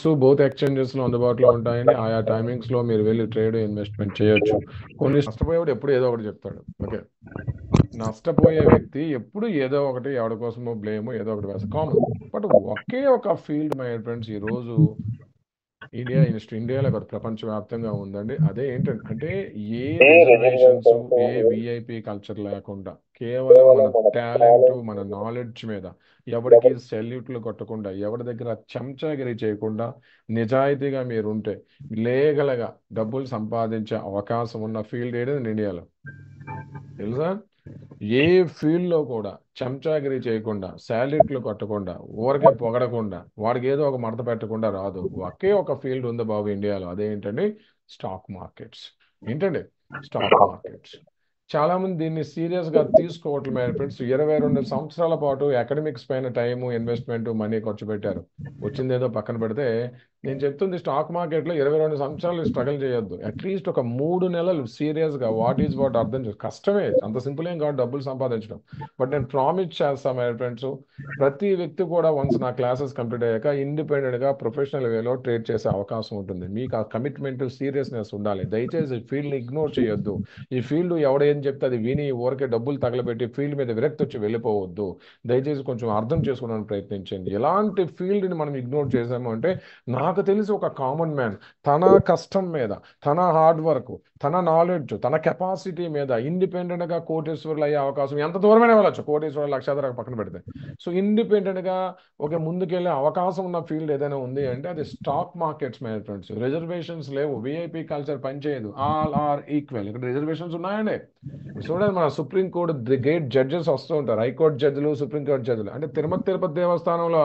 Stocks both ఎక్స్చేంజెస్లో అందుబాటులో ఉంటాయని ఆయా టైమింగ్స్లో మీరు వెళ్ళి ట్రేడ్ ఇన్వెస్ట్మెంట్ చేయొచ్చు. కొన్ని నష్టపోయేవాడు ఎప్పుడు ఏదో ఒకటి చెప్తాడు. ఓకే, నష్టపోయే వ్యక్తి ఎప్పుడు ఏదో ఒకటి ఎవరి కోసమో బ్లేమ్ ఏదో ఒకటి వేస్తారు, కామన్. బట్ ఒకే ఒక ఫీల్డ్ మై ఫ్రెండ్స్ ఈరోజు ఇండియాలో కాదు ప్రపంచవ్యాప్తంగా ఉందండి. అదే ఏంటంటే ఏ రిజర్వేషన్స్ ఏ విఐపి కల్చర్ లేకుండా కేవలం మన టాలెంట్ మన నాలెడ్జ్ మీద ఎవరికి సెల్యూట్లు కొట్టకుండా ఎవరి దగ్గర చెంచాగిరి చేయకుండా నిజాయితీగా మీరు ఉంటే లీగల్గా డబ్బులు సంపాదించే అవకాశం ఉన్న ఫీల్డ్ ఏదైనా ఇండియాలో తెలుసా? ఏ ఫీల్డ్లో కూడా చెంచాగిరి చేయకుండా శాలరీలు కొట్టకుండా ఊరికే పొగడకుండా వాడికి ఏదో ఒక మడత పెట్టకుండా రాదు. ఒకే ఒక ఫీల్డ్ ఉంది బాబు ఇండియాలో, అదేంటండి? Stock markets. ఏంటండి? Stock markets. చాలా మంది దీన్ని సీరియస్గా తీసుకోవట్లేదు ఫ్రెండ్స్. 22 సంవత్సరాల పాటు అకాడమిక్స్ పైన టైము ఇన్వెస్ట్మెంట్ మనీ ఖర్చు పెట్టారు, వచ్చిందేదో పక్కన పెడితే నేను చెప్తుంది స్టాక్ మార్కెట్లో 22 సంవత్సరాలు స్ట్రగుల్ చేయొద్దు. అట్లీస్ట్ ఒక 3 నెలలు సీరియస్గా వాట్ ఈజ్ వాట్ అర్థం చేసి, కష్టమే, అంత సింపుల్ ఏం కాదు డబ్బులు సంపాదించడం. బట్ నేను ప్రామిస్ చేస్తాను మై ఫ్రెండ్స్, ప్రతి వ్యక్తి కూడా వన్స్ నా క్లాసెస్ కంప్లీట్ అయ్యాక ఇండిపెండెంట్గా ప్రొఫెషనల్ వేలో ట్రేడ్ చేసే అవకాశం ఉంటుంది. మీకు ఆ కమిట్మెంట్ సీరియస్నెస్ ఉండాలి. దయచేసి ఫీల్డ్ని ఇగ్నోర్ చేయొద్దు. ఈ ఫీల్డ్ ఎవడేం చెప్తే అది విని ఊరికే డబ్బులు తగలబెట్టి ఫీల్డ్ మీద విరక్తి వచ్చి వెళ్ళిపోవద్దు. దయచేసి కొంచెం అర్థం చేసుకోవడానికి ప్రయత్నించండి. ఎలాంటి ఫీల్డ్ని మనం ఇగ్నోర్ చేసాము అంటే, నాకు తెలిసి ఒక కామన్ మ్యాన్ తన కష్టం మీద తన హార్డ్ వర్క్ తన నాలెడ్జ్ తన కెపాసిటీ మీద ఇండిపెండెంట్గా కోటేశ్వరులు అయ్యే అవకాశం ఎంత దూరమైనా వెళ్ళచ్చు. కోటేశ్వరులు లక్షాధార పక్కన పెడితే, సో ఇండిపెండెంట్గా ఒక ముందుకెళ్ళే అవకాశం ఉన్న ఫీల్డ్ ఏదైనా ఉంది అంటే అది stock markets my friends. Reservations లేవు, విఐపి కల్చర్ పనిచేయదు, ఆల్ ఆర్ ఈక్వల్. ఇక్కడ రిజర్వేషన్స్ ఉన్నాయండి. చూడండి, మన సుప్రీంకోర్టు గ్రేట్ జడ్జెస్ వస్తూ ఉంటారు, హైకోర్టు జడ్జిలు సుప్రీంకోర్టు జడ్జిలు. అంటే తిరుపతి దేవస్థానంలో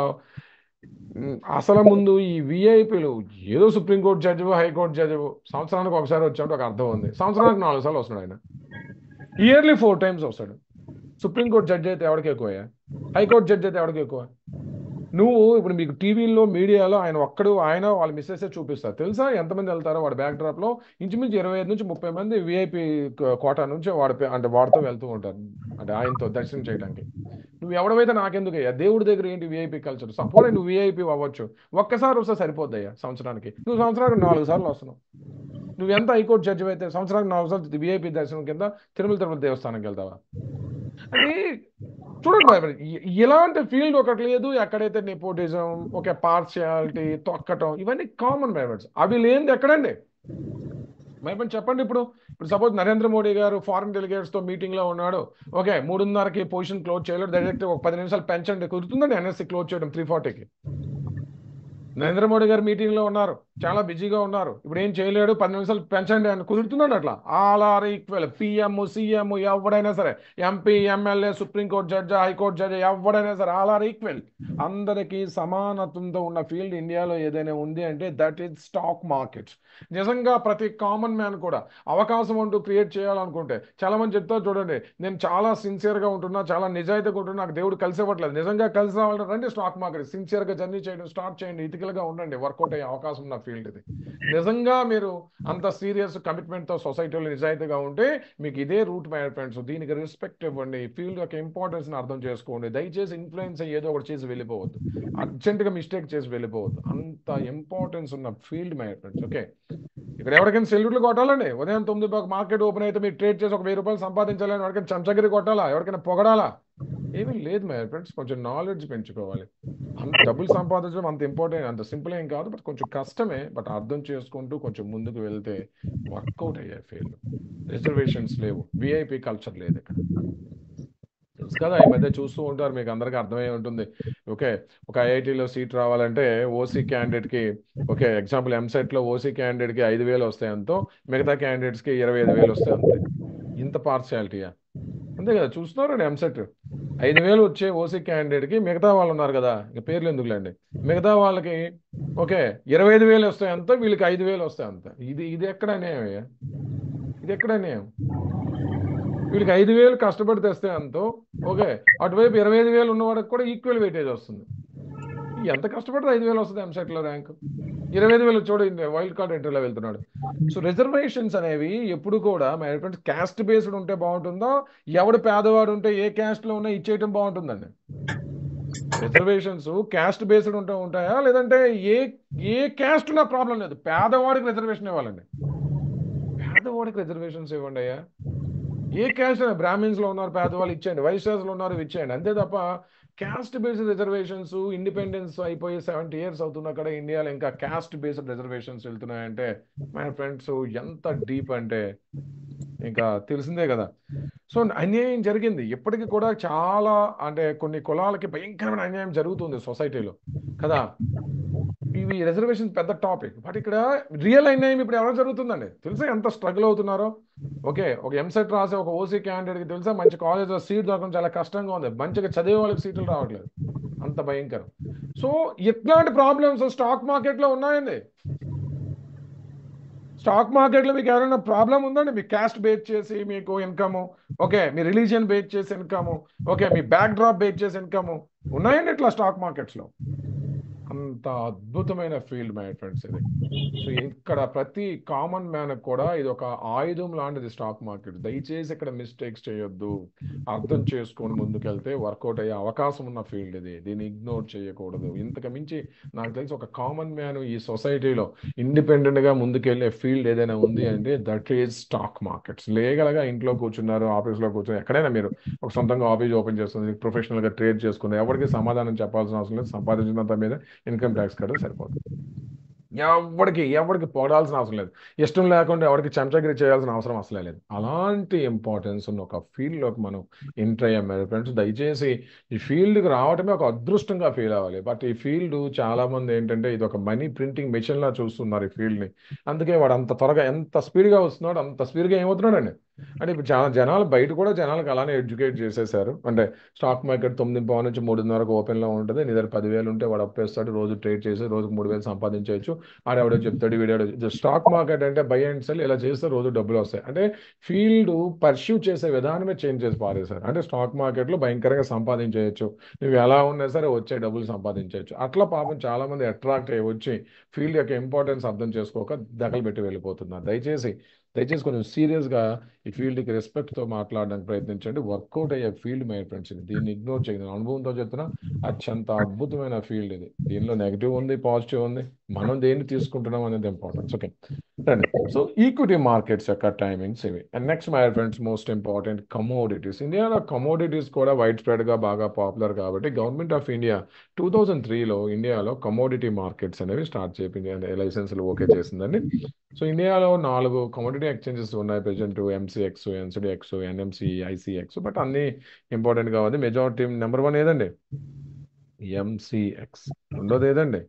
అసలు ముందు ఈ విఐపీలు ఏదో సుప్రీంకోర్టు జడ్జి హైకోర్టు జడ్జి సంవత్సరానికి ఒకసారి వచ్చాడు ఒక అర్థం ఉంది, సంవత్సరానికి 4 సార్లు వస్తున్నాడు ఆయన. ఇయర్లీ 4 times వస్తాడు. సుప్రీంకోర్టు జడ్జి అయితే ఎవరికి ఎక్కువ, హైకోర్టు జడ్జి అయితే ఎవరికి ఎక్కువ? నువ్వు ఇప్పుడు మీకు టీవీలో మీడియాలో ఆయన వాళ్ళ మిస్సెస్ చూపిస్తారు. తెలుసా ఎంతమంది వెళ్తారో వాడి బ్యాక్ డ్రాప్లో? ఇంచుమించు 25 నుంచి 30 మంది విఐపి కోటా నుంచి వాడితో వెళ్తూ ఉంటారు, అంటే ఆయనతో దర్శనం చేయడానికి. నువ్వు ఎవడమైతే నాకెందుకయ్యా? దేవుడి దగ్గర ఏంటి విఐపి కల్చర్? సపోజ్ నువ్వు విఐపి అవ్వచ్చు, ఒక్కసారి వస్తే సరిపోద్దయ్యా సంవత్సరానికి. నువ్వు సంవత్సరానికి 4 సార్లు వస్తున్నావు. నువ్వు ఎంత హైకోర్టు జడ్జి అయితే సంవత్సరానికి 4 సార్లు విఐపి దర్శనం కింద తిరుపతి దేవస్థానంకి వెళ్తావా? అంటే చూడండి, ఇలాంటి ఫీల్డ్ ఒకటి లేదు. ఎక్కడైతే నెపోటిజం, ఒక పార్షియాలిటీ, తొక్కటం, ఇవన్నీ కామన్ మైవర్స్. అవి లేనిది ఎక్కడండి మైపని చెప్పండి. ఇప్పుడు సపోజ్ నరేంద్ర మోడీ గారు ఫారిన్ డెలిగేట్స్తో మీటింగ్లో ఉన్నాడు. ఓకే, 3:30కి పొజిషన్ క్లోజ్ చేయలేడు, డైరెక్ట్ ఒక 10 నిమిషాలు పెంచండి, కుదురుతుందండి ఎన్ఎస్సి క్లోజ్ చేయడం 340కి? నరేంద్ర మోడీ గారు మీటింగ్లో ఉన్నారు, చాలా బిజీగా ఉన్నారు, ఇప్పుడు ఏం చేయలేడు, 10 నిమిషాలు పెంచండి అని కుదురుతున్నాడు. అట్లా all are equal. PM CM ఎవడైనా సరే, MP MLA supreme court judge high court judge ఎవడైనా సరే ఆల్ ఆర్ ఈక్వల్. అందరికీ సమానత్వంతో ఉన్న ఫీల్డ్ ఇండియాలో ఏదైనా ఉంది అంటే దట్ ఈజ్ స్టాక్ మార్కెట్స్. నిజంగా ప్రతి కామన్ మ్యాన్ కూడా అవకాశం అంటూ క్రియేట్ చేయాలనుకుంటే, చాలా మంది చెప్తారు చూడండి, నేను చాలా సిన్సియర్గా ఉంటున్నా, చాలా నిజాయితీగా ఉంటున్నా, నాకు దేవుడు కలిసి ఇవ్వట్లేదు. నిజంగా కలిసి రావాలంటే రండి స్టాక్ మార్కెట్, సిన్సియర్గా జర్నీ చేయడం స్టార్ట్ చేయండి, ఇతికలుగా ఉండండి, వర్కౌట్ అయ్యే అవకాశం ఉన్న ఫీల్డ్ ఇది. నిజంగా మీరు అంత సీరియస్ కమిట్మెంట్తో సొసైటీలో నిజాయితీగా ఉంటే మీకు ఇదే రూట్ మై ఫ్రెండ్స్. దీనికి రెస్పెక్ట్ ఇవ్వండి, ఫీల్డ్ యొక్క ఇంపార్టెన్స్ని అర్థం చేసుకోండి. దయచేసి ఇన్ఫ్లుయెన్స్ ఏదో ఒకటి చేసి వెళ్ళిపోవద్దు, అర్జెంటుగా మిస్టేక్ చేసి వెళ్ళిపోవద్దు. అంత ఇంపార్టెన్స్ ఉన్న ఫీల్డ్ మై ఫ్రెండ్స్. ఓకే, ఇక్కడ ఎవరికైనా సెల్యూట్లు కొట్టాలండి. ఉదయం 9 మార్కెట్ ఓపెన్ అయితే మీరు ట్రేడ్ చేసి ఒక 1000 రూపాయలు సంపాదించాలని ఎవరికైనా చంచగిరి కొట్టాలా? ఎవరికైనా పొగడాలా? ఏమీ లేదు మై ఫ్రెండ్స్. కొంచెం నాలెడ్జ్ పెంచుకోవాలి. అంత డబ్బులు సంపాదించడం అంత ఇంపార్టెంట్, అంత సింపుల్ ఏం కాదు, బట్ కొంచెం కష్టమే. బట్ అర్థం చేసుకుంటూ కొంచెం ముందుకు వెళ్తే వర్కౌట్ అయ్యే ఫీల్డ్. రిజర్వేషన్స్ లేవు, విఐపి కల్చర్ లేదు ఇక్కడ, తెలుసు కదా. ఈ మధ్య చూస్తూ ఉంటారు, మీకు అందరికీ అర్థమై ఉంటుంది. ఓకే, ఒక ఐఐటీలో సీట్ రావాలంటే ఓసీ క్యాండిడేట్కి, ఓకే ఎగ్జాంపుల్ ఎంసెట్లో ఓసీ క్యాండిడేట్కి 5,000 వస్తాయి అంతో, మిగతా క్యాండిడేట్స్కి 25,000 వస్తాయి అంతే. ఇంత పార్షియాలిటీయా? అంతే కదా, చూస్తున్నారండి. ఎంసెట్ 5,000 వచ్చే ఓసీ క్యాండిడేట్కి మిగతా వాళ్ళు ఉన్నారు కదా, ఇక పేర్లు ఎందుకులేండి, మిగతా వాళ్ళకి ఓకే 25,000 వస్తాయి అంత, వీళ్ళకి 5,000 వస్తాయి అంత. ఇది ఎక్కడ న్యాయం? ఇది ఎక్కడ న్యాయం? వీళ్ళకి 5,000 కష్టపడి తెస్తే అంతో, ఓకే అటువైపు 25,000 ఉన్నవాడికి కూడా ఈక్వల్ వెయిటేజ్ వస్తుంది. ఎంత కష్టపడితే 5,000 వస్తుంది ఎంసెట్లో ర్యాంక్, 25,000 చూడండి వైల్డ్ కార్డ్ ఎంట్రీలో వెళ్తున్నాడు. సో రిజర్వేషన్స్ అనేవి ఎప్పుడు కూడా మై ఫ్రెండ్స్ క్యాస్ట్ బేస్డ్ ఉంటే బాగుంటుందో, ఎవడు పేదవాడు ఉంటే ఏ క్యాస్ట్లో ఉన్నా ఇచ్చేయటం బాగుంటుందండి. రిజర్వేషన్స్ క్యాస్ట్ బేస్డ్ ఉంటాయా, లేదంటే ఏ ఏ క్యాస్ట్ ఉన్నా ప్రాబ్లం లేదు, పేదవాడికి రిజర్వేషన్ ఇవ్వాలండి. పేదవాడికి రిజర్వేషన్స్ ఇవ్వండి అయ్యా. ఏ క్యాస్ట్ అయినా, బ్రాహ్మిన్స్ లో ఉన్నారు పేదవాళ్ళు ఇచ్చేయండి, వైశ్యాస్ లో ఉన్నారు ఇచ్చేయండి, అంతే తప్ప క్యాస్ట్ బేస్డ్ రిజర్వేషన్స్ ఇండిపెండెన్స్ అయిపోయి 70 years అవుతున్న అక్కడ ఇండియాలో ఇంకా క్యాస్ట్ బేస్డ్ రిజర్వేషన్స్ వెళ్తున్నాయంటే మై ఫ్రెండ్స్ ఎంత డీప్ అంటే ఇంకా తెలిసిందే కదా. సో అన్యాయం జరిగింది ఇప్పటికీ కూడా చాలా, అంటే కొన్ని కులాలకి భయంకరమైన అన్యాయం జరుగుతుంది సొసైటీలో కదా. ఇవి రిజర్వేషన్ పెద్ద టాపిక్, బట్ ఇక్కడ రియల్ అన్యాయం ఇప్పుడు ఎవరో జరుగుతుందండి. తెలుసా ఎంత స్ట్రగుల్ అవుతున్నారో. ఓకే, ఒక ఎంసెట్ రాసే ఒక ఓసీ క్యాండిడేట్కి తెలుసా మంచి కాలేజ్లో సీట్ దొరకడం చాలా కష్టంగా ఉంది, మంచిగా చదివే వాళ్ళకి సీట్లు రావట్లేదు, అంత భయంకరం. సో ఇట్లాంటి ప్రాబ్లమ్స్ స్టాక్ మార్కెట్లో ఉన్నాయండి. స్టాక్ మార్కెట్లో మీకు ఎవరైనా ప్రాబ్లం ఉందండి? మీ క్యాస్ట్ బేస్ చేసి మీకు ఇన్కమ్, ఓకే, మీ రిలీజియన్ బేస్ చేసి ఇన్కమ్, ఓకే, మీ బ్యాక్ డ్రాప్ బేస్ చేసి ఇన్కమ్ ఉన్నాయండి ఇట్లా స్టాక్ మార్కెట్స్లో. అంత అద్భుతమైన ఫీల్డ్ మై ఫ్రెండ్స్ ఇది. సో ఇక్కడ ప్రతి కామన్ మ్యాన్ కూడా ఇది ఒక ఆయుధం లాంటిది స్టాక్ మార్కెట్. దయచేసి ఇక్కడ మిస్టేక్స్ చేయొద్దు, అర్థం చేసుకొని ముందుకెళ్తే వర్కౌట్ అయ్యే అవకాశం ఉన్న ఫీల్డ్ ఇది, దీన్ని ఇగ్నోర్ చేయకూడదు. ఇంతకు మించి నాకు తెలిసి ఒక కామన్ మ్యాన్ ఈ సొసైటీలో ఇండిపెండెంట్గా ముందుకెళ్లే ఫీల్డ్ ఏదైనా ఉంది అంటే దట్ ఈజ్ స్టాక్ మార్కెట్స్. లీగల్గా ఇంట్లో కూర్చున్నారు, ఆఫీస్లో కూర్చున్నారు, ఎక్కడైనా మీరు ఒక సొంతంగా ఆఫీస్ ఓపెన్ చేస్తుంది, ప్రొఫెషనల్గా ట్రేడ్ చేసుకున్నారు, ఎవరికి సమాధానం చెప్పాల్సిన అవసరం లేదు, సంపాదించినంత మీద ఇన్కమ్ ట్యాక్స్ కడితే సరిపోతుంది. ఎవరికి పొగడాల్సిన అవసరం లేదు, ఇష్టం లేకుండా ఎవరికి చెంచగిరి చేయాల్సిన అవసరం అసలే లేదు. అలాంటి ఇంపార్టెన్స్ ఉన్న ఒక ఫీల్డ్లోకి మనం ఎంటర్ అయ్యాం ఫ్రెండ్స్. దయచేసి ఈ ఫీల్డ్కి రావటమే ఒక అదృష్టంగా ఫీల్ అవ్వాలి. బట్ ఈ ఫీల్డ్ చాలా మంది ఏంటంటే ఇది ఒక మనీ ప్రింటింగ్ మెషిన్ లా చూస్తున్నారు ఈ ఫీల్డ్ని. అందుకే వాడు అంత త్వరగా ఎంత స్పీడ్గా వస్తున్నాడు అంత స్పీడ్గా ఏమవుతున్నాడండి. అంటే ఇప్పుడు చాలా జనాలు బయట కూడా జనాలకు అలానే ఎడ్యుకేట్ చేసేసారు. అంటే స్టాక్ మార్కెట్ 9 నుంచి 3:30 ఓపెన్లో ఉంటుంది, నీ దగ్గర 10,000 ఉంటే వాడు అప్పేస్తాడు, రోజు ట్రేడ్ చేసి రోజుకు 3,000 సంపాదించవచ్చు. ఆడెవడో చెప్తాడు, వీడెవడో. స్టాక్ మార్కెట్ అంటే బై అండ్ సెల్, ఇలా చేస్తే రోజు డబ్బులు వస్తాయి. అంటే ఫీల్డ్ పర్స్యూ చేసే విధానమే చేంజ్ చేసి పారేశారు. అంటే స్టాక్ మార్కెట్లో భయంకరంగా సంపాదించవచ్చు, నువ్వు ఎలా ఉన్నా సరే వచ్చే డబ్బులు సంపాదించవచ్చు. అట్లా పాపం చాలా మంది అట్రాక్ట్ అయ్యి వచ్చి ఫీల్డ్ యొక్క ఇంపార్టెన్స్ అర్థం చేసుకోక దగలు పెట్టి వెళ్ళిపోతున్నారు. దయచేసి కొంచెం సీరియస్గా ఈ ఫీల్డ్కి రెస్పెక్ట్తో మాట్లాడడానికి ప్రయత్నించండి. వర్కౌట్ అయ్యే ఫీల్డ్ మై ఫ్రెండ్స్ ఇది, దీన్ని ఇగ్నోర్ చేయదు. అనుభవంతో చెప్తున్నా, అత్యంత అద్భుతమైన ఫీల్డ్ ఇది. దీనిలో నెగిటివ్ ఉంది, పాజిటివ్ ఉంది, మనం దేన్ని తీసుకుంటున్నాం అనేది ఇంపార్టెన్స్. ఓకే రండి. సో ఈక్విటీ మార్కెట్స్ యొక్క టైమింగ్స్ ఇవి. And next my friends most important commodities. ఇండియాలో కమోడిటీస్ కూడా వైడ్ స్ప్రెడ్గా బాగా పాపులర్ కాబట్టి గవర్నమెంట్ ఆఫ్ ఇండియా 2003లో ఇండియాలో కమోడిటీ మార్కెట్స్ అనేవి స్టార్ట్ చేయింది, లైసెన్సులు ఓకే చేసిందండి. సో ఇండియాలో 4 కమోడిటీ ఎక్స్చేంజెస్ ఉన్నాయి present: MCX, NCDEX, NMC, ICX. But అన్ని ఇంపార్టెంట్ కావాలి. మెజారిటీ నెంబర్ 1 ఏదండి? ఎంసీఎక్స్. రెండోది ఏదండి?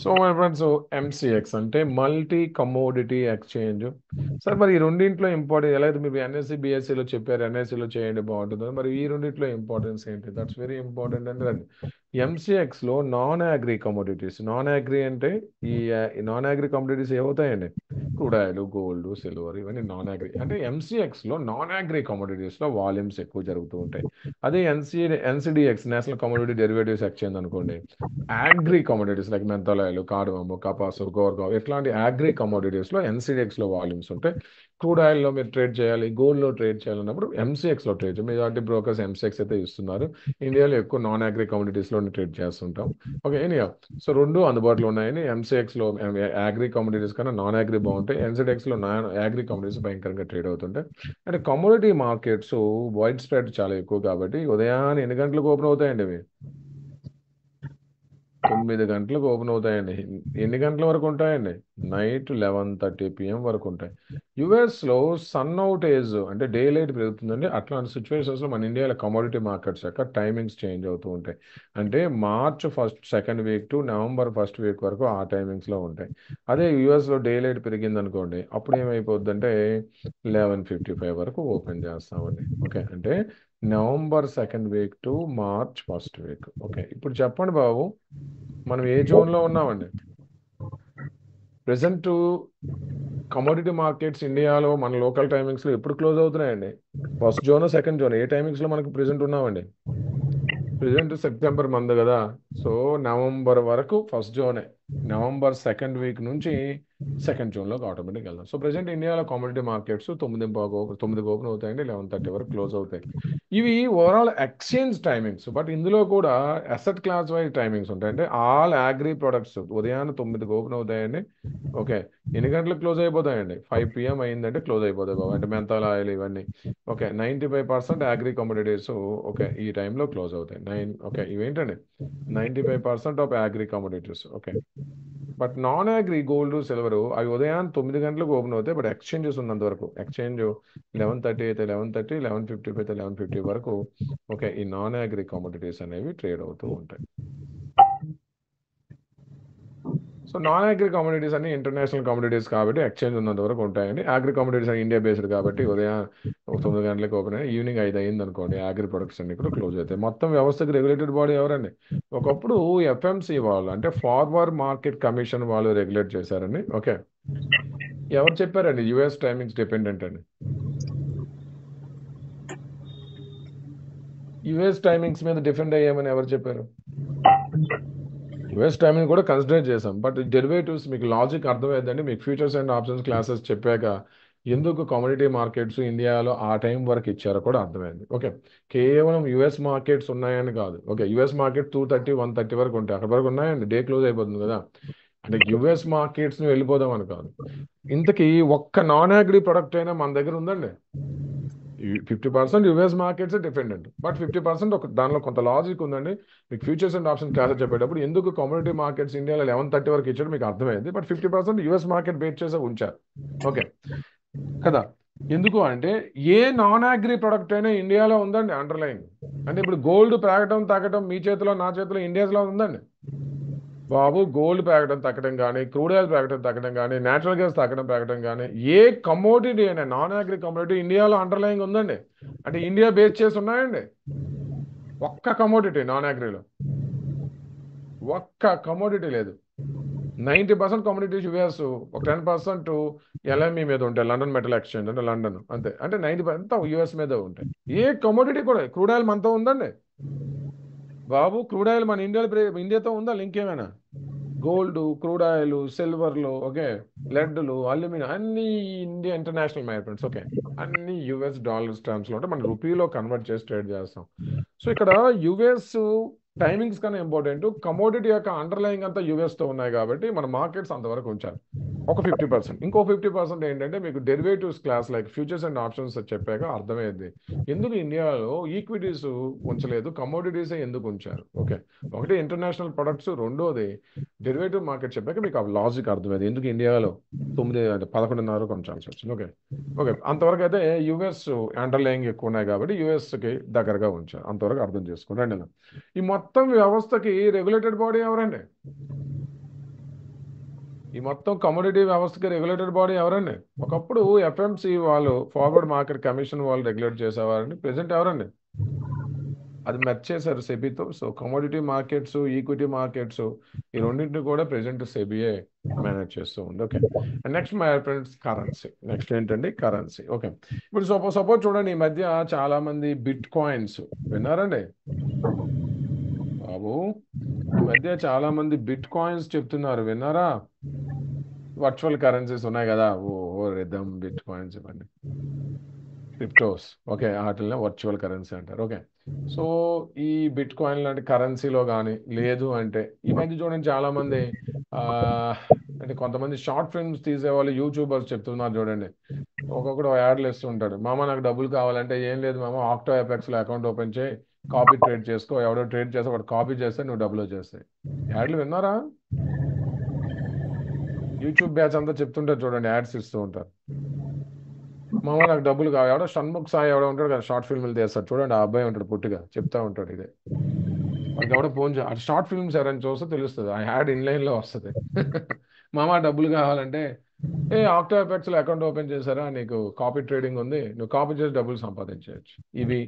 సో మై ఫ్రెండ్స్ ఎంసీఎక్స్ అంటే మల్టీ కమోడిటీ ఎక్స్చేంజ్. సార్ మరి ఈ రెండింటిలో ఇంపార్టెంట్ ఎలా అయితే మీరు ఎన్ఎస్సి బిఎస్సిలో చెప్పారు, ఎన్ఎస్సిలో చేయండి బాగుంటుంది, మరి ఈ రెండింటిలో ఇంపార్టెన్స్ ఏంటి? దట్స్ వెరీ ఇంపార్టెంట్ అండి. రండి. ఎంసీఎక్స్లో non agri commodities. Non agri అంటే ఈ నాన్ అగ్రి కమోడిటీస్ ఏమవుతాయండి? క్రూడ్ ఆయిల్, గోల్డ్, సిల్వర్, ఇవన్నీ నాన్ అగ్రి. అంటే ఎంసీఎక్స్లో నాన్ అగ్రి కమోడిటీస్లో వాల్యూమ్స్ ఎక్కువ జరుగుతూ ఉంటాయి. అదే NCDEX national commodity derivatives exchange అనుకోండి, agri commodities like menthol, cardamom, కపాసు, గోర్గావ్ ఇట్లాంటి అగ్రి కమోడిటీస్లో ఎన్సిడిఎక్స్లో వాల్యూమ్స్ ఉంటాయి. క్రూడ్ ఆయిల్లో మీరు ట్రేడ్ చేయాలి, గోల్డ్లో ట్రేడ్ చేయాలన్నప్పుడు ఎంసీఎక్స్లో ట్రేడ్ చేయాలి. మెజారిటీ బ్రోకర్స్ ఎంసీఎక్స్ అయితే ఇస్తున్నారు. ఇండియాలో ఎక్కువ నాన్ అగ్రి కమోడిటీస్లో ట్రేడ్ చేస్తుంటాం. ఓకే ఎనీహౌ, సో రెండు అందుబాటులో ఉన్నాయని. ఎంసీఎక్స్లో అగ్రి కమోడిటీస్ కన్నా నాన్ అగ్రి బాగుంటాయి, ఎన్సిడిఎక్స్లో నాన్ అగ్రి కమోడిటీస్ భయంకరంగా ట్రేడ్ అవుతుంటాయి. అంటే కమోడిటీ మార్కెట్స్ వైడ్ స్ప్రెడ్ చాలా ఎక్కువ కాబట్టి ఉదయాన్నే ఎన్ని గంటలకు ఓపెన్ అవుతాయండి ఇవి? 9 గంటలకు ఓపెన్ అవుతాయండి. ఎన్ని గంటల వరకు ఉంటాయండి? నైట్ 11:30 PM వరకు ఉంటాయి. యుఎస్లో సన్ అవుట్ ఏజ్ అంటే డే లైట్ పెరుగుతుందండి. అట్లాంటి సిచ్యువేషన్స్లో మన ఇండియాలో కమోడిటీ మార్కెట్స్ యొక్క టైమింగ్స్ చేంజ్ అవుతూ ఉంటాయి. అంటే March 2nd week to November 1st week వరకు ఆ టైమింగ్స్లో ఉంటాయి. అదే యుఎస్లో డే లైట్ పెరిగింది అనుకోండి, అప్పుడు ఏమైపోద్దంటే 11:55 వరకు ఓపెన్ చేస్తామండి. ఓకే, అంటే November 2nd week to March 1st week. Okay, ఇప్పుడు చెప్పండి బాబు, మనం ఏ జోన్లో ఉన్నామండి? ప్రెసెంట్ కమోడిటీ మార్కెట్స్ ఇండియాలో మన లోకల్ టైమింగ్స్లో ఎప్పుడు క్లోజ్ అవుతున్నాయండి? 1st జోన్, 2nd జోన్, ఏ టైమింగ్స్లో మనకు ప్రెసెంట్ ఉన్నామండి? ప్రెసెంట్ సెప్టెంబర్ మంత్ కదా, సో నవంబర్ వరకు 1st జోనే. నవంబర్ 2nd వీక్ నుంచి సెకండ్ జోన్లోకి ఆటోమేటిక్ వెళ్దాం. సో ప్రజెంట్ ఇండియాలో కమోడిటీ మార్కెట్స్ 9 ఓపెన్ అవుతాయండి, 11:30 వరకు క్లోజ్ అవుతాయి. ఇవి ఓవరాల్ ఎక్స్చేంజ్ టైమింగ్స్. బట్ ఇందులో కూడా అసెట్ క్లాస్ వైజ్ టైమింగ్స్ ఉంటాయి. అంటే ఆల్ అగ్రి ప్రొడక్ట్స్ ఉదయాన్నే 9కి ఓపెన్ అవుతాయండి. ఓకే, ఎన్ని గంటలకు క్లోజ్ అయిపోతాయండి? 5 PM అయిందంటే క్లోజ్ అయిపోతాయి బాబు. అంటే మెంతాల ఆయిల్ ఇవన్నీ. ఓకే, 95% అగ్రి కమోడిటీస్ ఓకే ఈ టైంలో క్లోజ్ అవుతాయి. ఓకే, ఇవేంటండి 95% of agri commodities. Okay, but non agri gold silver అవి ఉదయం 9 గంటలకు ఓపెన్ అవుతాయి. బట్ ఎక్స్చేంజెస్ ఉన్నంత వరకు, ఎక్స్చేంజ్ 11:30 అయితే 11:30, 11:50 అయితే 11:50 వరకు ఓకే ఈ నాన్ అగ్రి కమోడిటీస్ అనేవి ట్రేడ్ అవుతూ ఉంటాయి. సో నాన్ అగ్రి కమోడిటీస్ అన్ని ఇంటర్నేషనల్ కమోడిటీస్ కాబట్టి ఎక్స్చేంజ్ ఉన్నంత వరకు ఉంటాయండి. అగ్రి కమోడిటీస్ అని ఇండియా బేస్డ్ కాబట్టి ఉదయం 9 గంటలకు ఓపెన్ అయ్యి ఈవినింగ్ 5 అయింది అనుకోండి, అగ్రి ప్రొడక్ట్స్ అన్ని కూడా క్లోజ్ అవుతాయి. మొత్తం వ్యవస్థకి రెగ్యులేటెడ్ బాడీ ఎవరండి? ఒకప్పుడు ఎఫ్ఎంసి వాళ్ళు, అంటే ఫార్వర్డ్ మార్కెట్ కమిషన్ వాళ్ళు రెగ్యులేట్ చేశారండి. ఓకే, ఎవరు చెప్పారండి యుఎస్ టైమింగ్స్ డిపెండెంట్ అని? యుఎస్ టైమింగ్స్ మీద డిపెండ్ అయ్యామని ఎవరు చెప్పారు? యుఎస్ టైమింగ్ కూడా కన్సిడర్ చేసాం, బట్ డెరివేటివ్స్ మీకు లాజిక్ అర్థమైందండి. మీకు ఫ్యూచర్స్ అండ్ ఆప్షన్స్ క్లాసెస్ చెప్పాక ఎందుకు కమోడిటీ మార్కెట్స్ ఇండియాలో ఆ టైం వరకు ఇచ్చారో కూడా అర్థమైంది. ఓకే, కేవలం యుఎస్ మార్కెట్స్ ఉన్నాయని కాదు. ఓకే, యుఎస్ మార్కెట్ 2:30, 1:30 వరకు ఉంటాయి, అక్కడ వరకు ఉన్నాయండి, డే క్లోజ్ అయిపోతుంది కదా. అంటే యుఎస్ మార్కెట్స్ని వెళ్ళిపోదాం అని కాదు. ఇంతకీ ఒక్క నాన్ అగ్రి ప్రొడక్ట్ అయినా మన దగ్గర ఉందండి? 50% యుఎస్ మార్కెట్స్ డిపెండెంట్, బట్ 50% ఒక దానిలో కొంత లాజిక్ ఉందండి. మీకు ఫ్యూచర్స్ అండ్ ఆప్షన్స్ క్లాసెస్ చెప్పేటప్పుడు ఎందుకు కమోడిటీ మార్కెట్స్ ఇండియాలో 11:30 వరకు ఇచ్చాడు మీకు అర్థమైంది. బట్ 50% యుఎస్ మార్కెట్ బేస్ చేసే ఉంచారు. ఓకే కదా, ఎందుకు అంటే ఏ నాన్ అగ్రి ప్రొడక్ట్ అయినా ఇండియాలో ఉందండి అండర్లైన్. అంటే ఇప్పుడు గోల్డ్ పెరగడం తగ్గడం మీ చేతిలో నా చేతిలో ఇండియాలో ఉందండి బాబు. గోల్డ్ పెరగడం తగ్గడం కానీ, క్రూడ్ ఆయిల్ పెరగడం తగ్గడం కానీ, నేచురల్ గ్యాస్ తగ్గడం పెరగడం కానీ, ఏ కమోడిటీ అయినా నాన్ అగ్రి కమోడిటీ ఇండియాలో అండర్లైన్ ఉందండి. అంటే ఇండియా బేస్ చేసి ఉన్నాయండి. ఒక్క కమోడిటీ నాన్ అగ్రిలో ఒక్క కమోడిటీ లేదు. 90% కమోడిటీస్ యుఎస్, ఒక 10% ఎల్ఎంఈ మీద ఉంటాయి, లండన్ మెటల్ ఎక్స్చేంజ్ అంటే లండన్, అంతే. అంటే 90% యుఎస్ మీద ఉంటాయి. ఏ కమోడిటీ కూడా, క్రూడ్ ఆయిల్ మనతో ఉందండి బాబు. క్రూడ్ ఆయిల్ మన ఇండియాతో ఉందా లింక్ ఏమైనా? గోల్డ్, క్రూడ్ ఆయిల్, సిల్వర్లు, ఓకే, లెడ్లు, అల్యూమినియం అన్ని ఇండియా ఇంటర్నేషనల్ మైగ్రెంట్స్. ఓకే, అన్ని యుఎస్ డాలర్స్ టర్మ్స్లో ఉంటే మన రూపీలో కన్వర్ట్ చేసి ట్రేడ్ చేస్తాం. సో ఇక్కడ యుఎస్ టైమింగ్స్ కన్నా ఇంపార్టెంట్, కమోడిటీ యొక్క అండర్లైంగ్ అంతా యుఎస్తో ఉన్నాయి కాబట్టి మన మార్కెట్స్ అంతవరకు ఉంచారు. ఒక 50%. ఇంకో 50% ఏంటంటే మీకు derivatives class like futures and options చెప్పాక అర్థమైంది ఎందుకు ఇండియాలో ఈక్విటీస్ ఉంచలేదు, కమోడిటీసే ఎందుకు ఉంచారు. ఓకే, ఒకటి ఇంటర్నేషనల్ ప్రొడక్ట్స్, రెండోది డెరివేటివ్ మార్కెట్ చెప్పాక మీకు ఆ లాజిక్ అర్థమైంది ఎందుకు ఇండియాలో 9 అంటే 11:30 కొంచాల్సి వచ్చింది. ఓకే ఓకే, అంతవరకు అయితే యుఎస్ అండర్లైంగ్ ఎక్కువ ఉన్నాయి కాబట్టి యుఎస్కి దగ్గరగా ఉంచారు, అంతవరకు అర్థం చేసుకోండి. ఈ మొత్తం వ్యవస్థకి రెగ్యులేటెడ్ బాడీ ఎవరండి? ఈ మొత్తం కమోడిటీ వ్యవస్థకి రెగ్యులేటెడ్ బాడీ ఎవరండి? ఒకప్పుడు ఎఫ్ఎంసి వాళ్ళు, ఫార్వర్డ్ మార్కెట్ కమిషన్ వాళ్ళు రెగ్యులేట్ చేసేవారండి. ప్రెసెంట్ ఎవరండి? అది మెర్జ్ చేశారు సెబీతో. So commodity markets, equity markets ఈ రెండింటిని కూడా ప్రెసెంట్ సెబీఏ మేనేజ్ చేస్తూ ఉంది. Okay, and next my friends currency. Next ఏంటండి? కరెన్సీ. ఓకే, ఇప్పుడు సపోజ్ చూడండి, ఈ మధ్య చాలా మంది బిట్ కాయిన్స్ విన్నారండి బాబు? ఈ మధ్య చాలా మంది బిట్ కాయిన్స్ చెప్తున్నారు, విన్నారా? వర్చువల్ కరెన్సీస్ ఉన్నాయి కదా, ఓ రిథమ్, బిట్ కాయిన్స్, ఇవన్నీ క్రిప్టోస్. ఓకే, వాటిని వర్చువల్ కరెన్సీ అంటారు. ఓకే, సో ఈ బిట్ కాయిన్ లాంటి కరెన్సీలో కానీ లేదు అంటే ఈ మధ్య చూడండి చాలా మంది అంటే కొంతమంది షార్ట్ ఫిల్మ్స్ తీసేవాళ్ళు, యూట్యూబర్స్ చెప్తున్నారు చూడండి, ఒక్కొక్కడు యాడ్లు ఇస్తుంటాడు. మామ నాకు డబ్బులు కావాలంటే ఏం లేదు మామ, ఆక్టో ఎఫెక్స్లో అకౌంట్ ఓపెన్ చేయి, కాపీ ట్రేడ్ చేసుకో, ఎవడో ట్రేడ్ చేస్తే వాడు కాపీ చేస్తే నువ్వు డబ్బులు వచ్చేస్తాయి. యాడ్లు విన్నారా? యూట్యూబ్ బ్యాచ్ అంతా చెప్తుంటారు చూడండి, యాడ్స్ ఇస్తూ ఉంటారు. మామ నాకు డబ్బులు కావాలి, ఎవడో షణ్ముఖ్ సాయి ఎవడో ఉంటాడు కదా, షార్ట్ ఫిల్మ్లు తీస్తాడు చూడండి, ఆ అబ్బాయి ఉంటాడు పుట్టిగా చెప్తా ఉంటాడు ఇదే. వాడికి ఎవడో ఫోన్ షార్ట్ ఫిల్మ్స్ ఎవరైనా చూస్తే తెలుస్తుంది, ఆ యాడ్ ఇన్లైన్లో వస్తుంది. మామ డబ్బులు కావాలంటే ఆక్టో ఎఫెక్ట్స్లో అకౌంట్ ఓపెన్ చేశారా, నీకు కాపీ ట్రేడింగ్ ఉంది, నువ్వు కాపీ చేసి డబ్బులు సంపాదించవచ్చు. ఇవి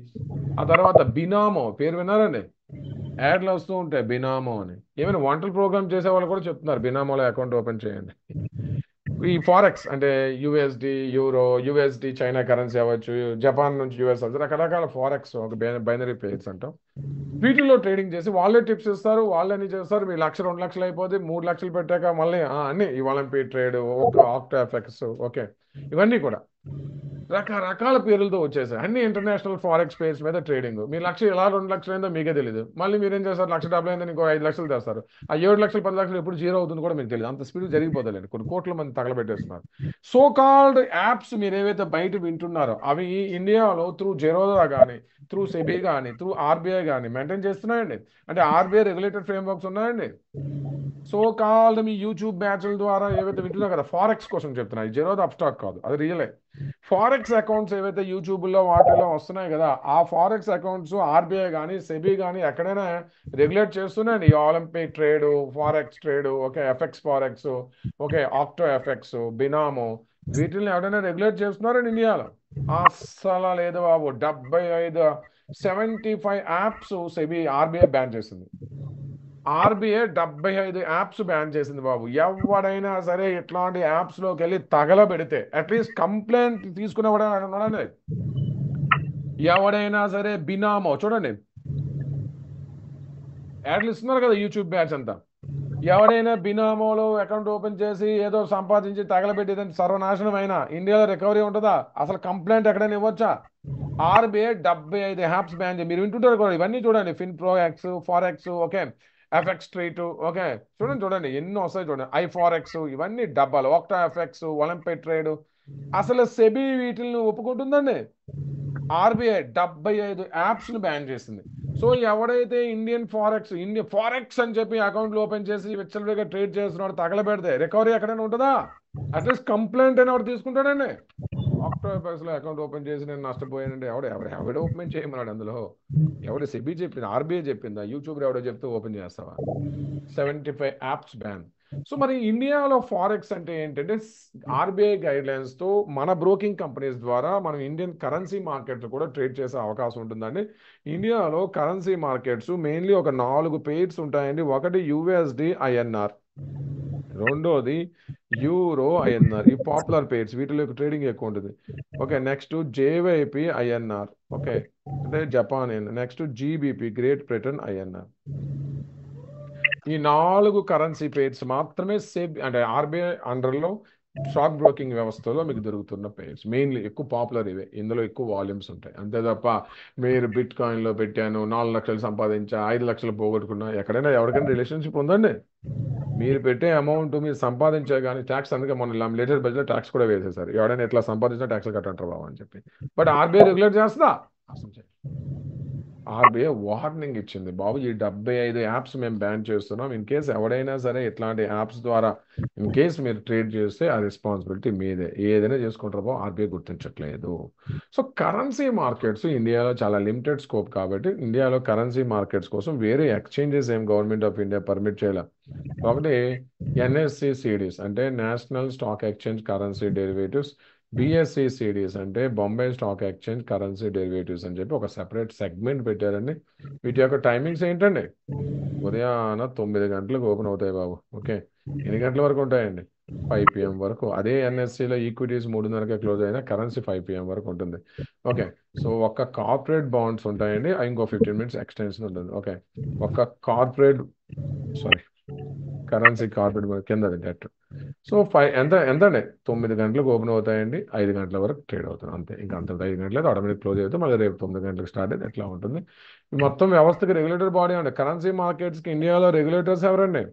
ఆ తర్వాత బినామో పేరు విన్నారండి? యాడ్లు వస్తూ ఉంటాయి బినామో అని. ఏమైనా వంటలు ప్రోగ్రామ్ చేసే వాళ్ళు కూడా చెప్తున్నారు బినామోలో అకౌంట్ ఓపెన్ చేయండి. ఈ ఫారెక్స్ అంటే USD, euro, USD China currency అవ్వచ్చు, జపాన్ నుంచి యుఎస్ అవ్వచ్చు, రకరకాల ఫారెక్స్ ఒక బైనరీ పేర్స్ అంటాం. వీటిల్లో ట్రేడింగ్ చేసి వాళ్ళే టిప్స్ ఇస్తారు, వాళ్ళని చేస్తారు. మీ 1,00,000 2,00,000 అయిపోతే 3,00,000 పెట్టాక మళ్ళీ అన్ని ఈ olympic trade, octo effects, okay, ఇవన్నీ కూడా రకరకాల పేర్లతో వచ్చేసాయి. అన్ని ఇంటర్నేషనల్ ఫారెక్స్ పేర్స్ మీద ట్రేడింగ్. మీ 1,00,000 ఎలా 2,00,000 అయిందో మీకే తెలియదు. మళ్ళీ మీరేం చేస్తారు, 1,70,000 అయిందని ఇంకో 5,00,000 తెస్తారు. ఆ 7,00,000 10,00,000 ఎప్పుడు జీరో అవుతుంది కూడా మీకు తెలియదు. అంత స్పీడ్ జరిగిపోతలేదు. కొన్ని కోట్ల మంది తగలబెట్టేస్తున్నారు. సో కాల్డ్ యాప్స్ మీరు ఏవైతే బయట వింటున్నారో అవి ఇండియాలో త్రూ జెరోదా కానీ, త్రూ సెబీ కానీ, త్రూ ఆర్బీఐ కానీ మెయింటైన్ చేస్తున్నాయండి. అంటే ఆర్బీఐ రెగ్యులేటెడ్ ఫ్రేమ్వర్క్స్ ఉన్నాయండి. సో కాల్డ్ మీ యూట్యూబ్ బ్యాచ్ల ద్వారా ఏవైతే వింటున్నా కదా, ఫారెక్స్ కోసం చెప్తున్నా, జెరోదా అప్స్టాక్ కాదు, అది రియలే. ఫారెక్స్ అకౌంట్స్ ఏవైతే యూట్యూబ్లో వాటిలో వస్తున్నాయి కదా, ఆ ఫారెక్స్ అకౌంట్స్ ఆర్బీఐ కానీ సెబీ కానీ ఎక్కడైనా రెగ్యులేట్ చేస్తున్నాయండి. ఈ olympic trade, forex trade, okay, FX forex, okay, Octa FX, Binomo, వీటిని ఎవరైనా రెగ్యులేట్ చేస్తున్నారండి ఇండియాలో? అస్సలు లేదు బాబు. 75 యాప్స్ సెబీ ఆర్బీఐ బ్యాన్ చేసింది. ఆర్బీఐ 75 యాప్స్ బ్యాన్ చేసింది బాబు. ఎవడైనా సరే ఇట్లాంటి యాప్స్లోకి వెళ్ళి తగలబెడితే అట్లీస్ట్ కంప్లైంట్ తీసుకునేవాడు, ఎవడైనా సరే బినామో చూడండి, యాడ్లు ఇస్తున్నారు కదా యూట్యూబ్ బ్యాచ్ అంతా. ఎవడైనా బినామోలో అకౌంట్ ఓపెన్ చేసి ఏదో సంపాదించి తగలబెట్టేదని సర్వనాశనం అయినా ఇండియాలో రికవరీ ఉంటుందా? అసలు కంప్లైంట్ ఎక్కడైనా ఇవ్వచ్చా? ఆర్బీఐ 75 యాప్స్ బ్యాన్ చేసి, మీరు వింటుంటారు కూడా, ఇవన్నీ చూడండి, Fin Pro X, forex, okay, FX Street, okay, చూడండి ఎన్నో వస్తాయి చూడండి, ఐ ఫారెక్స్, ఇవన్నీ డబ్బాలు, ఆక్టా ఎఫెక్స్, ఒలింపిక్ ట్రేడ్. అసలు సెబీ వీటిని ఒప్పుకుంటుందండి? ఆర్బీఐ 75 యాప్స్ను బ్యాన్ చేసింది. సో ఎవడైతే ఇండియన్ ఫారెక్స్ అని చెప్పి అకౌంట్లు ఓపెన్ చేసి విచ్చలవిడిగా ట్రేడ్ చేస్తున్నాడు, తగలబెడితే రికవరీ ఎక్కడైనా ఉంటుందా? అట్లీస్ట్ కంప్లైంట్ అయినా ఎవరు తీసుకుంటాడండి? ఆక్టోపస్లో అకౌంట్ ఓపెన్ చేసి నేను నష్టపోయానంటే ఎవడ ఓపెన్ చేయమన్నాడు అందులో? ఎవడు సెబీ చెప్పింది, ఆర్బీఐ చెప్పిందా? యూట్యూబ్ ఎవడో చెప్తే ఓపెన్ చేస్తావా? 75 యాప్స్ బ్యాన్. సో మరి ఇండియాలో ఫారెక్స్ అంటే ఏంటంటే, ఆర్బీఐ గైడ్లైన్స్తో మన బ్రోకింగ్ కంపెనీస్ ద్వారా మనం ఇండియన్ కరెన్సీ మార్కెట్ కూడా ట్రేడ్ చేసే అవకాశం ఉంటుందండి. ఇండియాలో కరెన్సీ మార్కెట్స్ మెయిన్లీ ఒక 4 పెయిర్స్ ఉంటాయండి. ఒకటి యుఎస్డి ఐఎన్ఆర్, రెండోది యూరో ఐఎన్ఆర్, ఈ పాపులర్ పేర్స్, వీటిలో ట్రేడింగ్ ఎక్కువ ఉంటుంది. ఓకే, నెక్స్ట్ జేవైపి ఐఎన్ఆర్, ఓకే, అంటే Japan. Next GBP, great Britain INR. ఈ 4 కరెన్సీ పేర్స్ మాత్రమే అంటే ఆర్బీఐ అండర్లో స్టాక్ బ్రోకింగ్ వ్యవస్థలో మీకు దొరుకుతున్న పేర్స్. మెయిన్లీ ఎక్కువ పాపులర్ ఇవే, ఇందులో ఎక్కువ వాల్యూమ్స్ ఉంటాయి. అంతే తప్ప మీరు బిట్ కాయిన్లో పెట్టాను 4 లక్షలు సంపాదించా 5 లక్షలు పోగొట్టుకున్నా, ఎక్కడైనా ఎవరికైనా రిలేషన్షిప్ ఉందండి? మీరు పెట్టే అమౌంట్ మీరు సంపాదించే కానీ ట్యాక్స్, అందుకే మన లేటెస్ట్ బడ్జెట్ ట్యాక్స్ కూడా వేసేసారు. ఎవడైనా ఎట్లా సంపాదించినా ట్యాక్స్ కట్టంటారు బాబు అని చెప్పి. బట్ ఆర్బీఐ రెగ్యులేట్ చేస్తుందా? అసలు ఆర్బీఐ వార్నింగ్ ఇచ్చింది, బాబు ఈ 75 యాప్స్ మేము బ్యాన్ చేస్తున్నాం. ఇన్ కేసు ఎవడైనా సరే ఇట్లాంటి యాప్స్ ద్వారా ఇన్ కేసు మీరు ట్రేడ్ చేస్తే ఆ రెస్పాన్సిబిలిటీ మీదే. ఏదైనా చేసుకుంటారో బాబు, ఆర్బీఐ గుర్తించట్లేదు. సో కరెన్సీ మార్కెట్స్ ఇండియాలో చాలా లిమిటెడ్ స్కోప్ కాబట్టి ఇండియాలో కరెన్సీ మార్కెట్స్ కోసం వేరే ఎక్స్చేంజెస్ ఏం గవర్నమెంట్ ఆఫ్ ఇండియా పర్మిట్ చేయలేదు. ఒకటి ఎన్ఎస్సి సిడీస్ అంటే national stock exchange currency derivatives, BSE CDS అంటే Bombay stock exchange currency derivatives అని చెప్పి ఒక సెపరేట్ సెగ్మెంట్ పెట్టారండి. వీటి యొక్క టైమింగ్స్ ఏంటండి? ఉదయాన 9 గంటలకు ఓపెన్ అవుతాయి బాబు. ఓకే, ఎన్ని గంటల వరకు ఉంటాయండి? 5 PM వరకు. అదే ఎన్ఎస్సిలో ఈక్విటీస్ 3:30కే క్లోజ్ అయినా కరెన్సీ 5 PM వరకు ఉంటుంది. ఓకే, సో ఒక్క కార్పొరేట్ బాండ్స్ ఉంటాయండి, ఇంకో 15 minutes ఎక్స్టెన్షన్ ఉంటుంది. ఓకే, ఒక్క కరెన్సీ కార్పొరేట్ కింద డెట్. సో ఎంత అండి? 9 గంటలకు ఓపెన్ అవుతాయండి, 5 గంటల వరకు ట్రేడ్ అవుతుంది, అంతే. ఇంకా అంత 5 గంటలకు ఆటోమేటిక్ క్లోజ్ అవుతుంది, మళ్ళీ రేపు 9 గంటలకు స్టార్ట్ అయితే ఎట్లా ఉంటుంది? ఈ మొత్తం వ్యవస్థకి రెగ్యులేటర్ బాడీ అండి. కరెన్సీ మార్కెట్స్కి ఇండియాలో రెగ్యులేటర్స్ ఎవరండి?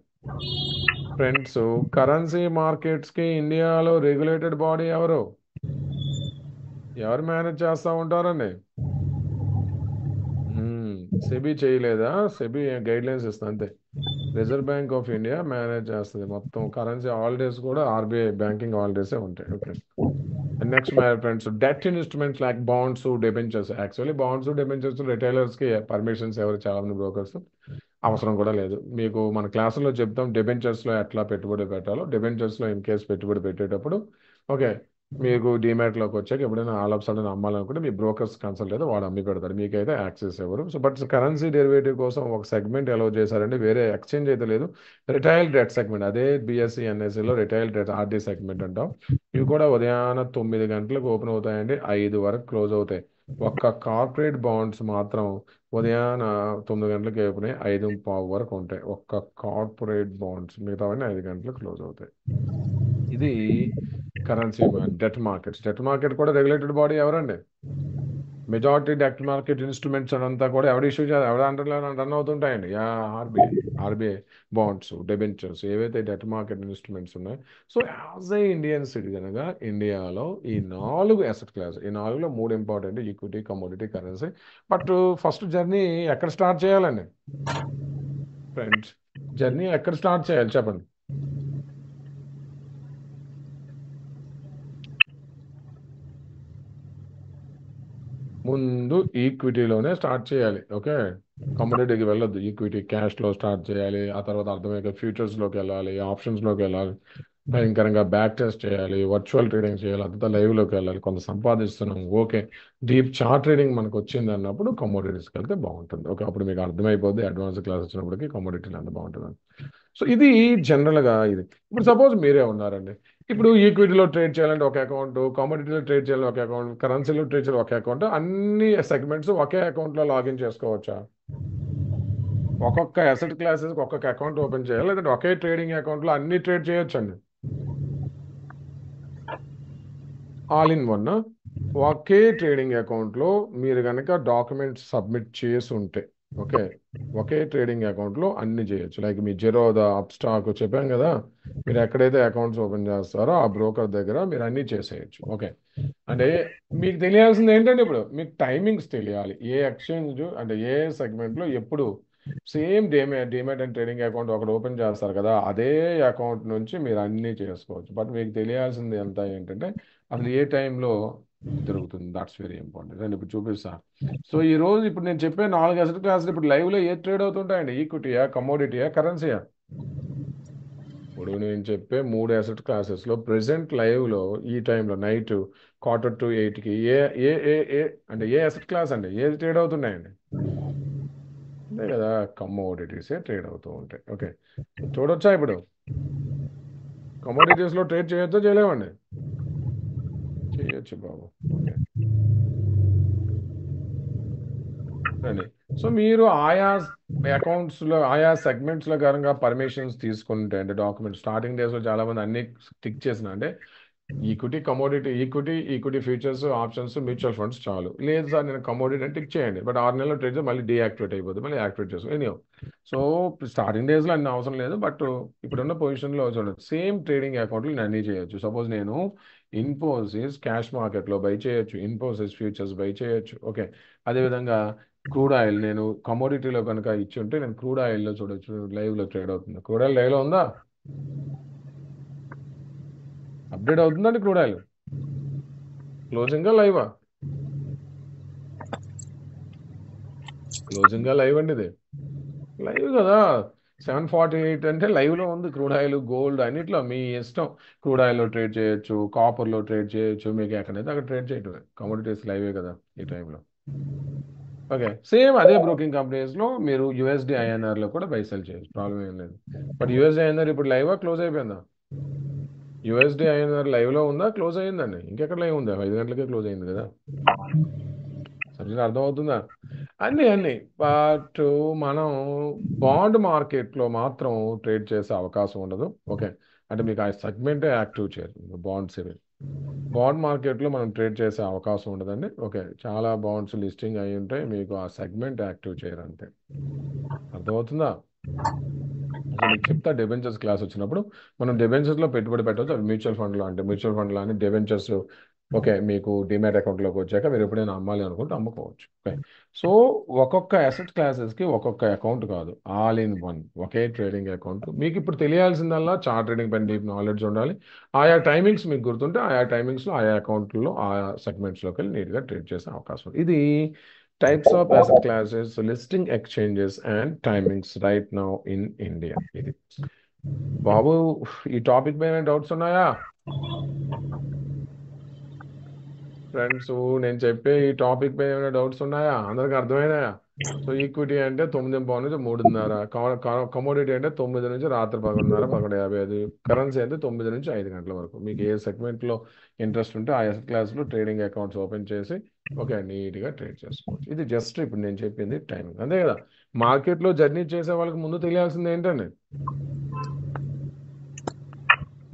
ఫ్రెండ్స్, కరెన్సీ మార్కెట్స్కి ఇండియాలో రెగ్యులేటెడ్ బాడీ ఎవరు మేనేజ్ చేస్తూ ఉంటారండి? సెబీ చేయలేదా? సెబీ గైడ్లైన్స్ ఇస్తుంది అంతే. Reserve bank of India manage చేస్తుంది మొత్తం. కరెన్సీ హాలిడేస్ కూడా ఆర్బీఐ బ్యాంకింగ్ హాలిడేసే ఉంటాయి. Okay, next my friends, debt instruments like bonds, debentures. Actually bonds, debentures రిటైలర్స్కి పర్మిషన్స్ చాలా మంది బ్రోకర్స్ అవసరం కూడా లేదు. మీకు మన క్లాసులో చెప్తాం డిబెంచర్స్లో ఎట్లా పెట్టుబడి పెట్టాలో. డిబెంచర్స్లో ఇన్ కేస్ పెట్టుబడి పెట్టేటప్పుడు ఓకే, మీకు డీమ్యాట్లోకి వచ్చాక ఎప్పుడైనా ఆల్ ఆఫ్ సడన్ అమ్మాలనుకుంటే మీ బ్రోకర్స్ కన్సల్ట్ అయితే వాడు అమ్మి పెడతాడు, మీకైతే యాక్సెస్ ఎవరు. సో బట్ కరెన్సీ డెరివేటివ్ కోసం ఒక సెగ్మెంట్ అలౌ చేశారంటే, వేరే ఎక్స్చేంజ్ అయితే లేదు. రిటైల్ డెట్ సెగ్మెంట్, అదే బిఎస్సి ఎన్ఎస్సిలో రిటైల్ డెట్ ఆర్డి సెగ్మెంట్ అంటాం. ఇవి కూడా ఉదయాన 9 గంటలకు ఓపెన్ అవుతాయండి, 5 వరకు క్లోజ్ అవుతాయి. ఒక్క కార్పొరేట్ బాండ్స్ మాత్రం ఉదయాన 9 గంటలకు ఓపెన్ అయ్యి 5:15 వరకు ఉంటాయి. ఒక్క కార్పొరేట్ బాండ్స్, మిగతావన్నీ 5 గంటలకు క్లోజ్ అవుతాయి. ఇది currency debt markets. Debt market కూడా రెగ్యులేటెడ్ బాడీ ఎవరండి? మెజారిటీ డెట్ మార్కెట్ ఇన్స్ట్రుమెంట్స్ అదంతా కూడా ఎవరు ఇష్యూ చేయాలి, ఎవరు అండర్లో రన్ అవుతుంటాయండి? ఆర్బీఐ బాండ్స్, డెబెంచర్స్, ఏవైతే డెట్ మార్కెట్ ఇన్స్ట్రుమెంట్స్ ఉన్నాయో. సో యాజ్ ఏ ఇండియన్ సిటిజన్గా ఇండియాలో ఈ 4 అసెట్ క్లాస్, ఈ 4లో 3 important: equity, commodity, currency. But first journey ఎక్కడ స్టార్ట్ చేయాలండి ఫ్రెండ్స్? జర్నీ ఎక్కడ స్టార్ట్ చేయాలి చెప్పండి? ముందు ఈక్విటీలోనే స్టార్ట్ చేయాలి. ఓకే, కమోడిటీకి వెళ్ళొద్దు, ఈక్విటీ క్యాష్లో స్టార్ట్ చేయాలి. ఆ తర్వాత అర్థమయ్యే ఫ్యూచర్స్లోకి వెళ్ళాలి, ఆప్షన్స్లోకి వెళ్ళాలి, భయంకరంగా బ్యాక్ టెస్ట్ చేయాలి, వర్చువల్ ట్రేడింగ్ చేయాలి, అంతా లైవ్లోకి వెళ్ళాలి. కొంత సంపాదిస్తున్నాం, ఓకే, డీప్ చార్ట్ ట్రేడింగ్ మనకు వచ్చింది అన్నప్పుడు కమోడిటీస్కి వెళ్తే బాగుంటుంది. ఓకే, అప్పుడు మీకు అర్థమైపోద్ది అడ్వాన్స్ క్లాస్ వచ్చినప్పటికీ కమోడిటీలు అంత బాగుంటుంది. సో ఇది జనరల్గా ఇది. ఇప్పుడు సపోజ్ మీరే ఉన్నారండి, ఇప్పుడు ఈక్విటీలో ట్రేడ్ చేయాలంటే ఒక అకౌంట్, కామోడిటీలో ట్రేడ్ చేయాలి ఒక అకౌంట్, కరెన్సీలో ట్రేడ్ చేయాలి ఒక అకౌంట్, అన్ని సెగ్మెంట్స్ ఒకే అకౌంట్లో లాగిన్ చేసుకోవచ్చా? ఒక్కొక్క అసెట్ క్లాసెస్కి ఒక్కొక్క అకౌంట్ ఓపెన్ చేయాలి, లేదంటే ఒకే ట్రేడింగ్ అకౌంట్లో అన్ని ట్రేడ్ చేయొచ్చండి? All in one, okay trading అకౌంట్లో మీరు కనుక డాక్యుమెంట్స్ సబ్మిట్ చేసి ఉంటే, ఓకే, ఒకే ట్రేడింగ్ అకౌంట్లో అన్ని చేయొచ్చు. లైక్ మీ జెరోదా, అప్స్టాక్ చెప్పాం కదా, మీరు ఎక్కడైతే అకౌంట్స్ ఓపెన్ చేస్తారో ఆ బ్రోకర్ దగ్గర మీరు అన్నీ చేసేయచ్చు. ఓకే, అంటే మీకు తెలియాల్సింది ఏంటంటే, ఇప్పుడు మీకు టైమింగ్స్ తెలియాలి, ఏ ఎక్స్చేంజ్ అంటే ఏ సెగ్మెంట్లో ఎప్పుడు. Same demat and trading account ఒకటి ఓపెన్ చేస్తారు కదా, అదే అకౌంట్ నుంచి మీరు అన్నీ చేసుకోవచ్చు. బట్ మీకు తెలియాల్సింది ఎంత ఏంటంటే, అసలు ఏ టైంలో జరుగుతుంది, దట్స్ వెరీ ఇంపార్టెంట్. నేను ఇప్పుడు చూపిస్తా. సో ఈ రోజు ఇప్పుడు నేను చెప్పే 4 అసెట్ క్లాసులు ఇప్పుడు లైవ్లో ఏ ట్రేడ్ అవుతుంటాయండి? ఈక్విటీయా, కమోడిటీయా, కరెన్సీయా? ఇప్పుడు నేను చెప్పే 3 అసెట్ క్లాసెస్లో ప్రెసెంట్ లైవ్లో ఈ టైంలో నైట్ 7:45కి ఏ ఏ ఏ ఏ అంటే ఏ అసెట్ క్లాస్ అండి, ఏది ట్రేడ్ అవుతున్నాయండి? అంతే కదా, కమోడిటీసే ట్రేడ్ అవుతూ ఉంటాయి. ఓకే, చూడొచ్చా ఇప్పుడు? కమోడిటీస్లో ట్రేడ్ చేయొచ్చా, చేయలేమండి? చేయొచ్చు బాబు. ఓకే అండి. సో మీరు ఆయా అకౌంట్స్లో, ఆయా సెగ్మెంట్స్లో కనుక పర్మిషన్స్ తీసుకుంటే, అంటే డాక్యుమెంట్ స్టార్టింగ్ డేస్లో చాలామంది అన్ని టిక్ చేసిన అంటే equity, commodity, equity futures, options, mutual funds చాలు. లేదు సార్ నేను కమోడిటీ అంటే టిక్ చేయండి, బట్ 6 నెలలు ట్రేడ్ మళ్ళీ డీయాక్టివేట్ అయిపోతుంది, మళ్ళీ యాక్టివేట్ చేసుకోండి. ఎనీహో, సో స్టార్టింగ్ డేస్లో అన్ని అవసరం లేదు. బట్ ఇప్పుడున్న పొజిషన్లో చూడండి, సేమ్ ట్రేడింగ్ అకౌంట్లు నేను అన్నీ చేయొచ్చు. సపోజ్ నేను ఇన్ఫోసిస్ క్యాష్ మార్కెట్లో బై చేయొచ్చు, ఇన్ఫోసిస్ ఫ్యూచర్స్ బై చేయొచ్చు. ఓకే, అదేవిధంగా క్రూడ్ ఆయిల్ నేను కమోడిటీలో కనుక ఇచ్చి ఉంటే నేను క్రూడ్ ఆయిల్లో చూడొచ్చు, లైవ్లో ట్రేడ్ అవుతుంది. క్రూడ్ ఆయిల్ లైవ్లో ఉందా? అప్డేట్ అవుతుందండి క్రూడ్ ఆయిల్? క్లోజింగ్గా లైవా? క్లోజింగ్గా లైవ్ అండి ఇది. లైవ్ కదా, 7:48 అంటే లైవ్లో ఉంది క్రూడ్ ఆయిల్. గోల్డ్ అన్నిట్లో మీ ఇష్టం, క్రూడ్ ఆయిల్లో ట్రేడ్ చేయొచ్చు, కాపర్లో ట్రేడ్ చేయొచ్చు, మీకు ఎక్కడైతే అక్కడ ట్రేడ్ చేయటమే. కమోడిటీస్ లైవే కదా ఈ టైంలో. ఓకే, సేమ్ అదే బ్రోకింగ్ కంపెనీస్లో మీరు యూఎస్డి ఐఎన్ఆర్లో కూడా బై సెల్ చేయొచ్చు, ప్రాబ్లం ఏం లేదు. బట్ యూఎస్డి ఐఎన్ఆర్ ఇప్పుడు లైవా, క్లోజ్ అయిపోయిందా? యూఎస్డి ఐఎన్ఆర్ లైవ్లో ఉందా, క్లోజ్ అయ్యిందండి? ఇంకెక్కడ లైవ్ ఉందా? 5 గంటలకే క్లోజ్ అయింది కదా. సబ్జెక్ట్ అర్థమవుతుందా? అన్నీ బట్ మనం బాండ్ మార్కెట్లో మాత్రం ట్రేడ్ చేసే అవకాశం ఉండదు. ఓకే, అంటే మీకు ఆ సెగ్మెంటే యాక్టివ్ చేయరు బాండ్స్ ఇవి. బాండ్ మార్కెట్లో మనం ట్రేడ్ చేసే అవకాశం ఉండదండి. ఓకే, చాలా బాండ్స్ లిస్టింగ్ అయి ఉంటాయి, మీకు ఆ సెగ్మెంట్ యాక్టివ్ చేయరు అంతే. అర్థమవుతుందా? అసలు మీకు చెప్తా, డెబెంచర్స్ క్లాస్ వచ్చినప్పుడు మనం డెబెంచర్స్లో పెట్టుబడి పెట్టవచ్చు. అవి మ్యూచువల్ ఫండ్లో, అంటే మ్యూచువల్ ఫండ్లో అని డెబెంచర్స్. ఓకే, మీకు డిమాట్ అకౌంట్లోకి వచ్చాక మీరు ఎప్పుడైనా అమ్మాలి అనుకుంటే అమ్ముకోవచ్చు. ఓకే, సో ఒక్కొక్క అసెట్ క్లాసెస్కి ఒక్కొక్క అకౌంట్ కాదు, all in one okay trading account. మీకు ఇప్పుడు తెలియాల్సిందల్లా చార్ట్ ట్రేడింగ్ పైన డీప్ నాలెడ్జ్ ఉండాలి. ఆయా టైమింగ్స్ మీకు గుర్తుంటే ఆయా టైమింగ్స్లో ఆయా అకౌంట్లో ఆయా సెగ్మెంట్స్లోకి వెళ్ళి నీట్గా ట్రేడ్ చేసే అవకాశం ఉంది. ఇది types of asset classes, listing exchanges and timings right now in India. ఇది బాబు, ఈ టాపిక్ పైన డౌట్స్ ఉన్నాయా? ఫ్రెండ్స్, నేను చెప్పే ఈ టాపిక్ పై ఏమైనా డౌట్స్ ఉన్నాయా? అందరికి అర్థమైనాయా? సో ఈక్విటీ అంటే 9:15 నుంచి 3:30, కమోడిటీ అంటే 9 నుంచి రాత్రి 11:30, 11:55, కరెన్సీ అంటే 9 నుంచి 5 గంటల వరకు. మీకు ఏ సెగ్మెంట్లో ఇంట్రెస్ట్ ఉంటే ఆ ఎస్ క్లాస్లో ట్రేడింగ్ అకౌంట్స్ ఓపెన్ చేసి ఓకే నీట్గా ట్రేడ్ చేసుకోవచ్చు. ఇది జస్ట్ ఇప్పుడు నేను చెప్పింది టైమింగ్, అంతే కదా. మార్కెట్లో జర్నీ చేసే వాళ్ళకి ముందు తెలియాల్సింది ఏంటండి?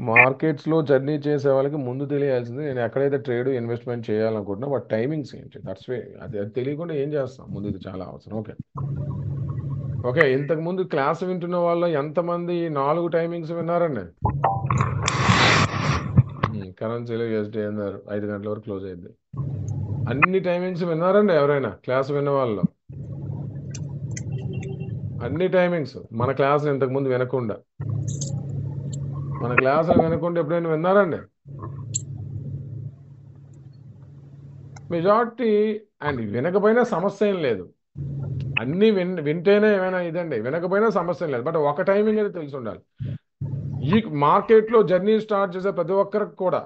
మార్కెట్స్లో జర్నీ చేసే వాళ్ళకి ముందు తెలియాల్సింది నేను ఎక్కడైతే ట్రేడ్ ఇన్వెస్ట్మెంట్ చేయాలనుకుంటున్నా వాటి టైమింగ్స్ ఏంటి, దట్స్ వే. అది తెలియకుండా ఏం చేస్తాం? ముందు ఇది చాలా అవసరం. ఓకే ఓకే ఇంతకుముందు క్లాస్ వింటున్న వాళ్ళు ఎంతమంది 4 టైమింగ్స్ విన్నారండి? కరెన్సీలో యూఎస్డి అన్నారు 5 గంటల వరకు క్లోజ్ అయింది. అన్ని టైమింగ్స్ విన్నారండి ఎవరైనా క్లాస్ విన్న వాళ్ళు? అన్ని టైమింగ్స్ మన క్లాసులు ఇంతకుముందు వినకుండా, మన క్లాసులు వినకుండా ఎప్పుడైనా విన్నారండి? మెజార్టీ. అండ్ వినకపోయినా సమస్య ఏం లేదు, అన్నీ వింటేనే ఏమైనా ఇదండి, వినకపోయినా సమస్య లేదు. బట్ ఒక టైమింగ్ అయితే తెలిసి ఉండాలి. ఈ మార్కెట్లో జర్నీ స్టార్ట్ చేసే ప్రతి ఒక్కరికి కూడా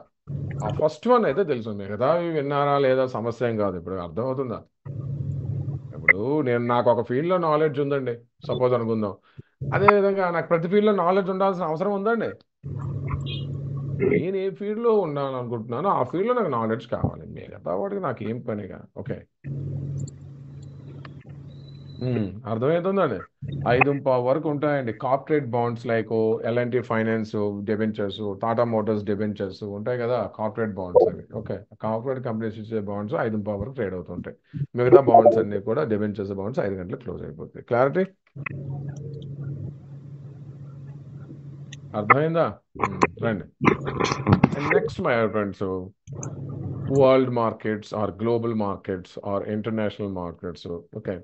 ఆ ఫస్ట్ వన్ అయితే తెలుసు. కదా విన్నారా లేదా సమస్య ఏం కాదు. ఇప్పుడు అర్థమవుతుందా? ఇప్పుడు నాకు ఒక ఫీల్డ్లో నాలెడ్జ్ ఉందండి సపోజ్ అనుకుందాం, అదేవిధంగా నాకు ప్రతి ఫీల్డ్లో నాలెడ్జ్ ఉండాల్సిన అవసరం ఉందండి. నేను ఏ ఫీల్డ్లో ఉండాలని అనుకుంటున్నానో ఆ ఫీల్డ్లో నాకు నాలెడ్జ్ కావాలి, మిగతా వాటికి నాకు ఏం పనిగా. ఓకే అర్థమవుతుందండి. 5:15 వరకు ఉంటాయండి corporate bonds like LNT finance debentures, Tata motors debentures ఉంటాయి కదా, కార్పొరేట్ బాండ్స్ అవి. ఓకే కార్పొరేట్ కంపెనీస్ ఇచ్చే బాండ్స్ 5:15 వరకు ట్రేడ్ అవుతుంటాయి. మిగతా బాండ్స్ అన్ని కూడా డిబెంచర్స్ బాండ్స్ 5 గంటలకు క్లోజ్ అయిపోతాయి. క్లారిటీ అర్థమైందా? రండి. And next my friends, world markets or global markets or international markets. Okay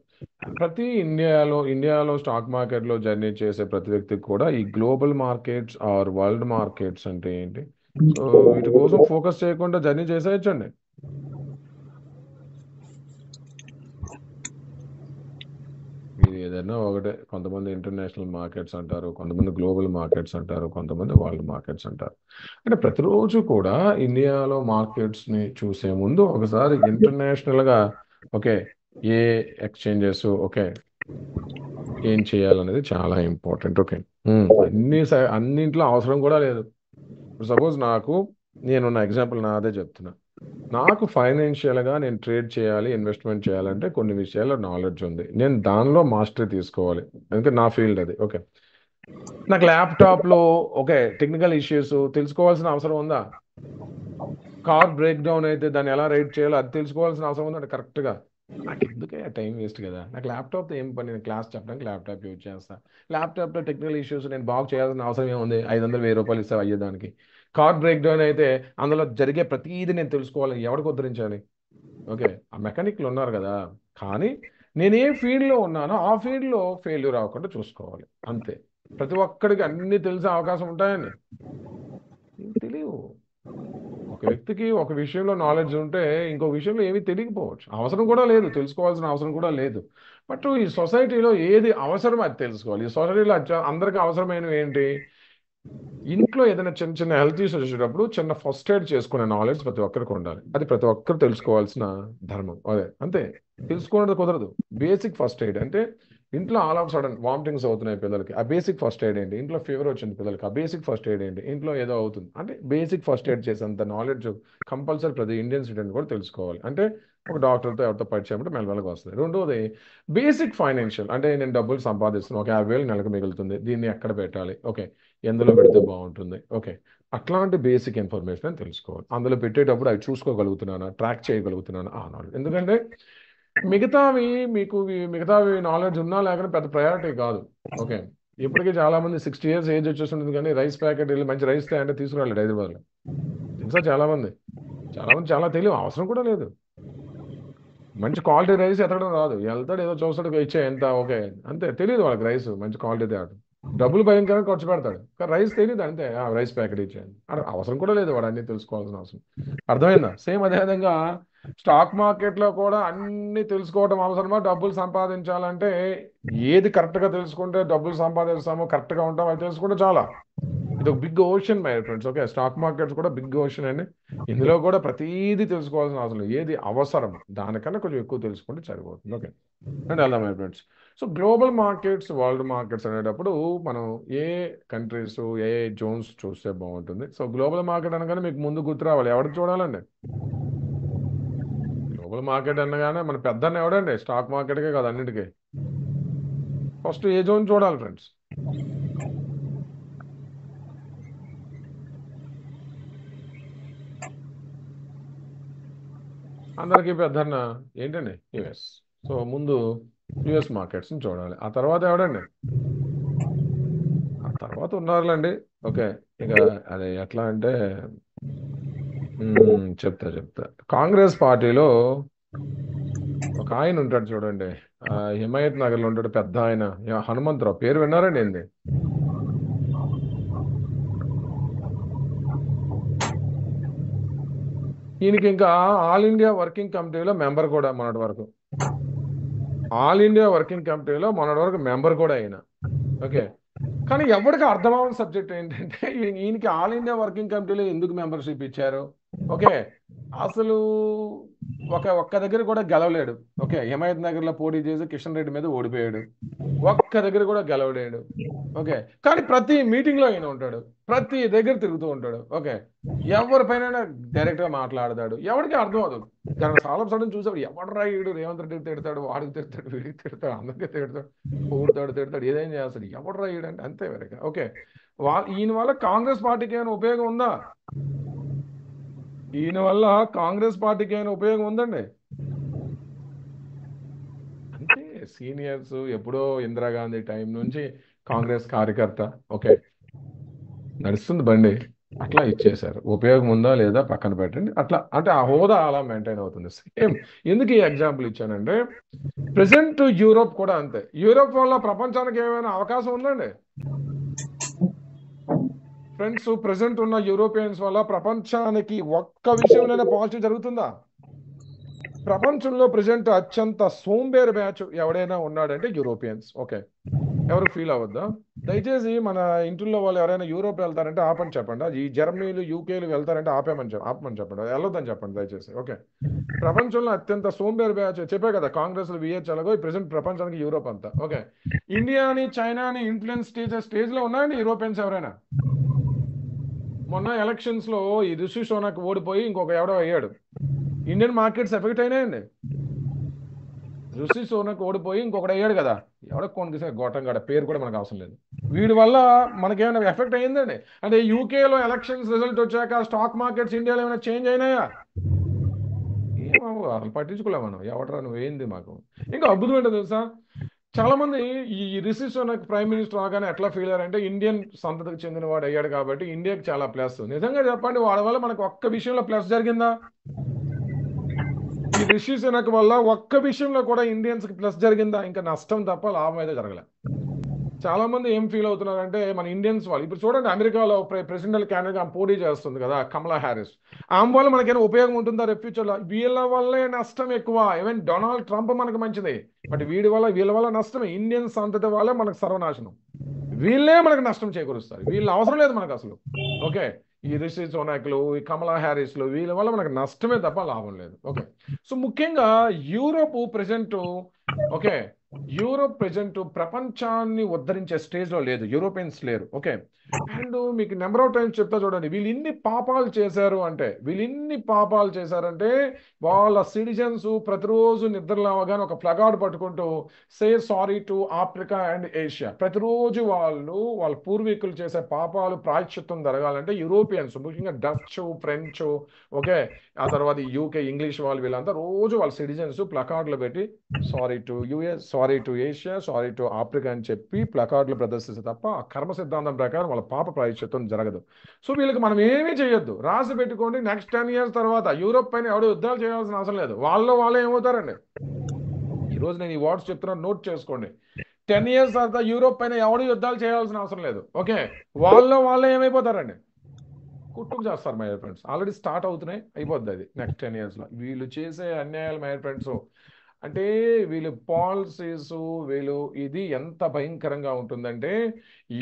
ప్రతి ఇండియాలో స్టాక్ మార్కెట్లో జర్నీ చేసే ప్రతి వ్యక్తికి కూడా ఈ global markets or world markets అంటే ఏంటి, సో వీటి కోసం ఫోకస్ చేయకుండా జర్నీ చేసేయచ్చండి. ఇది ఏదైనా ఒకటే, కొంతమంది ఇంటర్నేషనల్ మార్కెట్స్ అంటారు, కొంతమంది గ్లోబల్ మార్కెట్స్ అంటారు, కొంతమంది వరల్డ్ మార్కెట్స్ అంటారు. అంటే ప్రతిరోజు కూడా ఇండియాలో మార్కెట్స్ని చూసే ముందు ఒకసారి ఇంటర్నేషనల్గా ఓకే ఏ ఎక్స్చేంజెస్ ఓకే ఏం చేయాలనేది చాలా ఇంపార్టెంట్. ఓకే అన్నింట్లో అవసరం కూడా లేదు. ఇప్పుడు సపోజ్ నేను నా ఎగ్జాంపుల్ నాదే చెప్తున్నా. నాకు ఫైనాన్షియల్గా నేను ట్రేడ్ చేయాలి, ఇన్వెస్ట్మెంట్ చేయాలంటే కొన్ని విషయాల్లో నాలెడ్జ్ ఉంది, నేను దానిలో మాస్టరీ తీసుకోవాలి, ఎందుకంటే నా ఫీల్డ్ అది. ఓకే నాకు ల్యాప్టాప్లో ఓకే టెక్నికల్ ఇష్యూస్ తెలుసుకోవాల్సిన అవసరం ఉందా? కార్ బ్రేక్ డౌన్ అయితే దాన్ని ఎలా రైడ్ చేయాలో అది తెలుసుకోవాల్సిన అవసరం ఉందంటే కరెక్ట్గా. నాకు ఎందుకే టైం వేస్ట్ కదా, నాకు ల్యాప్టాప్తో ఏం పని, నేను క్లాస్ చెప్పడానికి ల్యాప్టాప్ యూజ్ చేస్తాను. ల్యాప్టాప్లో టెక్నికల్ ఇష్యూస్ నేను బాగు చేయాల్సిన అవసరం ఏముంది? 500 1000 రూపాయలు ఇస్తే అయ్యేదానికి. కార్ బ్రేక్ డౌన్ అయితే అందులో జరిగే ప్రతిదీ నేను తెలుసుకోవాలి, ఎవరికి ఉద్ధరించాలి? ఓకే ఆ మెకానిక్లు ఉన్నారు కదా, కానీ నేను ఏ ఫీల్డ్లో ఉన్నానో ఆ ఫీల్డ్లో ఫెయిల్యూర్ అవ్వకుండా చూసుకోవాలి, అంతే. ప్రతి ఒక్కడికి అన్నీ తెలిసే అవకాశం ఉంటాయండి? తెలియవు. ఒక వ్యక్తికి ఒక విషయంలో నాలెడ్జ్ ఉంటే ఇంకో విషయంలో ఏమీ తెలియకపోవచ్చు, అవసరం కూడా లేదు, తెలుసుకోవాల్సిన అవసరం కూడా లేదు. బట్ ఈ సొసైటీలో ఏది అవసరం అది తెలుసుకోవాలి. ఈ సొసైటీలో అందరికీ అవసరమైనవి ఏంటి? ఇంట్లో ఏదైనా చిన్న చిన్న హెల్త్ ఇష్యూస్ వచ్చేటప్పుడు చిన్న ఫస్ట్ ఎయిడ్ చేసుకునే నాలెడ్జ్ ప్రతి ఒక్కరికి ఉండాలి, అది ప్రతి ఒక్కరు తెలుసుకోవాల్సిన ధర్మం. అదే అంతే, తెలుసుకోవడం కుదరదు. బేసిక్ ఫస్ట్ ఎయిడ్ అంటే ఇంట్లో ఆల్ ఆఫ్ సడన్ వామిటింగ్స్ అవుతున్నాయి పిల్లలకి, ఆ బేసిక్ ఫస్ట్ ఎయిడ్ ఏంటి? ఇంట్లో ఫీవర్ వచ్చింది పిల్లలకి, ఆ బేసిక్ ఫస్ట్ ఎయిడ్ ఏంటి? ఇంట్లో ఏదో అవుతుంది అంటే బేసిక్ ఫస్ట్ ఎయిడ్ చేసేంత నాలెడ్జ్ కంపల్సరీ ప్రతి ఇండియన్ స్టూడెంట్ కూడా తెలుసుకోవాలి. అంటే ఒక డాక్టర్తో ఎవరితో పరిచయం అంటే మెల్లమెల్లగా వస్తుంది. రెండోది బేసిక్ ఫైనాన్షియల్, అంటే నేను డబ్బులు సంపాదిస్తున్నాను, ఒక 50,000 నెలకు మిగులుతుంది, దీన్ని ఎక్కడ పెట్టాలి, ఓకే ఎందులో పెడితే బాగుంటుంది, ఓకే అట్లాంటి బేసిక్ ఇన్ఫర్మేషన్ అని తెలుసుకోవాలి. అందులో పెట్టేటప్పుడు అవి చూసుకోగలుగుతున్నానా, ట్రాక్ చేయగలుగుతున్నానా ఆ నాలెడ్జ్. ఎందుకంటే మిగతావి నాలెడ్జ్ ఉన్నా లేకపోతే పెద్ద ప్రయారిటీ కాదు. ఓకే ఇప్పటికీ చాలా మంది 60 years ఏజ్ వచ్చేస్తుంది కానీ రైస్ ప్యాకెట్ వెళ్ళి మంచి రైస్ అంటే తీసుకురాలేదు హైదరాబాద్లో, తెలుసా? చాలా మంది చాలా తెలియదు, అవసరం కూడా లేదు. మంచి క్వాలిటీ రైస్ ఎతకడం రాదు, వెళ్తాడు ఏదో చూస్తాడు ఇచ్చే ఎంత ఓకే అంతే, తెలియదు వాళ్ళకి రైస్ మంచి క్వాలిటీ తేడు, డబ్బులు భయంకరంగా ఖర్చు పెడతాడు కానీ రైస్ తెలియదు అంతే, ఆ రైస్ ప్యాకెట్ ఇచ్చేయండి అక్కడ అవసరం కూడా లేదు, వాడు అన్నీ తెలుసుకోవాల్సిన అవసరం. అర్థమైందా? సేమ్ అదేవిధంగా స్టాక్ మార్కెట్లో కూడా అన్నీ తెలుసుకోవడం అవసరమా? డబ్బులు సంపాదించాలంటే ఏది కరెక్ట్గా తెలుసుకుంటే డబ్బులు సంపాదిస్తామో, కరెక్ట్గా ఉంటామో అది తెలుసుకుంటే చాలా. ఇది ఒక big ocean my friends. Okay, stock markets కూడా బిగ్ ఓషన్ అండి. ఇందులో కూడా ప్రతిదీ తెలుసుకోవాల్సిన అవసరం లేదు. ఏది అవసరం దానికన్నా కొంచెం ఎక్కువ తెలుసుకుంటే సరిపోతుంది. ఓకే అండ్ వెళ్దాం my friends. So global markets, world markets అనేటప్పుడు మనం ఏ కంట్రీస్, ఏ జోన్స్ చూస్తే బాగుంటుంది? సో గ్లోబల్ మార్కెట్ అనగానే మీకు ముందు గుర్తు రావాలి, ఎవరికి చూడాలండి? గ్లోబల్ మార్కెట్ అనగానే మన పెద్ద ఎవడండి? స్టాక్ మార్కెట్కే కాదు, అన్నిటికీ ఫస్ట్ ఏ జోన్ చూడాలి ఫ్రెండ్స్? అందరికీ పెద్దన్న ఏంటండి? యుఎస్. సో ముందు యుఎస్ మార్కెట్స్ని చూడాలి. ఆ తర్వాత ఎవడండి? ఆ తర్వాత ఉన్నారులేండి. ఓకే, ఇక అది ఎట్లా అంటే చెప్తా. కాంగ్రెస్ పార్టీలో ఒక ఆయన ఉంటాడు చూడండి, హిమాయత్ నగర్లో ఉంటాడు, పెద్ద ఆయన, హనుమంతరావు. పేరు విన్నారండి? ఏంది ఈయనకి ఇంకా ఆల్ ఇండియా వర్కింగ్ కమిటీలో మెంబర్ కూడా మొన్నటి వరకు. ఆల్ ఇండియా వర్కింగ్ కమిటీలో మొన్నటి వరకు మెంబర్ కూడా అయిన. ఓకే, కానీ ఎవరికి అర్థమవని సబ్జెక్ట్ ఏంటంటే ఈయనకి ఆల్ ఇండియా వర్కింగ్ కమిటీలో ఎందుకు మెంబర్షిప్ ఇచ్చారు? ఓకే, అసలు ఒక్క దగ్గర కూడా గెలవలేడు. ఓకే, హిమాయత్ నగర్లో పోటీ చేసి కిషన్ రెడ్డి మీద ఓడిపోయాడు. ఒక్క దగ్గర కూడా గెలవలేడు. ఓకే, కానీ ప్రతి మీటింగ్లో ఈయన ఉంటాడు, ప్రతి దగ్గర తిరుగుతూ ఉంటాడు. ఓకే, ఎవరిపైన డైరెక్ట్గా మాట్లాడతాడు, ఎవరికి అర్థం అవుతుంది. కానీ చాలా సడన్ చూసాడు, ఎవడు రాయుడు రేవంత్ రెడ్డికి తిడతాడు, వాడికి తిడతాడు, వీడికి తిడతాడు, అందరికీ తిడతాడు, తిడతాడు, ఏదైనా చేస్తాడు. ఎవడు రాయుడు అంటే అంతే వేరేగా. ఓకే, ఈయన వల్ల కాంగ్రెస్ పార్టీకి ఏమైనా ఉపయోగం ఉందా? ఈయన వల్ల కాంగ్రెస్ పార్టీకి ఏమైనా ఉపయోగం ఉందండి? అంటే సీనియర్స్ ఎప్పుడో ఇందిరాగాంధీ టైం నుంచి కాంగ్రెస్ కార్యకర్త. ఓకే, నడుస్తుంది బండి, అట్లా ఇచ్చేశారు. ఉపయోగం ఉందా లేదా పక్కన పెట్టండి. అట్లా అంటే ఆ హోదా అలా మెయింటైన్ అవుతుంది. సేమ్. ఎందుకు ఈ ఎగ్జాంపుల్ ఇచ్చానంటే ప్రెసెంట్ యూరోప్ కూడా అంతే. యూరోప్ వల్ల ప్రపంచానికి ఏమైనా అవకాశం ఉందండి ఫ్రెండ్స్? ప్రెసెంట్ ఉన్న యూరోపియన్స్ వల్ల ప్రపంచానికి ఒక్క విషయంలోనే పాజిటివ్ జరుగుతుందా? ప్రపంచంలో ప్రెసెంట్ అత్యంత సోంబేరు బ్యాచ్ ఎవడైనా ఉన్నాడంటే యూరోపియన్స్. ఓకే, ఎవరు ఫీల్ అవ్వద్దా? దయచేసి మన ఇంట్లో వాళ్ళు ఎవరైనా యూరోప్ వెళ్తారంటే ఆపని చెప్పండి. ఈ జర్మనీలు, యూకేలు వెళ్తారంటే ఆపమని చెప్పండి, వెళ్ళొద్దని చెప్పండి దయచేసి. ఓకే, ప్రపంచంలో అత్యంత సోంబేరు బ్యాచ్ చెప్పే కదా, కాంగ్రెస్ లో విహెచ్ ఎలాగో ఈ ప్రెసెంట్ ప్రపంచానికి యూరోప్ అంతా. ఓకే, ఇండియాని, చైనాని ఇన్ఫ్లుయెన్స్ స్టేజ్లో ఉన్నాయండి యూరోపియన్స్ ఎవరైనా? మొన్న ఎలక్షన్స్ లో ఈ రిషి సోనాక్ ఓడిపోయి ఇంకొక ఎవడో అయ్యాడు. ఇండియన్ మార్కెట్స్ ఎఫెక్ట్ అయినాయండి. రిషి సోనాక్ ఓడిపోయి ఇంకొకటి అయ్యాడు కదా, ఎవడో కొన్ని గోటంగాడ, పేరు కూడా మనకు అవసరం లేదు. వీడి వల్ల మనకేమైనా ఎఫెక్ట్ అయ్యిందండి? అంటే యూకేలో ఎలక్షన్స్ రిజల్ట్ వచ్చాక స్టాక్ మార్కెట్స్ ఇండియాలో ఏమైనా చేంజ్ అయినాయా? ఏమో, అసలు పట్టించుకోలే మనం. ఎవడరా నువ్వేంది మాకు. ఇంకా అద్భుతం ఏంటో తెలుసా, చాలా మంది ఈ రిషి సోనాక్ ప్రైమ్ మినిస్టర్ రాగానే ఎట్లా ఫీల్ అయ్యారంటే ఇండియన్ సంతతికి చెందిన వాడు అయ్యాడు కాబట్టి ఇండియాకి చాలా ప్లస్. నిజంగా చెప్పండి, వాడి వల్ల మనకు ఒక్క విషయంలో ప్లస్ జరిగిందా? ఈ రిషి సోనాక్ వల్ల ఒక్క విషయంలో కూడా ఇండియన్స్ కి ప్లస్ జరిగిందా? ఇంకా నష్టం తప్ప లాభం అయితే జరగలే. చాలా మంది ఏం ఫీల్ అవుతున్నారంటే మన ఇండియన్స్ వాళ్ళు, ఇప్పుడు చూడండి అమెరికాలో ప్రెసిడెంట్ క్యాండిడేట్ ఆమె పోటీ చేస్తుంది కదా, కమలా హ్యారిస్. ఆమె వల్ల మనకేమైనా ఉపయోగం ఉంటుందా రేపు ఫ్యూచర్లో? వీళ్ళ వల్లే నష్టం ఎక్కువ. ఈవెన్ డొనాల్డ్ ట్రంప్ మనకు మంచిది, బట్ వీళ్ళ వల్ల నష్టమే. ఇండియన్ సంతతి వల్లే మనకు సర్వనాశనం. వీళ్ళే మనకు నష్టం చేకూరుస్తారు. వీళ్ళు అవసరం లేదు మనకు అసలు. ఓకే, ఈ రిషి సోనాక్లు, ఈ కమలా హ్యారిస్లు, వీళ్ళ వల్ల మనకు నష్టమే తప్ప లాభం లేదు. ఓకే, సో ముఖ్యంగా Europe present, okay, Europe present ప్రపంచాన్ని ఉద్ధరించే స్టేజ్లో లేదు, యూరోపియన్స్ లేరు. ఓకే, అండ్ మీకు నెంబర్ ఆఫ్ టైమ్స్ చెప్తా చూడండి, వీళ్ళు ఇన్ని పాపాలు చేశారంటే వాళ్ళ సిటిజన్స్ ప్రతిరోజు నిద్ర లేవగానే ఒక ప్లగార్డ్ పట్టుకుంటూ say sorry to Africa and Asia. ప్రతిరోజు వాళ్ళ పూర్వీకులు చేసే పాపాలు ప్రాయశ్చిత్తం జరగాలంటే యూరోపియన్స్, ముఖ్యంగా డచ్, ఫ్రెంచ్, ఓకే, ఆ తర్వాత యూకే ఇంగ్లీష్ వాళ్ళు, వీళ్ళంతా రోజు వాళ్ళ సిటిజన్స్ ప్లకార్డులు పెట్టి sorry to US, sorry to Asia, sorry to Africa అని చెప్పి ప్లకార్డులు ప్రదర్శిస్తే తప్ప ఆ కర్మ సిద్ధాంతం ప్రకారం వాళ్ళ పాప ప్రాయశ్చిత్తం జరగదు. సో వీళ్ళకి మనం ఏమీ చేయొద్దు, రాసి పెట్టుకోండి. నెక్స్ట్ 10 years తర్వాత యూరోప్ పైన ఎవడో యుద్ధాలు చేయాల్సిన అవసరం లేదు. వాళ్ళే ఏమవుతారండి? ఈరోజు నేను ఈ వర్డ్స్ చెప్తున్నాను, నోట్ చేసుకోండి. 10 years తర్వాత యూరోప్ పైన ఎవడు యుద్ధాలు చేయాల్సిన అవసరం లేదు. ఓకే, వాళ్ళే ఏమైపోతారండి? కుట్టుకు చేస్తారు మై ఫ్రెండ్స్. ఆల్రెడీ స్టార్ట్ అవుతున్నాయి, అయిపోద్ది అది నెక్స్ట్ 10 yearsలో. వీళ్ళు చేసే అన్యాయాలు మై ఫ్రెండ్స్ అంటే వీళ్ళు పాలసీస్, వీళ్ళు ఇది ఎంత భయంకరంగా ఉంటుందంటే ఈ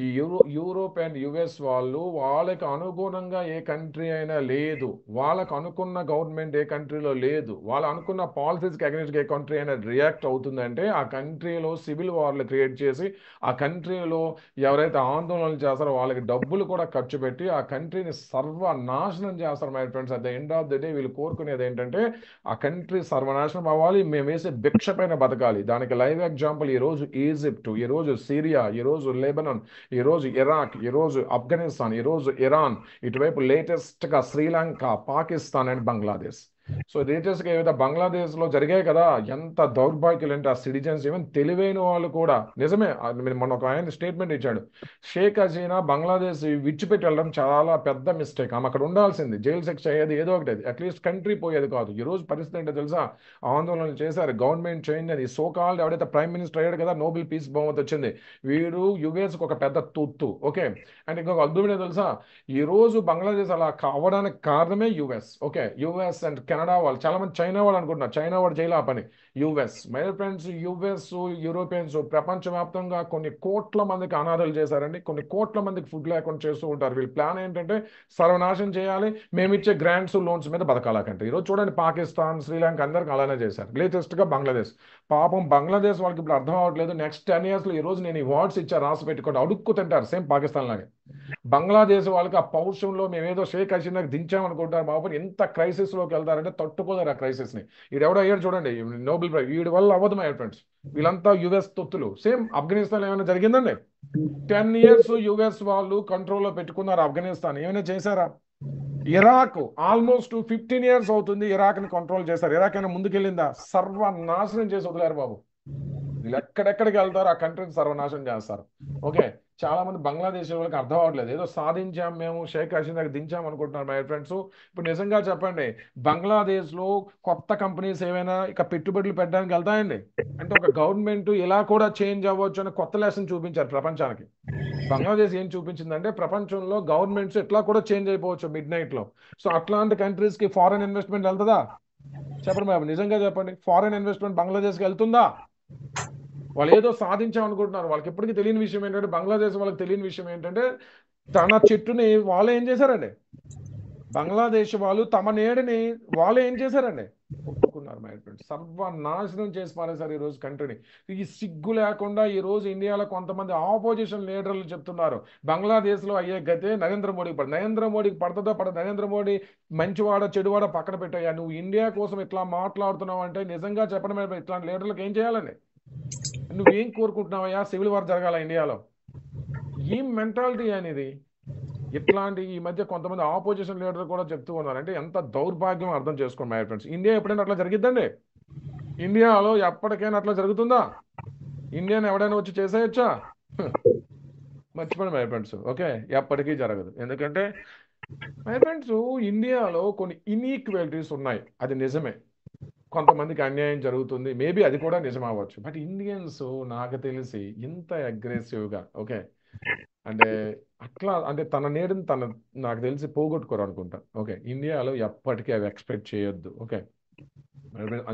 యూరోప్ అండ్ యుఎస్ వాళ్ళు వాళ్ళకి అనుగుణంగా ఏ కంట్రీ అయినా లేదు, వాళ్ళకు అనుకున్న గవర్నమెంట్ ఏ కంట్రీలో లేదు, వాళ్ళు అనుకున్న పాలసీస్కి అగెన్స్ట్గా ఏ కంట్రీ అయినా రియాక్ట్ అవుతుందంటే ఆ కంట్రీలో సివిల్ వార్లు క్రియేట్ చేసి ఆ కంట్రీలో ఎవరైతే ఆందోళనలు చేస్తారో వాళ్ళకి డబ్బులు కూడా ఖర్చు పెట్టి ఆ కంట్రీని సర్వనాశనం చేస్తారు my friends. At the end of the day వీళ్ళు కోరుకునేది ఏంటంటే ఆ కంట్రీ సర్వనాశనం అవ్వాలి, మేము వేసే భిక్ష పైన బతకాలి. దానికి లైవ్ ఎగ్జాంపుల్ ఈ రోజు ఈజిప్ట్, ఈ రోజు సిరియా, ఈ రోజు లెబనాన్, ఈ రోజు ఇరాక్, ఈ రోజు ఆఫ్ఘనిస్తాన్, ఈ రోజు ఇరాన్, ఇటువైపు లేటెస్ట్ గా Sri Lanka, Pakistan and Bangladesh. So latest గా ఏదైతే బంగ్లాదేశ్ లో జరిగాయి కదా, ఎంత దౌర్భాగ్యులు అంటే ఆ సిటిజన్స్ ఈవెన్ తెలివైన వాళ్ళు కూడా నిజమే. మొన్న ఒక ఆయన స్టేట్మెంట్ ఇచ్చాడు, షేక్ హసీనా బంగ్లాదేశ్ విడిచిపెట్టి వెళ్ళడం చాలా పెద్ద మిస్టేక్, ఆమె అక్కడ ఉండాల్సింది, జైలు శిక్ష అయ్యేది ఏదో ఒకటి, అట్లీస్ట్ కంట్రీ పోయేది కాదు. ఈ రోజు పరిస్థితి ఏంటో తెలుసా, ఆందోళనలు చేశారు, గవర్నమెంట్ చేంజ్ అని. సో కాల్డ్ ఎవడైతే ప్రైమ్ మినిస్టర్ అయ్యాడు కదా, నోబెల్ పీస్ బహుమతి వచ్చింది, వీడు యుఎస్ ఒక పెద్ద తూత్తు. ఓకే, అండ్ ఇంకొక అద్భుతమైన తెలుసా, ఈ రోజు బంగ్లాదేశ్ అలా అవ్వడానికి కారణమే US. Okay, US and Canada వాళ్ళు, చాలా మంది చైనా వాళ్ళు అనుకుంటున్నారు, చైనా వాడు జైలు ఆ పని. US my friends, US Europeans ప్రపంచవ్యాప్తంగా కొన్ని కోట్ల మందికి అనాథలు చేశారండి, కొన్ని కోట్ల మందికి ఫుడ్ లేకుండా చేస్తూ ఉంటారు. వీళ్ళ ప్లాన్ ఏంటంటే సర్వనాశనం చేయాలి, మేము ఇచ్చే గ్రాంట్స్ లోన్స్ మీద బతకాలకంటే. ఈరోజు చూడండి పాకిస్తాన్, శ్రీలంక అందరికి అలానే చేశారు. లేటెస్ట్ గా బంగ్లాదేశ్, పాపం బంగ్లాదేశ్ వాళ్ళకి ఇప్పుడు అర్థం అవ్వట్లేదు, నెక్స్ట్ 10 years లో ఈ రోజు నేను ఈ వర్డ్స్ ఇచ్చా రాసి పెట్టుకోండి, అడుక్కు తింటారు సేమ్ పాకిస్తాన్ లాగే. బంగ్లాదేశ్ వాళ్ళకి ఆ పౌరుషంలో మేమేదో షేక్ హసీనాకి దించామనుకుంటారు, బాబు ఎంత క్రైసిస్ లోకి వెళ్తారంటే తట్టుకోలేరు ఆ క్రైసిస్ ని. ఈడెవడో అయ్యాడు చూడండి నోబెల్ ప్రైజ్, వీడి వల్ల అవ్వదు మై ఫ్రెండ్స్. వీళ్ళంతా యుఎస్ తొత్తులు. సేమ్ ఆఫ్ఘనిస్తాన్ ఏమైనా జరిగిందండి? 10 years యుఎస్ వాళ్ళు కంట్రోల్లో పెట్టుకున్నారు ఆఫ్ఘనిస్తాన్, ఏమైనా చేశారా? ఇరాక్ ఆల్మోస్ట్ 15 years అవుతుంది ఇరాక్ ని కంట్రోల్ చేశారు, ఇరాక్ అయినా ముందుకెళ్ళిందా? సర్వనాశనం చేసి వదిలేరు బాబు. వీళ్ళు ఎక్కడెక్కడికి వెళ్తారు ఆ కంట్రీని సర్వనాశనం చేస్తారు. ఓకే, చాలా మంది బంగ్లాదేశ్ వాళ్ళకి అర్థం అవ్వట్లేదు, ఏదో సాధించాం మేము షేక్ హసీనాకి దించాం అనుకుంటున్నారు మై ఫ్రెండ్స్. ఇప్పుడు నిజంగా చెప్పండి, బంగ్లాదేశ్ లో కొత్త కంపెనీస్ ఏమైనా ఇక పెట్టుబడులు పెట్టడానికి వెళ్తాయండి? అంటే ఒక గవర్నమెంట్ ఇలా కూడా చేంజ్ అవ్వచ్చు అని కొత్త లెసన్ చూపించారు ప్రపంచానికి. బంగ్లాదేశ్ ఏం చూపించిందంటే ప్రపంచంలో గవర్నమెంట్స్ ఎట్లా కూడా చేంజ్ అయిపోవచ్చు మిడ్ నైట్ లో. సో అట్లాంటి కంట్రీస్ కి ఫారెన్ ఇన్వెస్ట్మెంట్ వెళ్తుందా? చెప్పండి బాబు, నిజంగా చెప్పండి, ఫారెన్ ఇన్వెస్ట్మెంట్ బంగ్లాదేశ్కి వెళ్తుందా? వాళ్ళు ఏదో సాధించాం అనుకుంటున్నారు, వాళ్ళకి ఎప్పటికీ తెలియని విషయం ఏంటంటే, బంగ్లాదేశ్ వాళ్ళకి తెలియని విషయం ఏంటంటే తన చెట్టుని వాళ్ళే ఏం చేశారండి, బంగ్లాదేశ్ వాళ్ళు తమ నేడిని వాళ్ళు ఏం చేశారండి, కొట్టుకున్నారు మై ఫ్రెండ్స్, సర్వనాశనం చేసి పారేశారు ఈ రోజు కంట్రీని. ఈ సిగ్గు లేకుండా ఈ రోజు ఇండియాలో కొంతమంది ఆపోజిషన్ లీడర్లు చెప్తున్నారు బంగ్లాదేశ్ లో అయ్యే గతే నరేంద్ర మోడీకి పడదు. నరేంద్ర మోడీకి పడుతుందో పడదు, నరేంద్ర మోడీ మంచివాడ చెడువాడ పక్కన పెట్టాయా, నువ్వు ఇండియా కోసం ఇట్లా మాట్లాడుతున్నావు అంటే నిజంగా చెప్పడం ఇట్లాంటి లీడర్లకు ఏం చేయాలండి? నువ్వేం కోరుకుంటున్నావయ్యా, సివిల్ వార్ జరగాల ఇండియాలో? ఏం మెంటాలిటీ అనేది? ఇట్లాంటి ఈ మధ్య కొంతమంది ఆపోజిషన్ లీడర్ కూడా చెప్తూ ఉన్నారు, అంటే ఎంత దౌర్భాగ్యం అర్థం చేసుకోండి మై ఫ్రెండ్స్. ఇండియా ఎప్పుడైనా అట్లా జరిగిద్దండి? ఇండియాలో ఎప్పటికైనా అట్లా జరుగుతుందా? ఇండియాని ఎవడైనా వచ్చి చేసేయచ్చా? మర్చిపోండి మై ఫ్రెండ్స్. ఓకే, ఎప్పటికీ జరగదు. ఎందుకంటే మై ఫ్రెండ్స్, ఇండియాలో కొన్ని ఇన్ఈక్వాలిటీస్ ఉన్నాయి, అది నిజమే. కొంతమందికి అన్యాయం జరుగుతుంది, మేబీ అది కూడా నిజం అవ్వచ్చు. బట్ ఇండియన్స్ నాకు తెలిసి ఇంత అగ్రెసివ్గా, ఓకే, అంటే అట్లా అంటే తన నీడని తన, నాకు తెలిసి పోగొట్టుకోరు అనుకుంటా. ఓకే, ఇండియాలో ఎప్పటికీ అవి ఎక్స్పెక్ట్ చేయొద్దు. ఓకే,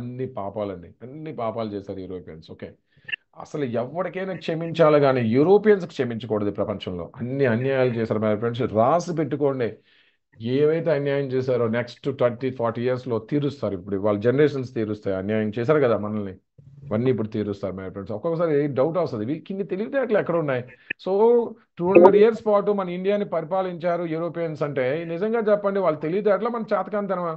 అన్ని పాపాలండి, అన్ని పాపాలు చేశారు యూరోపియన్స్. ఓకే, అసలు ఎవరికైనా క్షమించాలి కానీ యూరోపియన్స్కి క్షమించకూడదు. ఈ ప్రపంచంలో అన్ని అన్యాయాలు చేశారు మై ఫ్రెండ్స్, రాసి పెట్టుకోండి. ఏవైతే అన్యాయం చేశారో నెక్స్ట్ 20-40 yearsలో తీరుస్తారు. ఇప్పుడు వాళ్ళ జనరేషన్స్ తీరుస్తాయి, అన్యాయం చేశారు కదా మనల్ని, ఇవన్నీ ఇప్పుడు తీరుస్తారు మై ఫ్రెండ్స్. ఒక్కొక్కసారి డౌట్ వస్తుంది, వీళ్ళకి ఇన్ని తెలివితేటలు ఎక్కడ ఉన్నాయి? సో 200 years పాటు మన ఇండియాని పరిపాలించారు యూరోపియన్స్ అంటే, నిజంగా చెప్పండి వాళ్ళ తెలివితేటలు మన చేతకాంతనమా?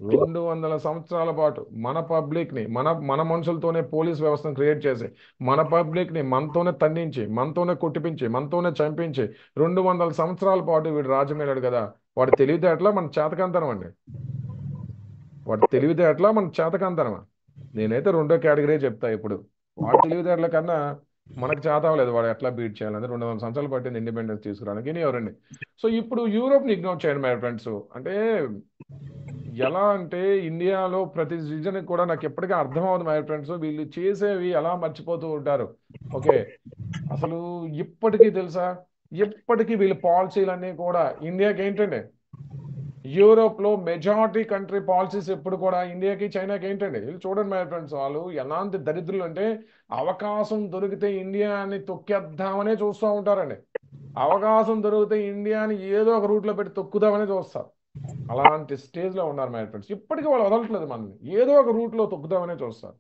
200 సంవత్సరాల పాటు మన పబ్లిక్ ని, మన మన మనుషులతోనే పోలీస్ వ్యవస్థను క్రియేట్ చేసి, మన పబ్లిక్ ని మనతోనే తన్నించి, మనతోనే కొట్టిపించి, మనతోనే చంపించి 200 సంవత్సరాల పాటు వీడు రాజ్యం వెళ్ళాడు కదా, వాడి తెలివితేటలా మన చేతకాంతనం అండి? వాడి తెలివితేటలా మన చేతకాంతనమా? నేనైతే రెండో కేటగిరీ చెప్తా ఇప్పుడు. వాడి తెలివితేటల కన్నా మనకు చేత అవ్వలేదు వాడు ఎట్లా బీట్ చేయాలంటే, 200 సంవత్సరాలు పట్టింది ఇండిపెండెన్స్ తీసుకురావడానికి, ఇని ఎవరండి? సో ఇప్పుడు యూరోప్ని ఇగ్నోర్ చేయండి మై ఫ్రెండ్స్. అంటే ఎలా అంటే ఇండియాలో ప్రతి సీజన్ కూడా నాకు ఎప్పటికీ అర్థం అవుతుంది మై ఫ్రెండ్స్, వీళ్ళు చేసేవి ఎలా మర్చిపోతూ ఉంటారు. ఓకే, అసలు ఇప్పటికీ తెలుసా, ఇప్పటికీ వీళ్ళ పాలసీలన్నీ కూడా ఇండియాకి ఏంటండి, యూరోప్లో మెజారిటీ కంట్రీ పాలసీస్ ఎప్పుడు కూడా ఇండియాకి చైనాకి ఏంటండి, వీళ్ళు చూడండి మై ఫ్రెండ్స్, వాళ్ళు ఎలాంటి దరిద్రులు అంటే అవకాశం దొరికితే ఇండియాని తొక్కేద్దామనే చూస్తూ ఉంటారండి. అవకాశం దొరికితే ఇండియాని ఏదో ఒక రూట్లో పెట్టి తొక్కుదామనే చూస్తారు. అలాంటి స్టేజ్లో ఉన్నారు మై ఫ్రెండ్స్. ఇప్పటికీ వాళ్ళు వదలట్లేదు మనల్ని, ఏదో ఒక రూట్లో తొక్కుదామనే చూస్తారు.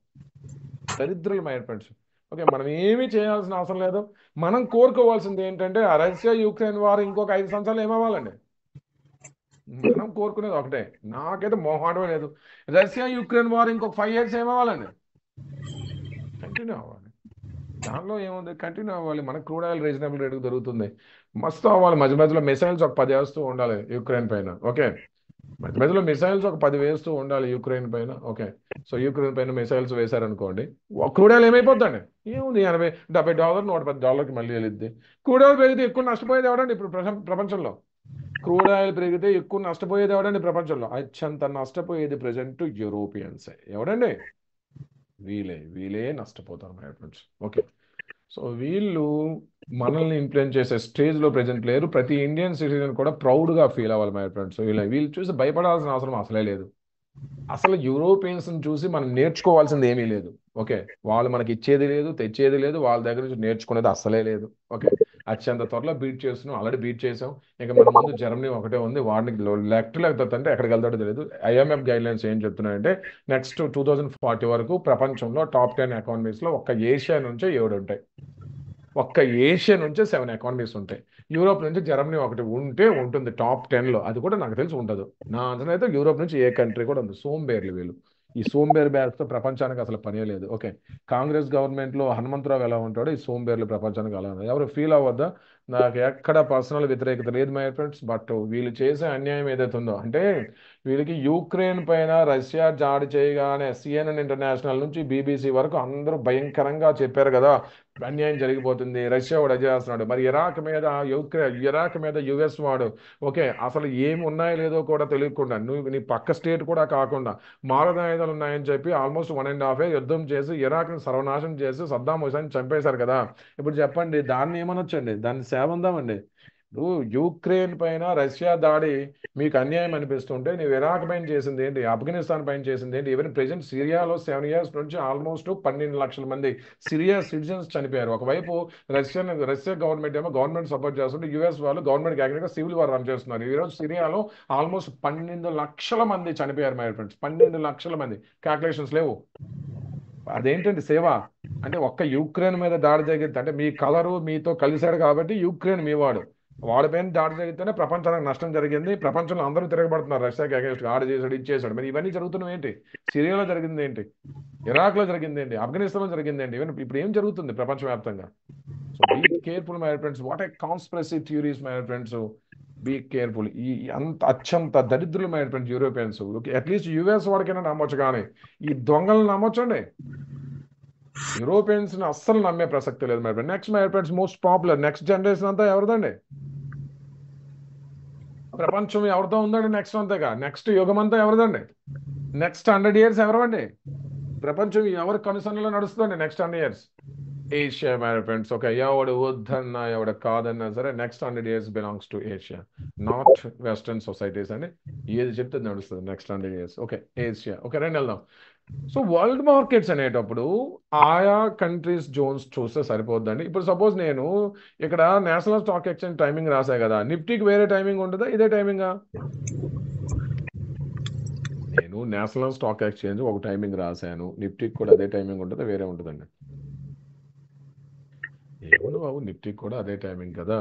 దరిద్రులు మై ఫ్రెండ్స్. ఓకే, మనం ఏమీ చేయాల్సిన అవసరం లేదు. మనం కోరుకోవాల్సింది ఏంటంటే ఆ రష్యా యుక్రెయిన్ వారు ఇంకొక 5 సంవత్సరాలు ఏమవ్వాలండి. మనం కోరుకునేది ఒకటే, నాకైతే మొహాటమే లేదు. రష్యా యుక్రెయిన్ వార్ ఇంకొక 5 years ఏమవ్వాలండి, కంటిన్యూ అవ్వాలి. దానిలో ఏముంది, కంటిన్యూ అవ్వాలి. మనకు క్రూడ్ ఆయిల్ రీజనబుల్ రేటుకు దొరుకుతుంది, మస్తు అవ్వాలి. మధ్య మధ్యలో మిసైల్స్ ఒక 10 వేస్తూ ఉండాలి యుక్రెయిన్ పైన. ఓకే, మధ్య మధ్యలో మిసైల్స్ ఒక 10 వేస్తూ ఉండాలి యుక్రెయిన్ పైన. ఓకే, సో యుక్రెయిన్ పైన మిసైల్స్ వేశారనుకోండి, క్రూడ్ ఆయిల్ ఏమైపోద్దండి, ఏముంది $80 $110కి మళ్ళీ వెళ్ళిద్ది. క్రూడ్ ఆయిల్ పెరిగితే ఎక్కువ నష్టపోయేది ఎవడండి ఇప్పుడు ప్రపంచంలో? క్రూడ్ ఆయిల్ పెరిగితే ఎక్కువ నష్టపోయేది ఎవడండి ప్రపంచంలో? అత్యంత నష్టపోయేది ప్రజెంట్ యూరోపియన్సే. ఎవడండి? వీళ్ళే నష్టపోతారు మై ఫ్రెండ్స్. ఓకే, సో వీళ్ళు మనల్ని ఇన్ఫ్లుయెన్స్ చేసే స్టేజ్లో ప్రజెంట్ లేరు. ప్రతి ఇండియన్ సిటిజన్ కూడా ప్రౌడ్గా ఫీల్ అవ్వాలి మై ఫ్రెండ్స్. వీళ్ళు చూసి భయపడాల్సిన అవసరం అసలే లేదు. అసలు యూరోపియన్స్ని చూసి మనం నేర్చుకోవాల్సింది ఏమీ లేదు. ఓకే, వాళ్ళు మనకి ఇచ్చేది లేదు, తెచ్చేది లేదు, వాళ్ళ దగ్గర నుంచి నేర్చుకునేది అసలే లేదు. ఓకే, అత్యంత త్వరలో బీట్ చేస్తున్నాం, ఆల్రెడీ బీట్ చేసాం. ఇంకా మన ముందు జర్మనీ ఒకటే ఉంది, వాడిని లేకపోతే ఎక్కడికి వెళ్తాడో తెలియదు. ఐఎంఎఫ్ గైడ్లైన్స్ ఏం చెప్తున్నాయంటే నెక్స్ట్ 2040 వరకు ప్రపంచంలో టాప్ 10 ఎకానమీస్లో ఒక్క ఏషియా నుంచే 7 ఉంటాయి. ఒక్క ఏషియా నుంచే 7 ఎకానమీస్ ఉంటాయి. యూరోప్ నుంచి జర్మనీ ఒకటి ఉంటే ఉంటుంది టాప్ 10లో, అది కూడా నాకు తెలిసి ఉండదు. నా అంచనా అయితే యూరోప్ నుంచి ఏ కంట్రీ కూడా ఉంది. సోంబేర్లు వీళ్ళు. ఈ సోంబేర్ బ్యాగ్స్తో ప్రపంచానికి అసలు పనే లేదు. ఓకే, కాంగ్రెస్ గవర్నమెంట్లో హనుమంతరావు ఎలా ఉంటాడో ఈ సోంబేర్లు ప్రపంచానికి అలా ఉంది. ఎవరు ఫీల్ అవ్వద్దా, నాకు ఎక్కడ పర్సనల్ వ్యతిరేకత లేదు మై ఫ్రెండ్స్. బట్ వీళ్ళు చేసే అన్యాయం ఏదైతే ఉందో, అంటే వీళ్ళకి యూక్రెయిన్ పైన రష్యా జాడి చేయగానే CNN ఇంటర్నేషనల్ నుంచి BBC వరకు అందరూ భయంకరంగా చెప్పారు కదా, అన్యాయం జరిగిపోతుంది, రష్యా వాడు అది చేస్తున్నాడు. మరి ఇరాక్ మీద US వాడు, ఓకే, అసలు ఏమి ఉన్నాయో లేదో కూడా తెలియకుండా, నీ పక్క స్టేట్ కూడా కాకుండా మారదాయుధాలు ఉన్నాయని చెప్పి ఆల్మోస్ట్ 1.5 year యుద్ధం చేసి ఇరాక్ని సర్వనాశనం చేసి సద్దాం హుసేన్ చంపేశారు కదా. ఇప్పుడు చెప్పండి, దాన్ని ఏమనొచ్చండి, దాన్ని సేవందామండి. ఇప్పుడు యూక్రెయిన్ పైన రష్యా దాడి మీకు అన్యాయం అనిపిస్తుంటే నీవు ఇరాక్ పైన చేసింది ఏంటి, ఆఫ్ఘనిస్తాన్ పైన చేసింది ఏంటి? ఈవెన్ ప్రెజెంట్ సిరియాలో 7 years నుంచి ఆల్మోస్ట్ 12 లక్షల మంది సిరియా సిటిజన్స్ చనిపోయారు. ఒకవైపు రష్యా గవర్నమెంట్ ఏమో గవర్నమెంట్ సపోర్ట్ చేస్తుంటే US వాళ్ళు గవర్నమెంట్ యాక్టివ్గా సివిల్ వార్ రన్ చేస్తున్నారు. ఈరోజు సిరియాలో ఆల్మోస్ట్ 12 లక్షల మంది చనిపోయారు మై ఫ్రెండ్స్. 12 లక్షల మంది, క్యాల్కులేషన్స్ లేవు. అదేంటండి సేవ అంటే? ఒక్క యుక్రెయిన్ మీద దాడి జరిగితే, అంటే మీ కలరు మీతో కలిశాడు కాబట్టి యుక్రెయిన్ మీ వాడిపైన దాడి జరిగితేనే ప్రపంచానికి నష్టం జరిగింది. ప్రపంచంలో అందరూ తిరగబడుతున్నారు రష్యాకి అగేన్స్ట్, ఆడ చేశాడు ఇది చేశాడు. మరి ఇవన్నీ జరుగుతున్నాయి ఏంటి? సిరియాలో జరిగింది ఏంటి, ఇరాక్లో జరిగింది ఏంటి, ఆఫ్ఘనిస్తాన్లో జరిగింది ఏంటి, ఈవెన్ ఇప్పుడు ఏం జరుగుతుంది ప్రపంచవ్యాప్తంగా? So be careful my friends. What a conspiracy theories my friends. Be careful. అత్యంత దరిద్రులు my friends Europeans. At least US వాడికైనా నమ్మొచ్చు, కానీ ఈ దొంగలను నమ్మొచ్చండి. యూరోపియన్స్ ని అస్సలు నమ్మే ప్రసక్తి లేదు my friend. Next my friends most popular next generation అంతా ఎవరిదండి? ప్రపంచం ఎవరితో ఉందండి నెక్స్ట్ అంతేగా? నెక్స్ట్ యుగం అంతా ఎవరిదండి? నెక్స్ట్ 100 years ఎవరండి? ప్రపంచం ఎవరి కనుసన్నలో నడుస్తుంది next 100 years? Asia my friends. Okay, ఎవడు వద్దన్నా ఎవడు కాదన్నా సరే next 100 years belongs to Asia, not western societies అండి. ఏది చెప్తే నడుస్తుంది next 100 years. Okay, Asia. Okay, రండి వెళ్దాం. సో వరల్డ్ మార్కెట్స్ అనేటప్పుడు ఆయా కంట్రీస్ జోన్స్ చూస్తే సరిపోద్దండి. ఇప్పుడు సపోజ్ నేను ఇక్కడ నేషనల్ స్టాక్ ఎక్స్చేంజ్ టైమింగ్ రాసా కదా, నిఫ్టీకి వేరే టైమింగ్ ఉంటుందా, ఇదే టైమింగా? నేను నేషనల్ స్టాక్ ఎక్స్చేంజ్ ఒక టైమింగ్ రాశాను, నిఫ్టీకి కూడా అదే టైమింగ్ ఉంటుందా, వేరే ఉంటుందండి? ఏమన్నా బాబు, నిఫ్టీకి కూడా అదే టైమింగ్ కదా.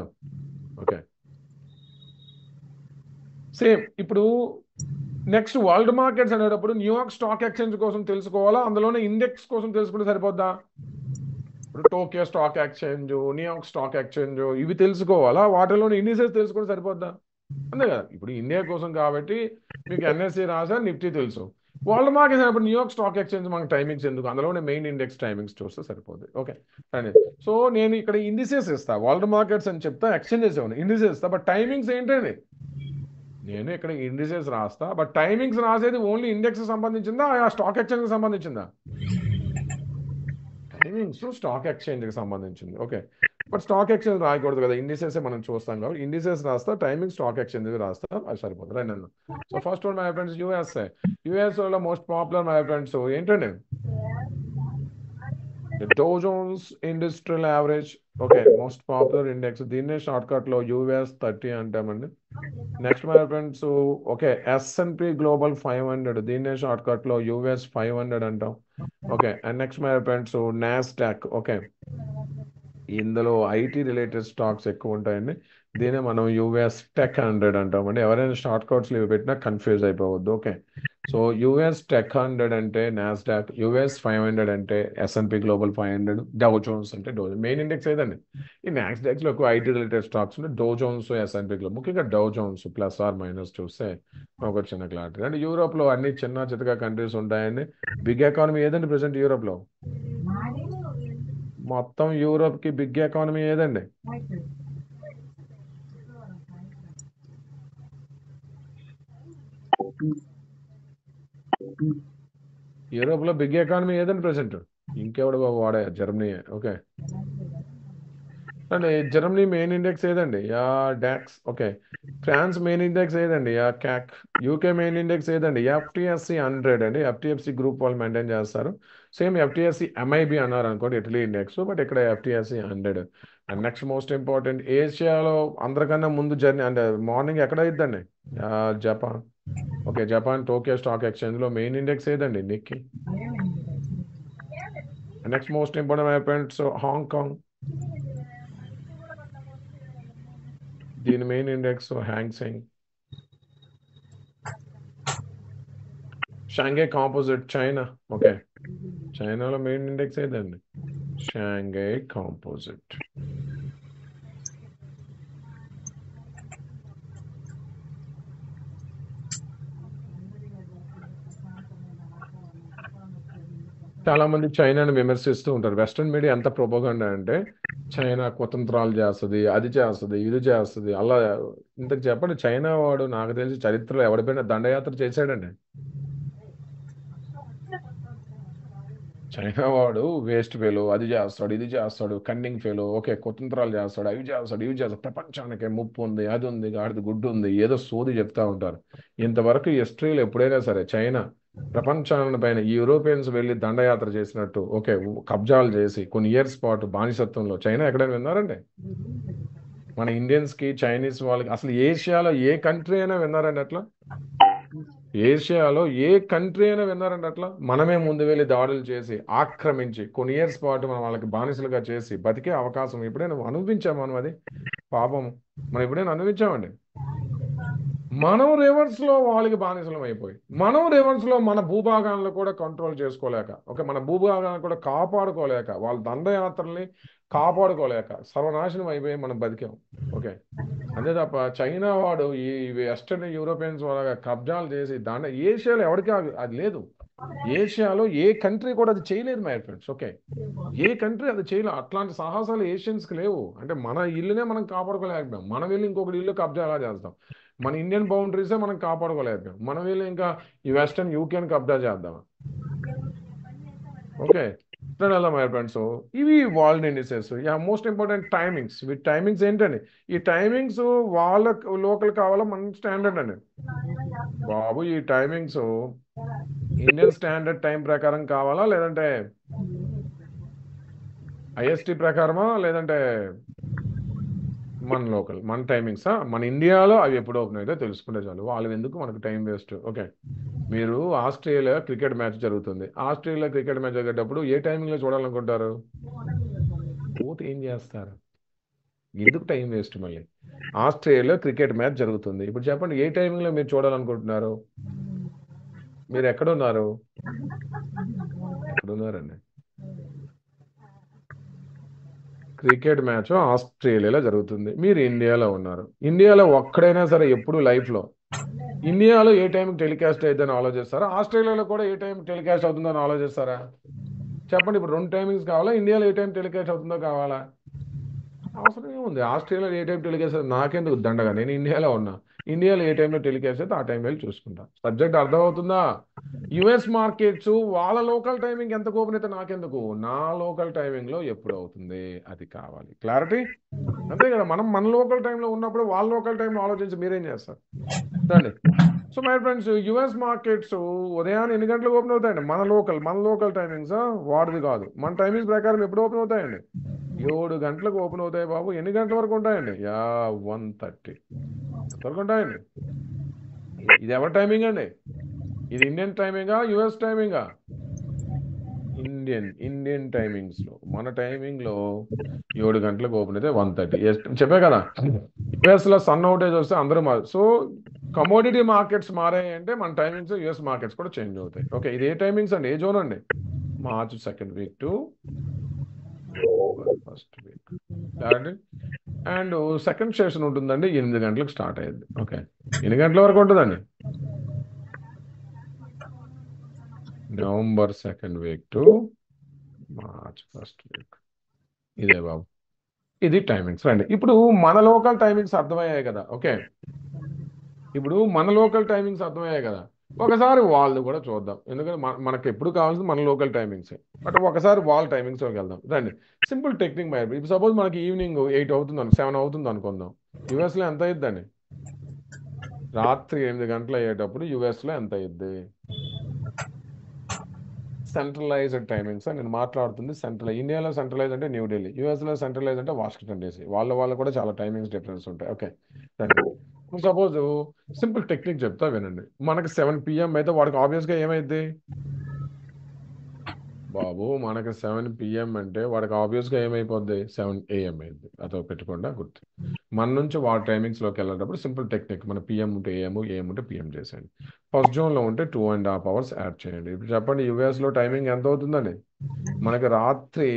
Okay, same. ఇప్పుడు నెక్స్ట్ వరల్డ్ మార్కెట్స్ అనేటప్పుడు న్యూయార్క్ స్టాక్ ఎక్స్చేంజ్ కోసం తెలుసుకోవాలా, అందులోనే ఇండెక్స్ కోసం తెలుసుకుంటే సరిపోద్దా? ఇప్పుడు Tokyo stock exchange, New York stock exchange ఇవి తెలుసుకోవాలా, వాటిలోని ఇండిసెస్ తెలుసుకుంటే సరిపోద్దా? అంతే కదా. ఇప్పుడు ఇండియా కోసం కాబట్టి మీకు NSE రాసా, నిఫ్టీ తెలుసు. వరల్డ్ మార్కెట్స్ అనేప్పుడు న్యూయార్క్ స్టాక్ ఎక్స్చేంజ్ మనకు టైమింగ్స్ ఎందుకు, అందులోనే మెయిన్ ఇండెక్స్ టైమింగ్స్ చూస్తే సరిపోద్ది. ఓకే, సో నేను ఇక్కడ ఇండిసెస్ ఇస్తా, వరల్డ్ మార్కెట్స్ అని చెప్తా, ఎక్స్చేంజెస్ ఏమన్నా ఇండిసెస్ ఇస్తా, బట్ టైమింగ్స్ ఏంటండి? నేను ఇక్కడ ఇండిసెస్ రాస్తా, బట్ టైమింగ్స్ రాసేది ఓన్లీ ఇండెక్స్ సంబంధించిందా, ఆ స్టాక్ ఎక్స్చేంజ్కి సంబంధించిందా? టైమింగ్స్ స్టాక్ ఎక్స్చేంజ్కి సంబంధించింది. ఓకే, బట్ స్టాక్ ఎక్స్చేంజ్ రాయకూడదు కదా, ఇండిసెస్ మనం చూస్తాం కాబట్టి ఇండిసెస్ రాస్తా, టైమింగ్ స్టాక్ ఎక్స్చేంజ్ రాస్తా, అది సరిపోతుంది రైట్ నన్ను. So first one my friends USA. యూఎస్ఏలో మోస్ట్ పాపులర్ మై ఫ్రెండ్స్ ఏంటండి, Dow Jones industrial average. Okay, most popular index, దీన్నే షార్ట్ కట్ లో US30 అంటామండి. Next my friends okay, S&P global 500, దీన్నే షార్ట్ కట్ లో US500 అంటాం. Okay, and next my friends Nasdaq. Okay, ఇందులో IT related stocks ఎక్కువ ఉంటాయండి, దీనే మనం US Tech 100 అంటామండి. ఎవరైనా షార్ట్ కట్స్ ఇవి పెట్టినా కన్ఫ్యూజ్ అయిపోవద్దు. ఓకే, సో US Tech 100 అంటే నాస్డాక్, US500 అంటే S&P గ్లోబల్ 500, డౌ జోన్స్ అంటే డో మెయిన్ ఇండెక్స్ ఏదండి. ఈ నాస్డాక్స్ లో ఎక్కువ ఐటీ రిలేటెడ్ స్టాక్స్ ఉంటాయి, డో జోన్స్ S&P గ్లోబల్, ముఖ్యంగా Dow Jones plus or minus చూస్తే ఒక చిన్న క్లారిటీ. అంటే యూరోప్ లో అన్ని చిన్న చితక కంట్రీస్ ఉంటాయండి. బిగ్ ఎకానమీ ఏదండి ప్రెసెంట్ యూరోప్ లో, మొత్తం యూరోప్ కి బిగ్ ఎకానమీ ఏదండి, యూరోప్ లో బిగ్ ఎకానమీ ఏదండి ప్రెసెంట్, ఇంకెవడు బాబు వాడే, జర్మనీ. ఓకే, అండి జర్మనీ మెయిన్ ఇండెక్స్ ఏదండి, yeah DAX. Okay, France main index ఏదండి, yeah CAC. UK main index ఏదండి, FTSE 100 అండి, FTSE గ్రూప్ వాళ్ళు మెయింటైన్ చేస్తారు. సేమ్ FTSE MIB అన్నారు అనుకోండి, ఇటలీ ఇండెక్స్, బట్ ఇక్కడ FTSE 100. And next most important, ఏషియాలో అందరికన్నా ముందు జర్నీ అంటే మార్నింగ్ ఎక్కడ అయిద్దండి, Japan. Okay, Japan Tokyo stock exchange లో మెయిన్ ఇండెక్స్ ఏదండి, Nikkei. Next most important points Hong Kong, దీని main index Hang Seng. Shanghai composite China. Okay, చైనాలో మెయిన్ ఇండెక్స్ ఏదండి, షాంఘై కాంపోజిట్. చాలా మంది చైనాని విమర్శిస్తూ ఉంటారు. వెస్ట్రన్ మీడియా ఎంత ప్రొపగండా అంటే చైనా కుతంత్రాలు చేస్తుంది, అది చేస్తుంది, ఇది చేస్తుంది, అలా. ఇంతకు చెప్పండి, చైనా వాడు నాకు తెలిసి చరిత్రలో ఎవడిపోయినా దండయాత్ర చేశాడండి. చైనా వాడు వేస్ట్ ఫెలో, అది చేస్తాడు, ఇది చేస్తాడు, కన్నింగ్ ఫెలో. ఓకే, కుతంత్రాలు చేస్తాడు, అవి చేస్తాడు, ఇవి చేస్తాడు, ప్రపంచానికి ముప్పు ఉంది, అది ఉంది, గాడిది గుడ్డు ఉంది, ఏదో సోది చెప్తా ఉంటారు. ఇంతవరకు హిస్టరీలో ఎప్పుడైనా సరే చైనా ప్రపంచాన్ని పైన ఈ యూరోపియన్స్ వెళ్ళి దండయాత్ర చేసినట్టు, ఓకే, కబ్జాలు చేసి కొన్ని ఇయర్స్ పాటు బానిసత్వంలో చైనా ఎక్కడైనా విన్నారండి? మన ఇండియన్స్ కి చైనీస్ వాళ్ళకి అసలు ఏషియాలో ఏ కంట్రీ అయినా విన్నారండి అట్లా? ఏషియాలో ఏ కంట్రీ అయినా విన్నారండి అట్లా? మనమే ముందు వెళ్ళి దాడులు చేసి ఆక్రమించి కొన్ని ఇయర్స్ పాటు మనం వాళ్ళకి బానిసలుగా చేసి బతికే అవకాశం ఎప్పుడైనా అనుభవించాం మనం? అది పాపం, మనం ఎప్పుడైనా అనుభవించామండి? మనం రివర్స్ లో వాళ్ళకి బానిసలం అయిపోయి, మనం రివర్స్ లో మన భూభాగాలను కూడా కంట్రోల్ చేసుకోలేక, ఓకే, మన భూభాగాలను కూడా కాపాడుకోలేక, వాళ్ళ దండయాత్రల్ని కాపాడుకోలేక సర్వనాశనం అయిపోయి మనం బతికాం. ఓకే, అంతే తప్ప చైనా వాడు ఈ వెస్టర్న్ యూరోపియన్స్ వాళ్ళ కబ్జాలు చేసి ఏషియాలో ఎవరికి అది లేదు. ఏషియాలో ఏ కంట్రీ కూడా అది చేయలేదు my friends. Okay, A country అది చేయలేదు. అట్లాంటి సాహసాలు ఏషియన్స్కి లేవు. అంటే మన ఇల్లునే మనం కాపాడుకోలేకపోయాం, మనం వెళ్ళి ఇంకొకటి ఇల్లు కబ్జా ఎలా చేస్తాం? మన ఇండియన్ బౌండరీసే మనం కాపాడుకోలేకపోయాం, మనం వెళ్ళి ఇంకా ఈ వెస్టర్న్ యూకేని కబ్జా చేద్దాం. ఓకే, అలా మై ఫ్రెండ్స్, ఇవి world indices. Yeah most important timings. ఈ టైమింగ్స్ ఏంటండి, ఈ టైమింగ్స్ వాళ్ళ లోకల్ కావాలా మన స్టాండర్డ్ అండి బాబు? ఈ టైమింగ్స్ ఇండియన్ స్టాండర్డ్ టైం ప్రకారం కావాలా, లేదంటే IST ప్రకారమా, లేదంటే మన లోకల్ మన టైమింగ్సా? మన ఇండియాలో అవి ఎప్పుడు ఓపెన్ అయితే తెలుసుకుంటే చాలు, వాళ్ళు ఎందుకు మనకు టైం వేస్ట్. ఓకే, మీరు ఆస్ట్రేలియా క్రికెట్ మ్యాచ్ జరుగుతుంది, ఆస్ట్రేలియా క్రికెట్ మ్యాచ్ జరిగేటప్పుడు ఏ టైమింగ్లో చూడాలనుకుంటారు? పోతే ఏం చేస్తారు? ఎందుకు టైం వేస్ట్ మళ్ళీ? ఆస్ట్రేలియా క్రికెట్ మ్యాచ్ జరుగుతుంది, ఇప్పుడు చెప్పండి ఏ టైమింగ్లో మీరు చూడాలనుకుంటున్నారు? మీరు ఎక్కడున్నారు? ఎక్కడున్నారండి? క్రికెట్ మ్యాచ్ ఆస్ట్రేలియాలో జరుగుతుంది, మీరు ఇండియాలో ఉన్నారు. ఇండియాలో ఒక్కడైనా సరే ఎప్పుడు లైఫ్లో ఇండియాలో ఏ టైంకి టెలికాస్ట్ అవుతుందని ఆలోచిస్తారా? ఆస్ట్రేలియాలో కూడా ఏ టైం టెలికాస్ట్ అవుతుందని ఆలోచిస్తారా? చెప్పండి, ఇప్పుడు రెండు టైమింగ్స్ కావాలా? ఇండియాలో ఏ టైం టెలికాస్ట్ అవుతుందో కావాలా? అవసరం ఏముంది, ఆస్ట్రేలియాలో ఏ టైం టెలికాస్ట్ అయితే నాకెందుకు దండగా, నేను ఇండియాలో ఉన్నా, ఇండియాలో ఏ టైంలో టెలికాస్ట్ అయితే ఆ టైం వెళ్ళి చూసుకుంటా. సబ్జెక్ట్ అర్థమవుతుందా? యుఎస్ మార్కెట్స్ వాళ్ళ లోకల్ టైమింగ్ ఎంత ఓపెన్ అయితే నాకెందుకు, నా లోకల్ టైమింగ్లో ఎప్పుడు అవుతుంది అది కావాలి. క్లారిటీ? అంతే కదా, మనం మన లోకల్ టైంలో ఉన్నప్పుడు వాళ్ళ లోకల్ టైంలో ఆలోచించి మీరేం చేస్తారు రండి. So my friends, US markets ఉదయాన్నే ఎన్ని గంటలకు ఓపెన్ అవుతాయండి? మన లోకల్ టైమింగ్స్, వాడిది కాదు, మన టైమింగ్స్ ప్రకారం ఎప్పుడు ఓపెన్ అవుతాయండి? 7 గంటలకు ఓపెన్ అవుతాయి బాబు. ఎన్ని గంటల వరకు ఉంటాయండి? 1:30 వరకు ఉంటాయండి. ఇది ఎవరి టైమింగ్ అండి? ఇది ఇండియన్ టైమింగా యుఎస్ టైమింగా? ఇండియన్ టైమింగ్స్లో మన టైమింగ్లో 7 గంటలకు ఓపెన్ అయితే 1:30. చెప్పే కదా, యుఎస్లో సన్ అవుటేజ్ వస్తే అందరూ సో కమోడిటీ మార్కెట్స్ మారాయి అంటే మన టైమింగ్స్ యుఎస్ మార్కెట్స్ కూడా చేంజ్ అవుతాయి. ఓకే, ఇది ఏ టైమింగ్స్ అండి, ఏ జోన్ అండి? March 2nd week to 1st week. Clarity? And second session ఉంటుందండి, 8 గంటలకు స్టార్ట్ అయ్యింది. ఓకే, ఎన్ని గంటల వరకు ఉంటుందండి? November 2nd week to March 1st week. ఇదే బాబు, ఇది టైమింగ్స్. రండి ఇప్పుడు మన లోకల్ టైమింగ్స్ అర్థమయ్యాయి కదా. ఓకే, ఇప్పుడు మన లోకల్ టైమింగ్స్ అర్థమయ్యాయి కదా, ఒకసారి వాళ్ళు కూడా చూద్దాం. ఎందుకంటే మనకు ఎప్పుడు కావాల్సింది మన లోకల్ టైమింగ్స్. బట్ ఒకసారి వాళ్ళ టైమింగ్స్లోకి వెళ్దాం రండి. Simple technique my. ఇప్పుడు సపోజ్ మనకి ఈవినింగ్ 8 అవుతుంది, 7 అవుతుంది అనుకుందాం. యుఎస్లో ఎంత అయ్యిద్దండి? రాత్రి 8 గంటలు అయ్యేటప్పుడు యుఎస్లో ఎంత అయ్యిద్ది? సెంట్రలైజ్డ్ టైమింగ్స్ నేను మాట్లాడుతుంది. ఇండియాలో సెంట్రలైజ్ అంటే న్యూఢిల్లీ, యూఎస్లో సెంట్రలైజ్ అంటే వాషింగ్టన్ డీసీ. వాళ్ళు కూడా చాలా టైమింగ్స్ డిఫరెన్స్ ఉంటాయి. ఓకే రండి. సపోజ్ సింపుల్ టెక్నిక్ చెప్తా వినండి. మనకి 7 PM అయితే వాడికి ఆబ్వియస్గా ఏమైంది బాబు? మనకి 7 PM అంటే వాడికి ఆబ్వియస్గా ఏమైపోద్ది? 7 AM అయింది. అదో పెట్టుకుండా గుర్తు. మన నుంచి వాడి టైమింగ్స్లోకి వెళ్ళేటప్పుడు సింపుల్ టెక్నిక్, మన పిఎం ఉంటే ఏఎం ఉంటే పిఎం చేసేయండి. ఫస్ట్ జోన్లో ఉంటే 2.5 hours యాడ్ చేయండి. ఇప్పుడు చెప్పండి, యుఎస్లో టైమింగ్ ఎంత అవుతుందండి? మనకి రాత్రి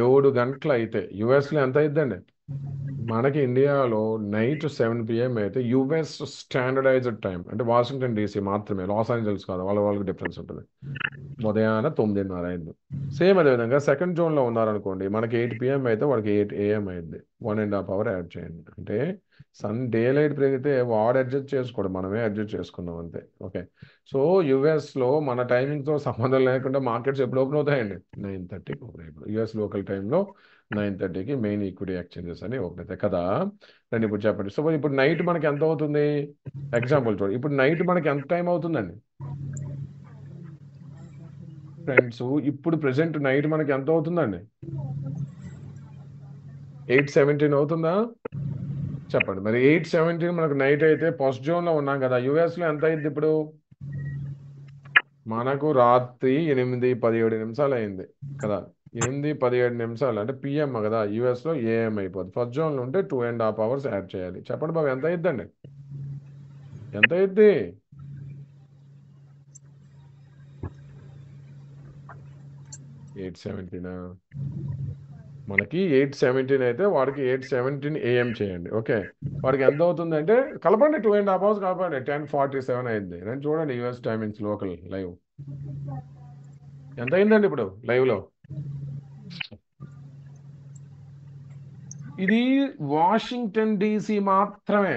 7 గంటలు అయితే యుఎస్లో ఎంత అయిద్దండి? మనకి ఇండియాలో నైట్ 7 PM అయితే యుఎస్ స్టాండర్డైజ్డ్ టైం అంటే వాషింగ్టన్ డీసీ మాత్రమే, లాస్ ఏంజల్స్ కాదు, వాళ్ళకి డిఫరెన్స్ ఉంటుంది. ఉదయాన 9:30 అయింది. సేమ్ అదేవిధంగా సెకండ్ జోన్లో ఉన్నారనుకోండి, మనకి 8 PM అయితే వాడికి 8 AM అయింది. 1.5 hour యాడ్ చేయండి. అంటే డే లైట్ పెరిగితే వాడు అడ్జస్ట్ చేసుకోడు, మనమే అడ్జస్ట్ చేసుకున్నాం అంతే. ఓకే, సో యుఎస్లో మన టైమింగ్తో సంబంధం లేకుండా మార్కెట్స్ ఎప్పుడు ఓపెన్ అవుతాయండి? 9:30కి ఓపెన్ అయిపోయి యుఎస్ లోకల్ టైంలో 9:30కి మెయిన్ ఈక్విటీ ఎక్స్చేంజెస్ అని ఓపెన్ అవుతాయి కదా. రండి ఇప్పుడు చెప్పండి. సో ఇప్పుడు నైట్ మనకి ఎంత అవుతుంది? ఎగ్జాంపుల్ చూడండి, ఇప్పుడు నైట్ మనకి ఎంత టైం అవుతుందండి ఫ్రెండ్స్? ఇప్పుడు ప్రెసెంట్ నైట్ మనకి ఎంత అవుతుందండి? 8:17 అవుతుందా? చెప్పండి మరి. 8:17 మనకు నైట్ అయితే ఫస్ట్ జోన్లో ఉన్నాం కదా, యుఎస్లో ఎంత అయింది ఇప్పుడు? మనకు రాత్రి 8:17 అయింది కదా. 8:17 అంటే పిఎం కదా, యుఎస్లో ఏఎం అయిపోద్ది. ఫస్ట్ జోన్లో ఉంటే 2.5 hours యాడ్ చేయాలి. చెప్పండి బాబు, ఎంత అయిద్దండి? ఎంత అయింది? 8:17 మనకి 8:17 అయితే వాడికి 8:17 AM చేయండి. ఓకే, వాడికి ఎంత అవుతుంది అంటే కలపండి, 2.5 hours కలపండి, 10:47 అయింది. రండి చూడండి యుఎస్ టైమింగ్స్ లోకల్ లైవ్ ఎంత అయిందండి ఇప్పుడు లైవ్లో. ఇది వాషింగ్టన్ డీసీ మాత్రమే.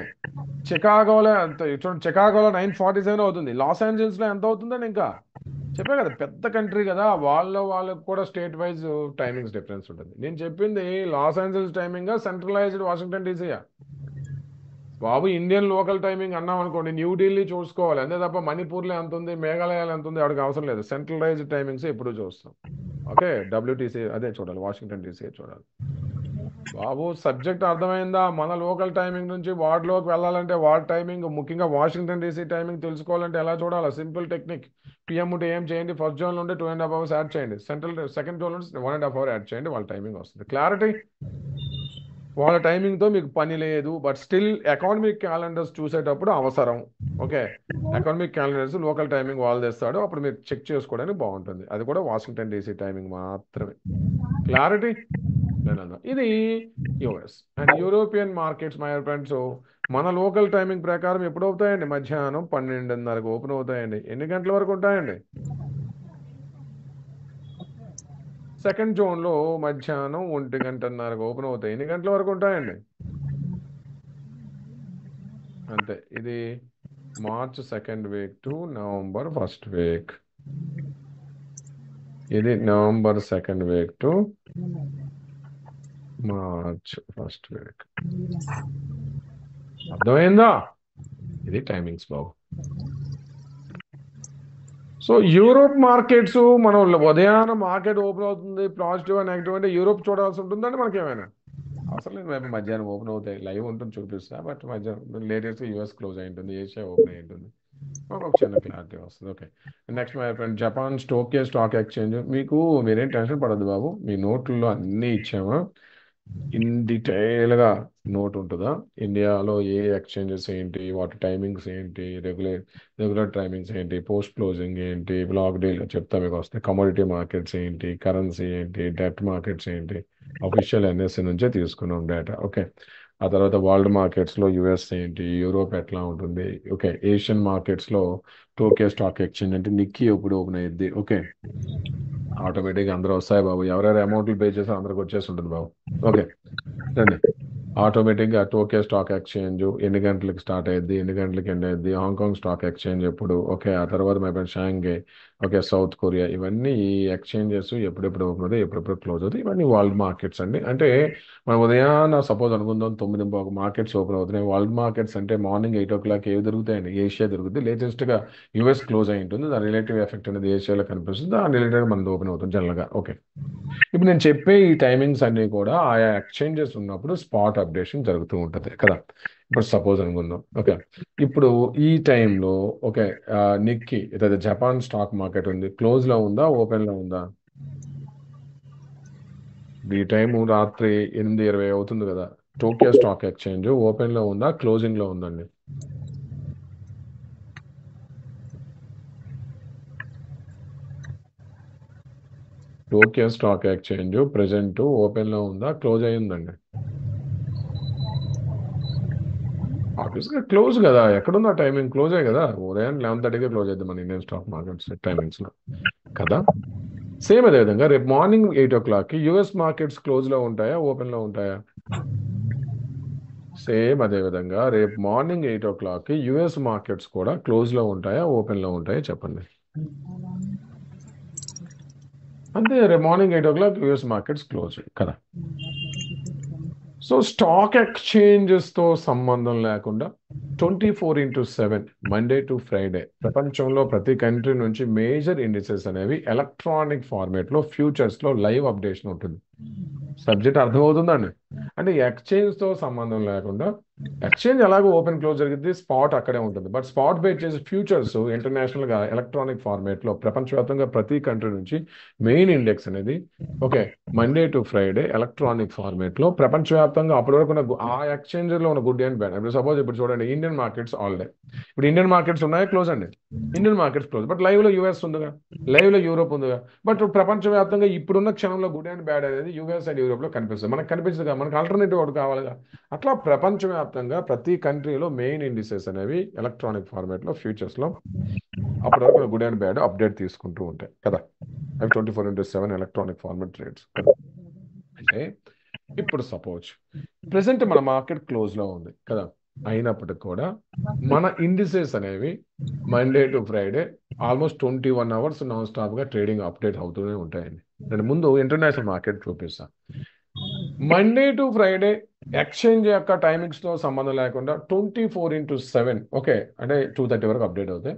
చికాగోలో చూడండి, చికాగోలో 9:47 అవుతుంది. లాస్ ఏంజల్స్లో ఎంత అవుతుందండి? ఇంకా చెప్పే కదా, పెద్ద కంట్రీ కదా, వాళ్ళకు కూడా స్టేట్ వైజ్ టైమింగ్స్ డిఫరెన్స్ ఉంటుంది. నేను చెప్పింది Los Angeles timing centralised Washington డీసీయా బాబు? ఇండియన్ లోకల్ టైమింగ్ అన్నాం అనుకోండి, న్యూఢిల్లీ చూసుకోవాలి అంతే తప్ప మణిపూర్లో ఎంత ఉంది, మేఘాలయాలో ఎంత ఉంది వాడికి అవసరం లేదు. సెంట్రలైజ్డ్ టైమింగ్స్ ఎప్పుడు చూస్తాం. ఓకే, డబ్ల్యూటీసీ అదే చూడాలి, వాషింగ్టన్ డీసీ చూడాలి. బాబు సబ్జెక్ట్ అర్థమైందా? మన లోకల్ టైమింగ్ నుంచి వార్డులోకి వెళ్ళాలంటే వార్డ్ టైమింగ్, ముఖ్యంగా వాషింగ్టన్ డీసీ టైమింగ్ తెలుసుకోవాలంటే ఎలా చూడాలి? సింపుల్ టెక్నిక్, పిఎం ఉంటే ఏం చేయండి, ఫస్ట్ జోన్ నుండి 2.5 hours యాడ్ చేయండి, సెకండ్ జోన్ నుండి 1.5 hour యాడ్ చేయండి, వాళ్ళ టైమింగ్ వస్తుంది. క్లారిటీ? వాళ్ళ టైమింగ్తో మీకు పని లేదు, బట్ స్టిల్ ఎకానమిక్ క్యాలెండర్స్ చూసేటప్పుడు అవసరం. Okay, economic calendars local timing వాళ్ళు తెస్తాడు, అప్పుడు మీరు చెక్ చేసుకోవడానికి బాగుంటుంది. అది కూడా వాషింగ్టన్ డీసీ టైమింగ్ మాత్రమే. క్లారిటీ? ఇది US and European markets my friends. మన లోకల్ టైమింగ్ ప్రకారం ఎప్పుడు అవుతాయండి? మధ్యాహ్నం 12:30కు ఓపెన్ అవుతాయండి. ఎన్ని గంటల వరకు ఉంటాయండి? సెకండ్ జోన్లో మధ్యాహ్నం 1:30కు ఓపెన్ అవుతాయి. ఎన్ని గంటల వరకు ఉంటాయండి? అంతే. ఇది March second week to November first week. ఇది November second week to March first week. అర్థమైందా? ఇది టైమింగ్స్ బాబు. సో యూరోప్ మార్కెట్స్ మనం ఉదయాన మార్కెట్ ఓపెన్ అవుతుంది, పాజిటివ్ నెగిటివ్ అంటే యూరోప్ చూడాల్సి ఉంటుందండి మనకి ఏమైనా అవసరం లేదు. మేము మధ్యాహ్నం ఓపెన్ అవుతాయి, లైవ్ ఉంటుంది చూపిస్తా. బట్ మధ్యాహ్నం లేటెస్ట్ యూఎస్ క్లోజ్ అయి ఉంటుంది, ఏషియా ఓపెన్ అయి ఉంటుంది. ఒక చిన్న క్లారిటీ వస్తుంది. Okay, next my friend Japan Tokyo stock exchange. మీరేం టెన్షన్ పడద్దు బాబు, మీ నోట్లలో అన్నీ ఇచ్చామా? ఇన్ డీటెయిల్గా నోట్ ఉంటుందా? ఇండియాలో ఏ ఎక్స్చేంజెస్ ఏంటి, వాటి టైమింగ్స్ ఏంటి, రెగ్యులర్ టైమింగ్స్ ఏంటి, పోస్ట్ క్లోజింగ్ ఏంటి, బ్లాక్ డీల్ చెప్తా మీకు వస్తాయి. కమోడిటీ మార్కెట్స్ ఏంటి, కరెన్సీ ఏంటి, డెట్ మార్కెట్స్ ఏంటి, అఫీషియల్ ఎన్ఎస్సి నుంచే తీసుకున్నాం డేటా. ఓకే, ఆ తర్వాత వరల్డ్ మార్కెట్స్లో యుఎస్ ఏంటి, యూరోప్ ఎట్లా ఉంటుంది. ఓకే, ఏషియన్ మార్కెట్స్లో టోక్యో స్టాక్ ఎక్స్చేంజ్ అంటే నిక్కీ ఎప్పుడు ఓపెన్ అయ్యిద్ది. ఓకే, ఆటోమేటిక్గా అందరూ వస్తాయి బాబు. ఎవరెవరు అమౌంట్లు పే చేస్తే అందరికి వచ్చేసి ఉంటుంది బాబు. ఓకే రండి. ఆటోమేటిక్గా టోక్యో స్టాక్ ఎక్స్చేంజ్ ఎన్ని గంటలకు స్టార్ట్ అయ్యింది, ఎన్ని గంటలకు ఎండ్ అయ్యింది, హాంకాంగ్ స్టాక్ ఎక్స్చేంజ్ ఎప్పుడు. ఓకే, ఆ తర్వాత my friend Shanghai, okay, south Korea, ఇవన్నీ ఈ ఎక్స్చేంజెస్ ఎప్పుడెప్పుడు ఓపెన్ అవుతాయి, ఎప్పుడెప్పుడు క్లోజ్ అవుతాయి. ఇవన్నీ వరల్డ్ మార్కెట్స్ అండి. అంటే మనం ఉదయాన్న సపోజ్ అనుకుందాం 9 మార్కెట్స్ ఓపెన్ అవుతున్నాయి. వరల్డ్ మార్కెట్స్ అంటే మార్నింగ్ 8 o'clock ఏవి దొరుకుతాయండి? ఏషియా దొరుకుతుంది. లేటెస్ట్గా యుఎస్ క్లోజ్ అయి ఉంటుంది. దాని రిలేటివ్ ఎఫెక్ట్ అనేది ఏషియాలో కనిపిస్తుంది. దాని రిలేటెడ్ మనది ఓపెన్ అవుతుంది జనరల్గా. ఓకే, ఇప్పుడు నేను చెప్పే ఈ టైమింగ్స్ అన్నీ కూడా ఆయా ఎక్స్చేంజెస్ ఉన్నప్పుడు స్పాట్ అప్డేషన్ జరుగుతూ ఉంటుంది కదా. ఇప్పుడు సపోజ్ అనుకుందాం. ఓకే, ఇప్పుడు ఈ టైంలో ఓకే, నిక్కీ ఏదైతే జపాన్ స్టాక్ మార్కెట్ ఉంది, క్లోజ్లో ఉందా, ఓపెన్లో ఉందా? ఈ టైము రాత్రి 8:20 అవుతుంది కదా. టోక్యో స్టాక్ ఎక్స్చేంజ్ ఓపెన్లో ఉందా, క్లోజింగ్లో ఉందండి? టోక్యో స్టాక్ ఎక్స్చేంజ్ ప్రెసెంట్ ఓపెన్లో ఉందా, క్లోజ్ అయ్యిందండి? ఆబ్వియస్గా క్లోజ్ కదా. ఎక్కడుందా టైమింగ్? క్లోజ్ అయ్యి కదా. ఉదయం 11:30కే క్లోజ్ అవుతుంది మన ఇండియన్ స్టాక్ మార్కెట్స్ టైమింగ్స్లో కదా. సేమ్ అదే విధంగా రేపు మార్నింగ్ 8 o'clockకి యుఎస్ మార్కెట్స్ క్లోజ్లో ఉంటాయా, ఓపెన్లో ఉంటాయా? సేమ్ అదే విధంగా రేపు మార్నింగ్ 8 o'clockకి యుఎస్ మార్కెట్స్ కూడా క్లోజ్లో ఉంటాయా, ఓపెన్లో ఉంటాయా చెప్పండి. అంతే, రేపు morning 8 o'clock US markets close కదా. సో స్టాక్ ఎక్స్చేంజెస్తో సంబంధం లేకుండా 24/7 మండే టు ఫ్రైడే ప్రపంచంలో ప్రతి కంట్రీ నుంచి మేజర్ ఇండిసెస్ అనేవి ఎలక్ట్రానిక్ ఫార్మేట్లో ఫ్యూచర్స్లో లైవ్ అప్డేషన్ ఉంటుంది. సబ్జెక్ట్ అర్థమవుతుందండి? అంటే ఎక్స్చేంజ్తో సంబంధం లేకుండా, ఎక్స్చేంజ్ ఎలాగో ఓపెన్ క్లోజ్ జరిగింది, స్పాట్ అక్కడే ఉంటుంది. బట్ స్పాట్ బేస్ చేసే ఫ్యూచర్స్ ఇంటర్నేషనల్గా ఎలక్ట్రానిక్ ఫార్మేట్లో ప్రపంచవ్యాప్తంగా ప్రతి కంట్రీ నుంచి మెయిన్ ఇండెక్స్ అనేది okay Monday to Friday electronic ఫార్మేట్లో ప్రపంచవ్యాప్తంగా అప్పటి వరకు ఉన్న ఆ ఎక్స్చేంజ్లో ఉన్న గుడ్ అండ్ బ్యాడ్. ఇప్పుడు సపోజ్ ఇప్పుడు చూడండి, ఇండియన్ మార్కెట్స్ ఆల్ డే. ఇప్పుడు ఇండియన్ మార్కెట్స్ ఉన్నాయా, క్లోజ్ అండి? Indian markets close. బట్ లైవ్లో యూఎస్ ఉందిగా, లైవ్లో యూరోప్ ఉందిగా. బట్ ప్రపంచవ్యాప్తంగా ఇప్పుడున్న క్షణంలో గుడ్ అండ్ బ్యాడ్ అనేది యూఎస్ అండ్ యూరోప్లో కనిపిస్తుంది. మనకు కనిపిస్తుంది కదా, మనకు ఆల్టర్నేటివ్ ఒకటి కావాలిగా. అట్లా ప్రపంచవ్యాప్తంగా ప్రతి కంట్రీలో మెయిన్ ఇండిసెస్ అనేవి ఎలక్ట్రానిక్ ఫార్మేట్లో ఫ్యూచర్స్లో అప్పటి వరకు గుడ్ అండ్ బ్యాడ్ అప్డేట్ తీసుకుంటూ ఉంటాయి కదా. అవి 24/7 ఎలక్ట్రానిక్ ఫార్మేట్ ట్రేడ్స్ కదా. అంటే ఇప్పుడు సపోజ్ ప్రెసెంట్ మన మార్కెట్ క్లోజ్లో ఉంది కదా. అయినప్పటికి కూడా మన ఇండిసెస్ అనేవి Monday to Friday almost 21 hours non స్టాప్గా ట్రేడింగ్ అప్డేట్ అవుతూనే ఉంటాయండి. నేను ముందు ఇంటర్నేషనల్ మార్కెట్ చూపిస్తాను. మండే టు ఫ్రైడే ఎక్స్చేంజ్ యొక్క టైమింగ్స్తో సంబంధం లేకుండా 24/7 ఓకే అంటే 2:30 వరకు అప్డేట్ అవుతాయి.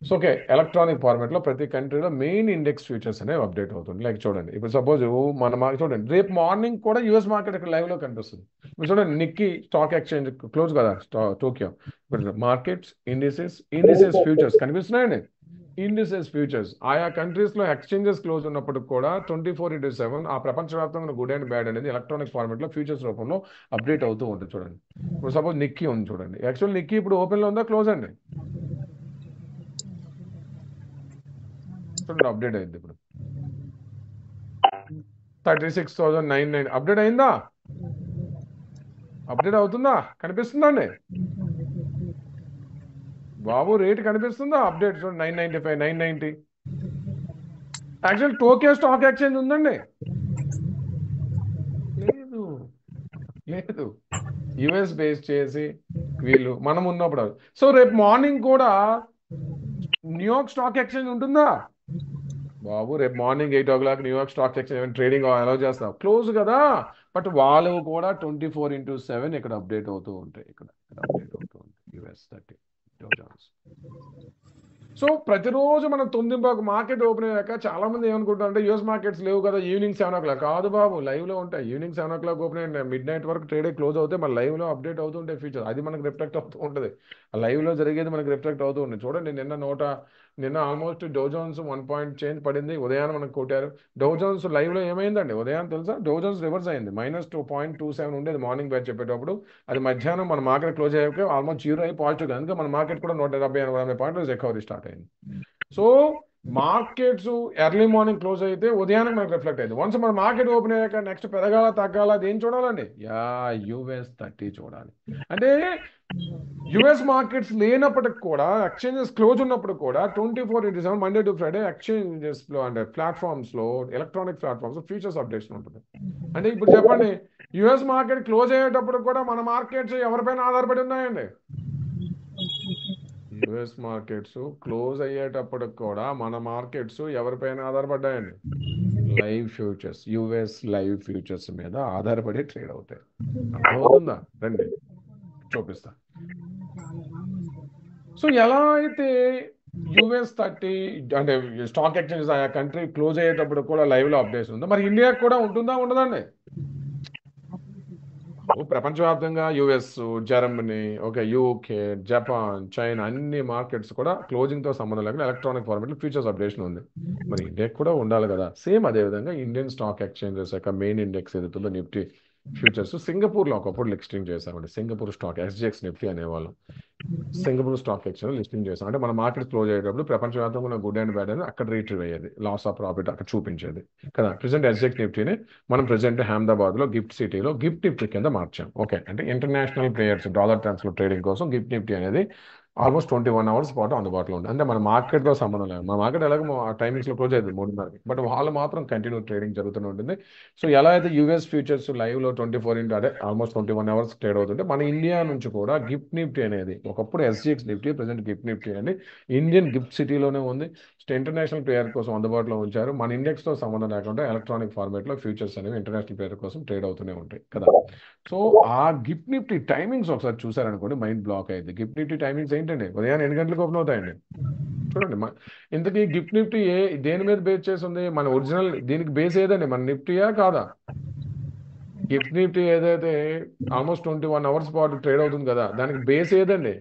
సో ఓకే, ఎలక్ట్రానిక్ ఫార్మేట్లో ప్రతి కంట్రీలో మెయిన్ ఇండెక్స్ ఫ్యూచర్స్ అనేవి అప్డేట్ అవుతుంది. లైక్ చూడండి, ఇప్పుడు సపోజ్ మన చూడండి రేపు మార్నింగ్ కూడా యూఎస్ మార్కెట్ ఇక్కడ లైవ్లో కనిపిస్తుంది. ఇప్పుడు చూడండి, నిక్కీ స్టాక్ ఎక్స్చేంజ్ క్లోజ్ కదా, టోక్యో. ఇప్పుడు మార్కెట్స్ ఇండిసెస్ ఫ్యూచర్స్ కనిపిస్తున్నాయండి. ఇండిసెస్ ఫ్యూచర్స్ ఆయా కంట్రీస్లో ఎక్స్చేంజెస్ క్లోజ్ ఉన్నప్పుడు కూడా 24/7 ఆ ప్రపంచవ్యాప్తంగా గుడ్ అండ్ బ్యాడ్ అనేది ఎలక్ట్రానిక్ ఫార్మేట్లో ఫ్యూచర్స్ రూపంలో అప్డేట్ అవుతూ ఉంటుంది. చూడండి, ఇప్పుడు సపోజ్ నిక్కీ ఉంది చూడండి. యాక్చువల్ నిక్కీ ఇప్పుడు ఓపెన్లో ఉందా, క్లోజ్ అండి? చూడండి, అప్డేట్ అయింది. ఇప్పుడు 36,990 అప్డేట్ అయిందా? అప్డేట్ అవుతుందా? కనిపిస్తుందా అండి బాబు? రేట్ కనిపిస్తుందా? అప్డేట్ చూడండి, 995, 990. యాక్చువల్ టోక్యో స్టాక్ ఎక్స్చేంజ్ ఉందండి. లేదు లేదు యుఎస్ బేస్ చేసి వీళ్ళు మనం ఉన్నప్పుడు. సో రేపు మార్నింగ్ కూడా న్యూయార్క్ స్టాక్ ఎక్స్చేంజ్ ఉంటుందా బాబు? రేపు morning 8 o'clock New York stock exchange trading allow చేస్తాం, క్లోజ్ కదా. బట్ వాళ్ళు కూడా 24/7 ఇక్కడ అప్డేట్ అవుతూ ఉంటాయి, ఇక్కడ అప్డేట్ అవుతూ ఉంటాయి యుఎస్ 30 డౌ జోన్స్. సో ప్రతిరోజు మనం 9 మార్కెట్ ఓపెన్ అయ్యాక చాలా మంది ఏమనుకుంటారు అంటే యూఎస్ మార్కెట్స్ లేవు కదా ఈవినింగ్ 7 o'clock. కాదు బాబు, లైవ్ లో ఉంటాయి. ఈవినింగ్ 7 o'clock ఓపెన్ అయ్యి మిడ్ నైట్ వరకు ట్రేడే క్లోజ్ అవుతే మన లైవ్ లో అప్డేట్ అవుతూ ఉంటాయి ఫీచర్. అది మనకు రిఫ్లెక్ట్ అవుతూ ఉంటుంది, ఆ లైవ్ లో జరిగేది మనకు రిఫ్లెక్ట్ అవుతూ ఉంటుంది. చూడండి నిన్న almost Dow Jones 1 point change పడింది, ఉదయాన్ని మనకు కొట్టారు. డౌ జోన్స్ లైవ్ లో ఏమైందండి ఉదయాన్ని తెలుసా? డౌ జోన్స్ రివర్స్ అయింది, -2.27 ఉండేది మార్నింగ్ బ్యాచ్ చెప్పేటప్పుడు. అది మధ్యాహ్నం మన మార్కెట్ క్లోజ్ అయ్యాక ఆల్మోస్ట్ 0 అయి పాజిటివ్, అందుకే మన మార్కెట్ కూడా 170-180 పాయింట్లు రికవరీ స్టార్ట్ అయింది. So markets early morning close అయితే ఉదయాన్నే మనకు రిఫ్లెక్ట్ అయింది. వన్స్ మన మార్కెట్ ఓపెన్ అయ్యాక నెక్స్ట్ పెరగాల తగ్గాల అది ఏం చూడాలండి? యుఎస్ 30 చూడాలి. అంటే యుఎస్ మార్కెట్స్ లేనప్పటికి కూడా, ఎక్స్చేంజెస్ క్లోజ్ ఉన్నప్పుడు కూడా 24/7 మండే టు ఫ్రైడే ఎక్స్చేంజెస్ లో అంటే ప్లాట్ఫామ్స్ లో, ఎలక్ట్రానిక్ ప్లాట్ఫామ్స్ ఫ్యూచర్స్ అప్డేట్స్ ఉంటుంది. అంటే ఇప్పుడు చెప్పండి, యుఎస్ మార్కెట్ క్లోజ్ అయ్యేటప్పుడు కూడా మన మార్కెట్స్ ఎవరిపైన ఆధారపడి ఉన్నాయండి? యుఎస్ మార్కెట్స్ క్లోజ్ అయ్యేటప్పటికి కూడా మన మార్కెట్స్ ఎవరిపైన ఆధారపడ్డాయండి? Live futures, US live futures మీద ఆధారపడి ట్రేడ్ అవుతాయి. అర్థమవుతుందా? రండి చూపిస్తా. సో ఎలా అయితే యుఎస్ 30 అంటే స్టాక్ ఎక్స్చేంజెస్ ఆ కంట్రీ క్లోజ్ అయ్యేటప్పుడు కూడా లైవ్ లో అప్డేట్స్ ఉందా? మరి ఇండియాకి కూడా ఉంటుందా ఉండదండి? ప్రపంచవ్యాప్తంగా US, Germany, UK, Japan, China అన్ని మార్కెట్స్ కూడా క్లోజింగ్ తో సంబంధం లేకుండా ఎలక్ట్రానిక్ ఫార్మేట్ లో ఫ్యూచర్స్ అప్డేషన్ ఉంది. మరి ఇండియాకి కూడా ఉండాలి కదా. సేమ్ అదే విధంగా ఇండియన్ స్టాక్ ఎక్స్చేంజెస్ యొక్క మెయిన్ ఇండెక్స్ ఏదైతుందో నిఫ్టీ ఫ్యూచర్స్ సింగపూర్ లో ఒకప్పుడు లిస్టింగ్ చేశామండి. సింగపూర్ స్టాక్ ఎస్జిఎక్స్ నిఫ్టీ అనేవాళ్ళం. సింగపూర్ స్టాక్ ఎక్స్చేంజ్ లిస్టింగ్ చేస్తాం. అంటే మన మార్కెట్ క్లోజ్ అయ్యేటప్పుడు ప్రపంచవ్యాప్తంగా ఉన్న గుడ్ అండ్ బ్యాడ్ అని అక్కడ రీట్రీవ్ అయ్యేది, లాస్ ఆఫ్ ప్రాఫిట్ అక్కడ చూపించేది కదా. ప్రెసెంట్ ఎస్జిఎక్స్ నిఫ్టీని మనం ప్రెసెంట్ అహ్మదాబాద్ లో గిఫ్ట్ సిటీలో గిఫ్ట్ నిఫ్టీ కింద మార్చాం. ఓకే, అంటే international players dollar transfer trading కోసం గిఫ్ట్ నిఫ్టీ అనేది ఆల్మోస్ట్ 21 hours పాటు అందుబాటులో ఉంది. అంటే మన మార్కెట్తో సంబంధం లేదు, మన మార్కెట్ ఎలాగో ఆ టైమింగ్స్లో క్లోజ్ అయ్యింది 3:30కి, బట్ వాళ్ళు మాత్రం కంటిన్యూ ట్రేడింగ్ జరుగుతూనే ఉంటుంది. సో ఎలా అయితే యూఎస్ ఫ్యూచర్స్ లైవ్లో 24 అదే ఆల్మోస్ట్ 21 hours ట్రేడ్ అవుతుంటే, మన ఇండియా నుంచి కూడా గిఫ్ట్ నిఫ్టీ అనేది ఒకప్పుడు SGX Nifty, present gift Nifty అనేది ఇండియన్ గిఫ్ట్ సిటీలోనే ఉంది. ఇంటర్నేషనల్ ప్లేయర్ కోసం అందుబాటులో ఉంచారు. మన ఇండెక్స్తో సంబంధం లేకుండా ఎలక్ట్రానిక్ ఫార్మేట్లో ఫ్యూచర్స్ అనేవి ఇంటర్నేషనల్ ప్లేయర్ కోసం ట్రేడ్ అవుతూనే ఉంటాయి కదా. సో ఆ గిఫ్ట్ నిఫ్టీ టైమింగ్స్ ఒకసారి చూసారనుకోండి మైండ్ బ్లాక్ అయ్యింది. గిఫ్ట్ నిఫ్టీ టైమింగ్స్ ఏంటండి? ఉదయం 8 గంటలకు ఓపెన్ అవుతాయండి. చూడండి ఇంతకీ గిఫ్ట్ నిఫ్టీ దేని మీద బేస్ చేసి ఉంది? మన ఒరిజినల్ దీనికి బేస్ ఏదండి? మన నిఫ్టీయా కాదా? గిఫ్ట్ నిఫ్టీ ఏదైతే ఆల్మోస్ట్ 21 hours పాటు ట్రేడ్ అవుతుంది కదా, దానికి బేస్ ఏదండి?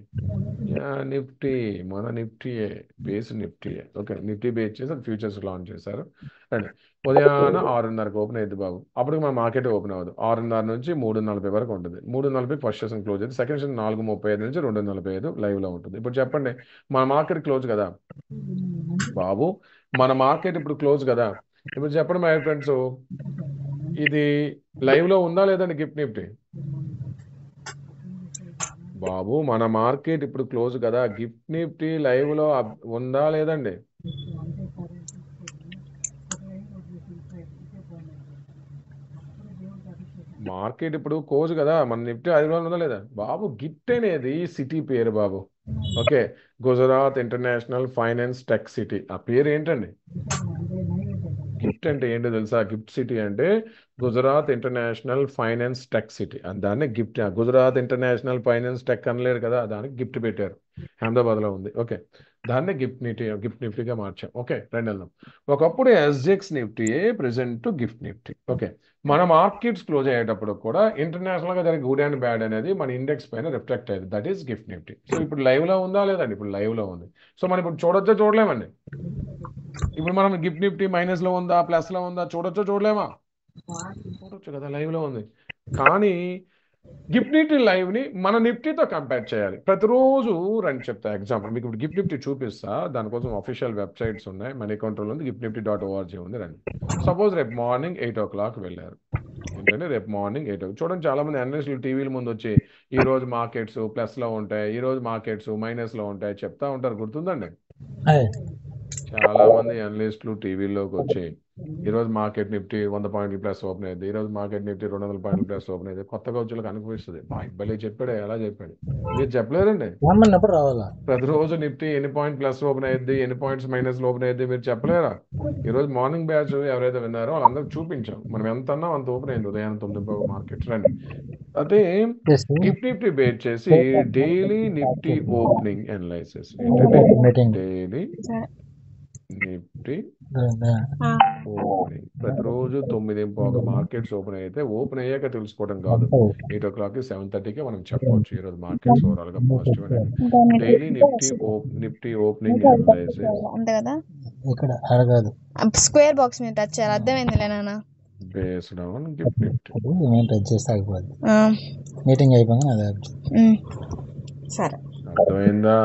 నిఫ్టీ, మన నిఫ్టీయే బేస్, నిఫ్టీయే. ఓకే, నిఫ్టీ బేస్ చేసి అది ఫ్యూచర్స్ లాంచ్ చేశారు. రండి, ఉదయాన 6:30కి ఓపెన్ అయ్యింది బాబు. అప్పటికి మన మార్కెట్ ఓపెన్ అవ్వదు. 6:30 నుంచి 3:40 వరకు ఉంటుంది. 3:40 ఫస్ట్ సెషన్ క్లోజ్ అయింది. సెకండ్ సెషన్ 4:35 నుంచి 2:45 లైవ్లో ఉంటుంది. ఇప్పుడు చెప్పండి, మన మార్కెట్ క్లోజ్ కదా బాబు, మన మార్కెట్ ఇప్పుడు క్లోజ్ కదా. ఇప్పుడు చెప్పండి మై ఫ్రెండ్స్, ఇది లైవ్లో ఉందా లేదండి గిఫ్ట్ నిఫ్టీ? బాబు మన మార్కెట్ ఇప్పుడు క్లోజ్ కదా, గిఫ్ట్ నిఫ్టీ లైవ్లో ఉందా లేదండి? మార్కెట్ ఇప్పుడు క్లోజ్ కదా, మన నిఫ్టీ 5 ఉందా లేదా బాబు? గిఫ్ట్ అనేది సిటీ పేరు బాబు. Okay, Gujarat international finance tech city, ఆ పేరు ఏంటండి? గిఫ్ట్ అంటే ఏంటో తెలుసా? గిఫ్ట్ సిటీ అంటే Gujarat international finance tech city, దాన్ని GIFT. Gujarat international finance tech అనలేరు కదా, దానికి గిఫ్ట్ పెట్టారు. అహ్మదాబాద్లో ఉంది. ఓకే, దాన్ని గిఫ్ట్ నిఫ్టీగా మార్చాం. ఓకే, రెండు వెళ్దాం. ఒకప్పుడు SGX Nifty, present gift Nifty. Okay, మన మార్కెట్స్ క్లోజ్ అయ్యేటప్పుడు కూడా ఇంటర్నేషనల్గా జరిగే గుడ్ అండ్ బ్యాడ్ అనేది మన ఇండెక్స్ పైన రిఫ్లెక్ట్ అయ్యేది, that is gift Nifty. So ఇప్పుడు లైవ్లో ఉందా లేదండి? ఇప్పుడు లైవ్లో ఉంది. సో మనం ఇప్పుడు చూడొచ్చా చూడలేమండి? ఇప్పుడు మనం గిఫ్ట్ నిఫ్టీ మైనస్లో ఉందా ప్లస్లో ఉందా చూడొచ్చా చూడలేమా? చూడొచ్చు కదా, లైవ్లో ఉంది. కానీ గిఫ్ట్ నిఫ్టీ లైవ్ని మన నిఫ్టీతో కంపేర్ చేయాలి ప్రతిరోజు. రండి చెప్తా ఎగ్జాంపుల్ మీకు. ఇప్పుడు గిఫ్ట్ నిఫ్టీ చూపిస్తా, దానికోసం అఫీషియల్ వెబ్సైట్స్ ఉన్నాయి, మనీ కంట్రోల్ ఉంది, giftnifty.org ఉంది. రండి, సపోజ్ రేపు మార్నింగ్ 8 o'clock వెళ్ళారు. ఏంటంటే రేపు మార్నింగ్ 8 చూడండి, చాలా మంది అనలిస్టులు టీవీల ముందు వచ్చి ఈ రోజు మార్కెట్స్ ప్లస్లో ఉంటాయి, ఈ రోజు మార్కెట్స్ మైనస్లో ఉంటాయి చెప్తా ఉంటారు, గుర్తుందండి? చాలా మంది అనలిస్టులు టీవీలోకి వచ్చి ఈ రోజు మార్కెట్ నిఫ్టీ 100 పాయింట్లు ప్లస్ ఓపెన్ అయింది, ఈ రోజు మార్కెట్ నిఫ్టీ 200 పాయింట్లు ప్లస్ ఓపెన్ అయింది. కొత్తగా వచ్చేలకు అనిపిస్తుంది భలే చెప్పాడు, ఎలా చెప్పాడు. మీరు చెప్పలేరండి. రమ్మన్నప్పుడు రావాలా? ప్రతిరోజు నిఫ్టీ ఎన్ని పాయింట్ ప్లస్ ఓపెన్ అయ్యింది, ఎన్ని పాయింట్స్ మైనస్ ఓపెన్ అయ్యింది మీరు చెప్పలేరా? ఈ రోజు మార్నింగ్ బ్యాచ్ ఎవరైతే విన్నారో వాళ్ళందరూ చూపించాం, మనం ఎంత అన్నా అంత ఓపెన్ అయింది ఉదయం 9 మార్కెట్ రండి. అదే నిఫ్టీ బేట్ చేసి డైలీ నిఫ్టీ ఓపెనింగ్ అనలైసిస్ ఏంటంటే మీటింగ్ డైలీ నిఫ్టీ ఓపెనింగ్ ప్రతిరోజు 9 మార్కెట్స్ ఓపెన్ అయితే ఓపెన్ అయ్యాక తెలుసుకోవడం కాదు, 8 o'clock 7:30కి మనం చెప్పవచ్చు ఈ రోజు మార్కెట్స్ ఓవరాల్ గా పాజిటివ్ అనేది. డైలీ నిఫ్టీ ఓపెనింగ్ అనలైసిస్ అంతే కదా, ఇక్కడ అడగదు. స్క్వేర్ బాక్స్ మీద టచ్ చేయాలి, అర్థమైందిలే నాన్న. Based on gift Nifty. నేను టచ్ చేస్తే ఆగిపోద్ది, మీటింగ్ అయిపోయింది అదే. సరే అర్థమైందా?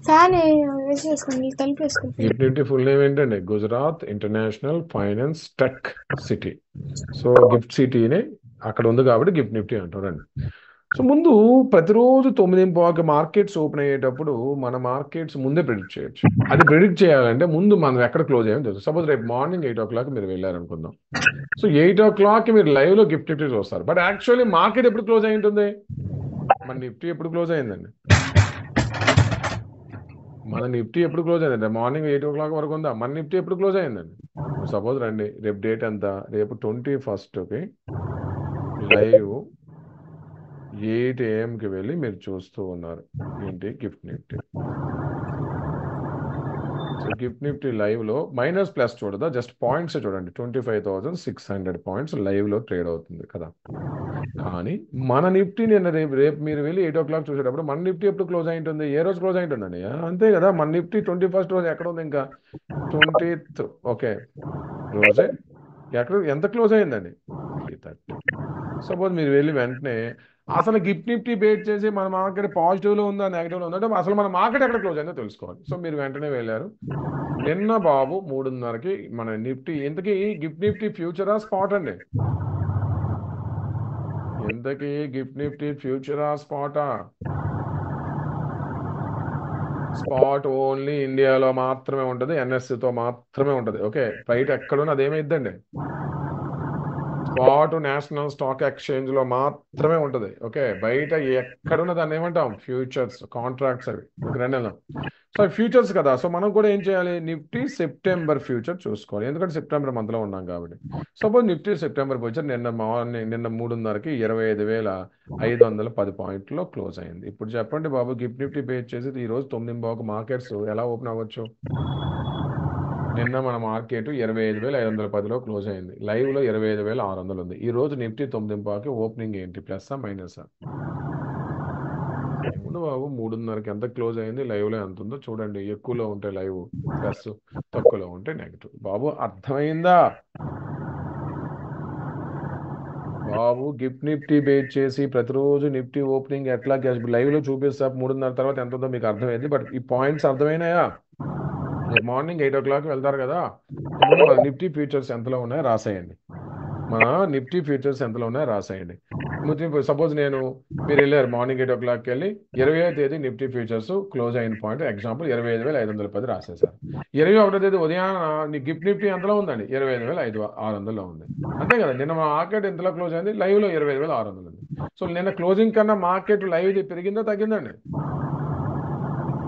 ఫ్యాన్ వేసేసుకోండి, తలుపు వేసుకోండి. గిఫ్ట్ నిఫ్టీ ఫుల్ నేమ్ ఏంటండి? Gujarat international finance tech city. So GIFT సిటీనే అక్కడ ఉంది కాబట్టి గిఫ్ట్ నిఫ్టీ అంటారండి. సో ముందు ప్రతిరోజు 9 మార్కెట్స్ ఓపెన్ అయ్యేటప్పుడు మన మార్కెట్స్ ముందే ప్రిడిక్ట్ చేయొచ్చు. అది ప్రిడిక్ట్ చేయాలంటే ముందు మనం ఎక్కడ క్లోజ్ అయ్యామో తెలుసు. సపోజ్ రేపు మార్నింగ్ 8 o'clock మీరు వెళ్ళారనుకుందాం. సో 8 o'clock మీరు లైవ్ లో గిఫ్ట్ నిఫ్టీ చూస్తారు, బట్ యాక్చువల్లీ మార్కెట్ ఎప్పుడు క్లోజ్ అయి ఉంటుంది? మన నిఫ్టీ ఎప్పుడు క్లోజ్ అయిందండి? మన నిఫ్టీ ఎప్పుడు క్లోజ్ అయిందండి? మార్నింగ్ 8 o'clock వరకు ఉందా? మన నిఫ్టీ ఎప్పుడు క్లోజ్ అయిందండి? సపోజ్ రండి, రేపు డేట్ ఎంత? రేపు 21st లైవ్ 8 AM వెళ్ళి మీరు చూస్తూ ఉన్నారు ఏంటి? Gift Nifty. So gift Nifty live లో మైనస్ ప్లస్ చూడదా, జస్ట్ పాయింట్స్ చూడండి. 25,600 పాయింట్స్ లైవ్ లో ట్రేడ్ అవుతుంది కదా. కానీ మన నిఫ్టీ నిన్న రేపు మీరు వెళ్ళి 8 o'clock చూసేటప్పుడు మన నిఫ్టీ ఎప్పుడు క్లోజ్ అయి ఉంటుంది? ఏ రోజు క్లోజ్ అయి ఉంటుందండి? అంతే కదా, మన నిఫ్టీ 21st రోజు ఎక్కడ ఉంది? ఇంకా 20th ఓకే రోజే ఎక్కడ ఎంత క్లోజ్ అయిందండి? 330. సపోజ్ మీరు వెళ్ళి వెంటనే అసలు గిఫ్ట్ నిఫ్టీ బేట్ చేసి మన మార్కెట్ పాజిటివ్ లో ఉందా నెగిటివ్ లో ఉందా, అసలు మన మార్కెట్ ఎక్కడ క్లోజ్ అయిందో తెలుసుకోవాలి. సో మీరు వెంటనే వెళ్ళారు నిన్న బాబు 3:30కి మన నిఫ్టీ. ఇంతకీ గిఫ్ట్ నిఫ్టీ ఫ్యూచరా స్పాట్ అండి? ఇంతకీ gift Nifty ఫ్యూచరా Sparta? Spot only ఇండియాలో మాత్రమే ఉంటుంది, ఎన్ఎస్సితో మాత్రమే ఉంటుంది. ఓకే, బయట ఎక్కడున్నా అదేమైద్దండి? స్పాట్ నేషనల్ స్టాక్ ఎక్స్చేంజ్ లో మాత్రమే ఉంటుంది. ఓకే, బయట ఎక్కడున్న దాన్ని ఏమంటాం? ఫ్యూచర్స్, కాంట్రాక్ట్స్ అవి. ఓకే రండి వెళ్దాం. సో ఫ్యూచర్స్ కదా, సో మనం కూడా ఏం చేయాలి? నిఫ్టీ సెప్టెంబర్ ఫ్యూచర్ చూసుకోవాలి, ఎందుకంటే సెప్టెంబర్ మంత్ లో ఉన్నాం కాబట్టి. సపోజ్ నిఫ్టీ సెప్టెంబర్ ఫ్యూచర్ నిన్న 3:30కి 25,510 పాయింట్లో క్లోజ్ అయింది. ఇప్పుడు చెప్పండి బాబు, గిఫ్ట్ నిఫ్టీ బేస్ చేసి ఈ రోజు 9 మార్కెట్స్ ఎలా ఓపెన్ అవ్వచ్చు? నిన్న మన మార్కెట్ 25,510లో క్లోజ్ అయింది, లైవ్ లో 25,600 ఉంది. ఈ రోజు నిఫ్టీ 9 ఓపెనింగ్ ఏంటి? ప్లస్సా మైనసా? ఏముంది బాబు, 3:30కి ఎంత క్లోజ్ అయింది, లైవ్ లో ఎంత ఉందో చూడండి. ఎక్కువలో ఉంటే లైవ్ ప్లస్, తక్కువలో ఉంటే నెగిటివ్. బాబు అర్థమైందా? బాబు గిఫ్ట్ నిఫ్టీ బేట్ చేసి ప్రతిరోజు నిఫ్టీ ఓపెనింగ్ ఎట్లా లైవ్ లో చూపిస్తా 3:30 తర్వాత ఎంత ఉందో మీకు అర్థమైంది. బట్ ఈ పాయింట్స్ అర్థమైనాయా? రేపు మార్నింగ్ 8 o'clock వెళ్తారు కదా, ముందు మన నిఫ్టీ ఫ్యూచర్స్ ఎంతలో ఉన్నాయో రాసేయండి. మన నిఫ్టీ ఫ్యూచర్స్ ఎంతలో ఉన్నాయో రాసేయండి. సపోజ్ మీరు వెళ్ళారు మార్నింగ్ 8 o'clock వెళ్ళి 20వ తేదీ నిఫ్టీ ఫ్యూచర్స్ క్లోజ్ అయిన పాయింట్ ఎగ్జాంపుల్ 25,510 రాసేసారు. 21వ తేదీ ఉదయం గిఫ్ట్ నిఫ్టీ ఎంతలో ఉందండి? 25,600లో ఉంది. అంతే కదా, నిన్న మార్కెట్ ఎంతలో క్లోజ్ అయింది? లైవ్ లో 25,600 ఉంది. సో నిన్న క్లోజింగ్ కన్నా మార్కెట్ లైవ్ పెరిగిందా తగ్గిందండి?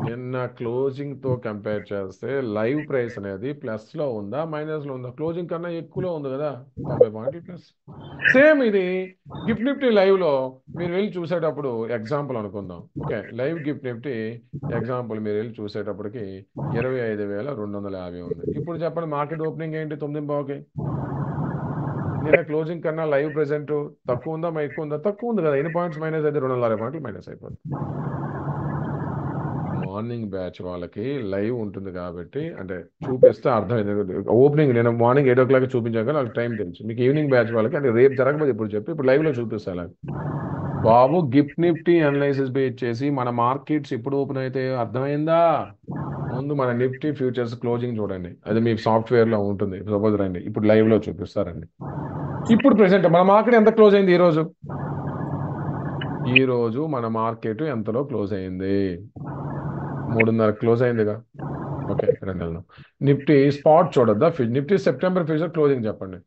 నిన్న క్లోజింగ్ తో కంపేర్ చేస్తే లైవ్ ప్రైస్ అనేది ప్లస్ లో ఉందా మైనస్ లో ఉందా? క్లోజింగ్ కన్నా ఎక్కువలో ఉంది కదా, 90 పాయింట్లు ప్లస్. సేమ్ ఇది గిఫ్ట్ నిఫ్టీ లైవ్ లో మీరు వెళ్ళి చూసేటప్పుడు ఎగ్జాంపుల్ అనుకుందాం. Okay, live gift Nifty example మీరు వెళ్ళి చూసేటప్పటికి 25,250 ఉంది. ఇప్పుడు చెప్పండి మార్కెట్ ఓపెనింగ్ ఏంటి 9 నిన్న క్లోజింగ్ కన్నా లైవ్ ప్రెసెంట్ తక్కువ ఉందా ఎక్కువ ఉందా? తక్కువ ఉంది కదా. ఎన్ని పాయింట్స్ మైనస్ అయితే 260 పాయింట్లు మైనస్ అయిపోతుంది. మార్నింగ్ బ్యాచ్ వాళ్ళకి లైవ్ ఉంటుంది కాబట్టి అంటే చూపిస్తే అర్థమైంది. ఓపెనింగ్ నేను మార్నింగ్ 8 o'clock చూపించాక నాకు టైం తెలుసు. మీకు ఈవినింగ్ బ్యాచ్ వాళ్ళకి అంటే రేపు జరగబోదు ఇప్పుడు చెప్పి ఇప్పుడు లైవ్ లో చూపిస్తాను. బాబు గిఫ్ట్ నిఫ్టీ అనలైసిస్ బేస్ చేసి మన మార్కెట్స్ ఇప్పుడు ఓపెన్ అయితే అర్థమైందా? ముందు మన నిఫ్టీ ఫ్యూచర్స్ క్లోజింగ్ చూడండి, అది మీ సాఫ్ట్వేర్ లో ఉంటుంది. సపోజ్ రండి ఇప్పుడు లైవ్ లో చూపిస్తారండి. ఇప్పుడు ప్రెసెంట్ మన మార్కెట్ ఎంత క్లోజ్ అయింది? ఈ రోజు మన మార్కెట్ ఎంతలో క్లోజ్ అయింది? 3:30 క్లోజ్ అయిందిగా. ఓకే, 2 నెలలు. నిఫ్టీ స్పాట్ చూడొద్దా? నిఫ్టీ సెప్టెంబర్ ఫ్యూచర్ క్లోజింగ్ చెప్పండి.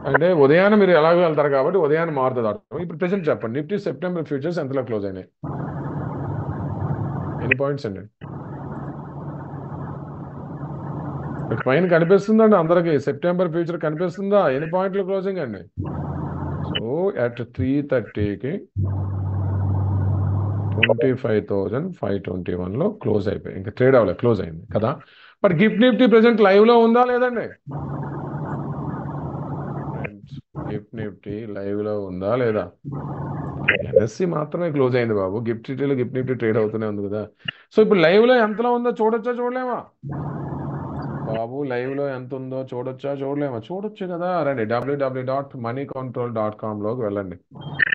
అంటే ఉదయాన్నే మీరు ఎలాగో వెళ్తారు కాబట్టి ఉదయాన్నే మారుతుంది అర్థం. ఇప్పుడు ప్రెసెంట్ చెప్పండి, నిఫ్టీ సెప్టెంబర్ ఫ్యూచర్స్ ఎంతలో క్లోజ్ అయినాయి? ఎన్ని పాయింట్స్ అండి? మీకు పైన కనిపిస్తుందండి అందరికి? సెప్టెంబర్ ఫ్యూచర్ కనిపిస్తుందా? ఎన్ని పాయింట్లు క్లోజింగ్ అండి? సో అట్ 3:30కి 25,521లో క్లోజ్ అయిపోయి, ఇంకా ట్రేడ్ అవ్వలేదు, క్లోజ్ అయింది కదా. But gift Nifty present live లో ఉందా లేదండి? గిఫ్ట్ నిఫ్టీ లైవ్ లో ఉందా లేదా? ఎన్ఎస్సి మాత్రమే క్లోజ్ అయింది బాబు, గిఫ్ట్ నిఫ్టీలో గిఫ్ట్ నిఫ్టీ ట్రేడ్ అవుతూనే ఉంది కదా. సో ఇప్పుడు లైవ్ లో ఎంతలో ఉందో చూడొచ్చా చూడలేమా బాబు? లైవ్ లో ఎంత ఉందో చూడొచ్చా చూడలేమా? చూడొచ్చు కదా. రండి, www.moneycontrol.com లోకి వెళ్ళండి.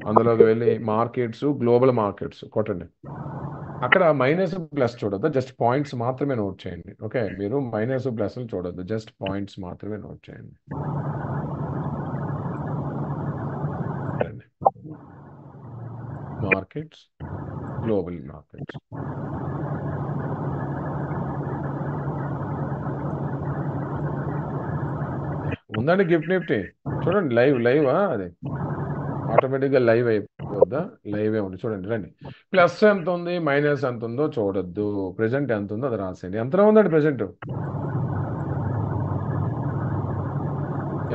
అందులోకి వెళ్ళి మార్కెట్స్, గ్లోబల్ మార్కెట్స్ కొట్టండి. అక్కడ మైనస్ ప్లస్ చూడొద్దు, జస్ట్ పాయింట్స్ మాత్రమే నోట్ చేయండి. ఓకే, మీరు మైనస్ ప్లస్ చూడొద్దు, జస్ట్ పాయింట్స్ మాత్రమే నోట్ చేయండి. రండి, మార్కెట్స్, గ్లోబల్ మార్కెట్స్. ఉందండి గిఫ్ట్ నిఫ్టీ, చూడండి. లైవ్ అది ఆటోమేటిక్గా లైవ్ అయిపోద్దా? లైవ్ ఉంది చూడండి. రండి, ప్లస్ ఎంత ఉంది మైనస్ ఎంత ఉందో చూడొద్దు, ప్రెసెంట్ ఎంత ఉందో అది రాసేయండి. ఎంతలో ఉందండి ప్రెసెంట్?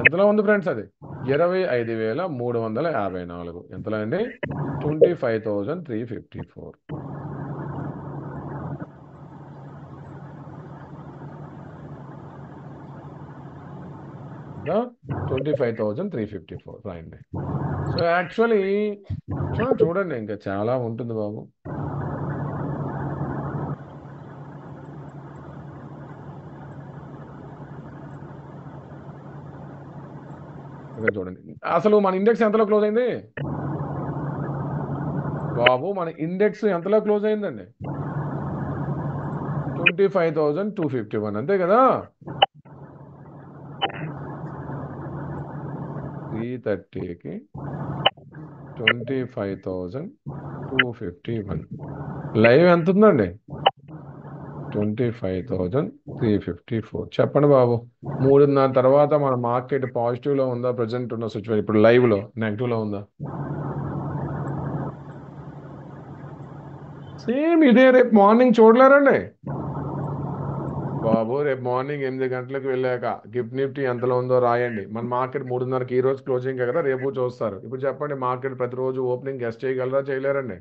ఎంతలో ఉంది ఫ్రెండ్స్? అది 25,354. ఎంతలో అండి? 25,354. 25,354 రాయండి. సో యాక్చువల్లీ చూడండి, ఇంకా చాలా ఉంటుంది బాబు. ఇక్కడ చూడండి, అసలు మన ఇండెక్స్ ఎంతలో క్లోజ్ అయింది బాబు? మన ఇండెక్స్ ఎంతలో క్లోజ్ అయిందండి? 25,251, అంతే కదా. 3:30కి 25,251. లైవ్ ఎంత ఉందండి? 25,354. చెప్పండి బాబు. 3:30 తర్వాత మన మార్కెట్ పాజిటివ్ లో ఉందా? ప్రజెంట్ ఉన్న సిచ్యువేషన్ ఇప్పుడు లైవ్ లో నెగిటివ్ లో ఉందా? సేమ్ ఇదే. రేపు మార్నింగ్ చూడలేరండి బాబు? రేపు మార్నింగ్ 8 గంటలకు వెళ్ళాక గిఫ్ట్ నిఫ్టీ ఎంతలో ఉందో రాయండి. మన మార్కెట్ 3:30కి ఈ రోజు క్లోజింగ్ కదా, రేపు చూస్తారు. ఇప్పుడు చెప్పండి, మార్కెట్ ప్రతిరోజు ఓపెనింగ్ గెస్ట్ చేయగలరా చేయలేరండి?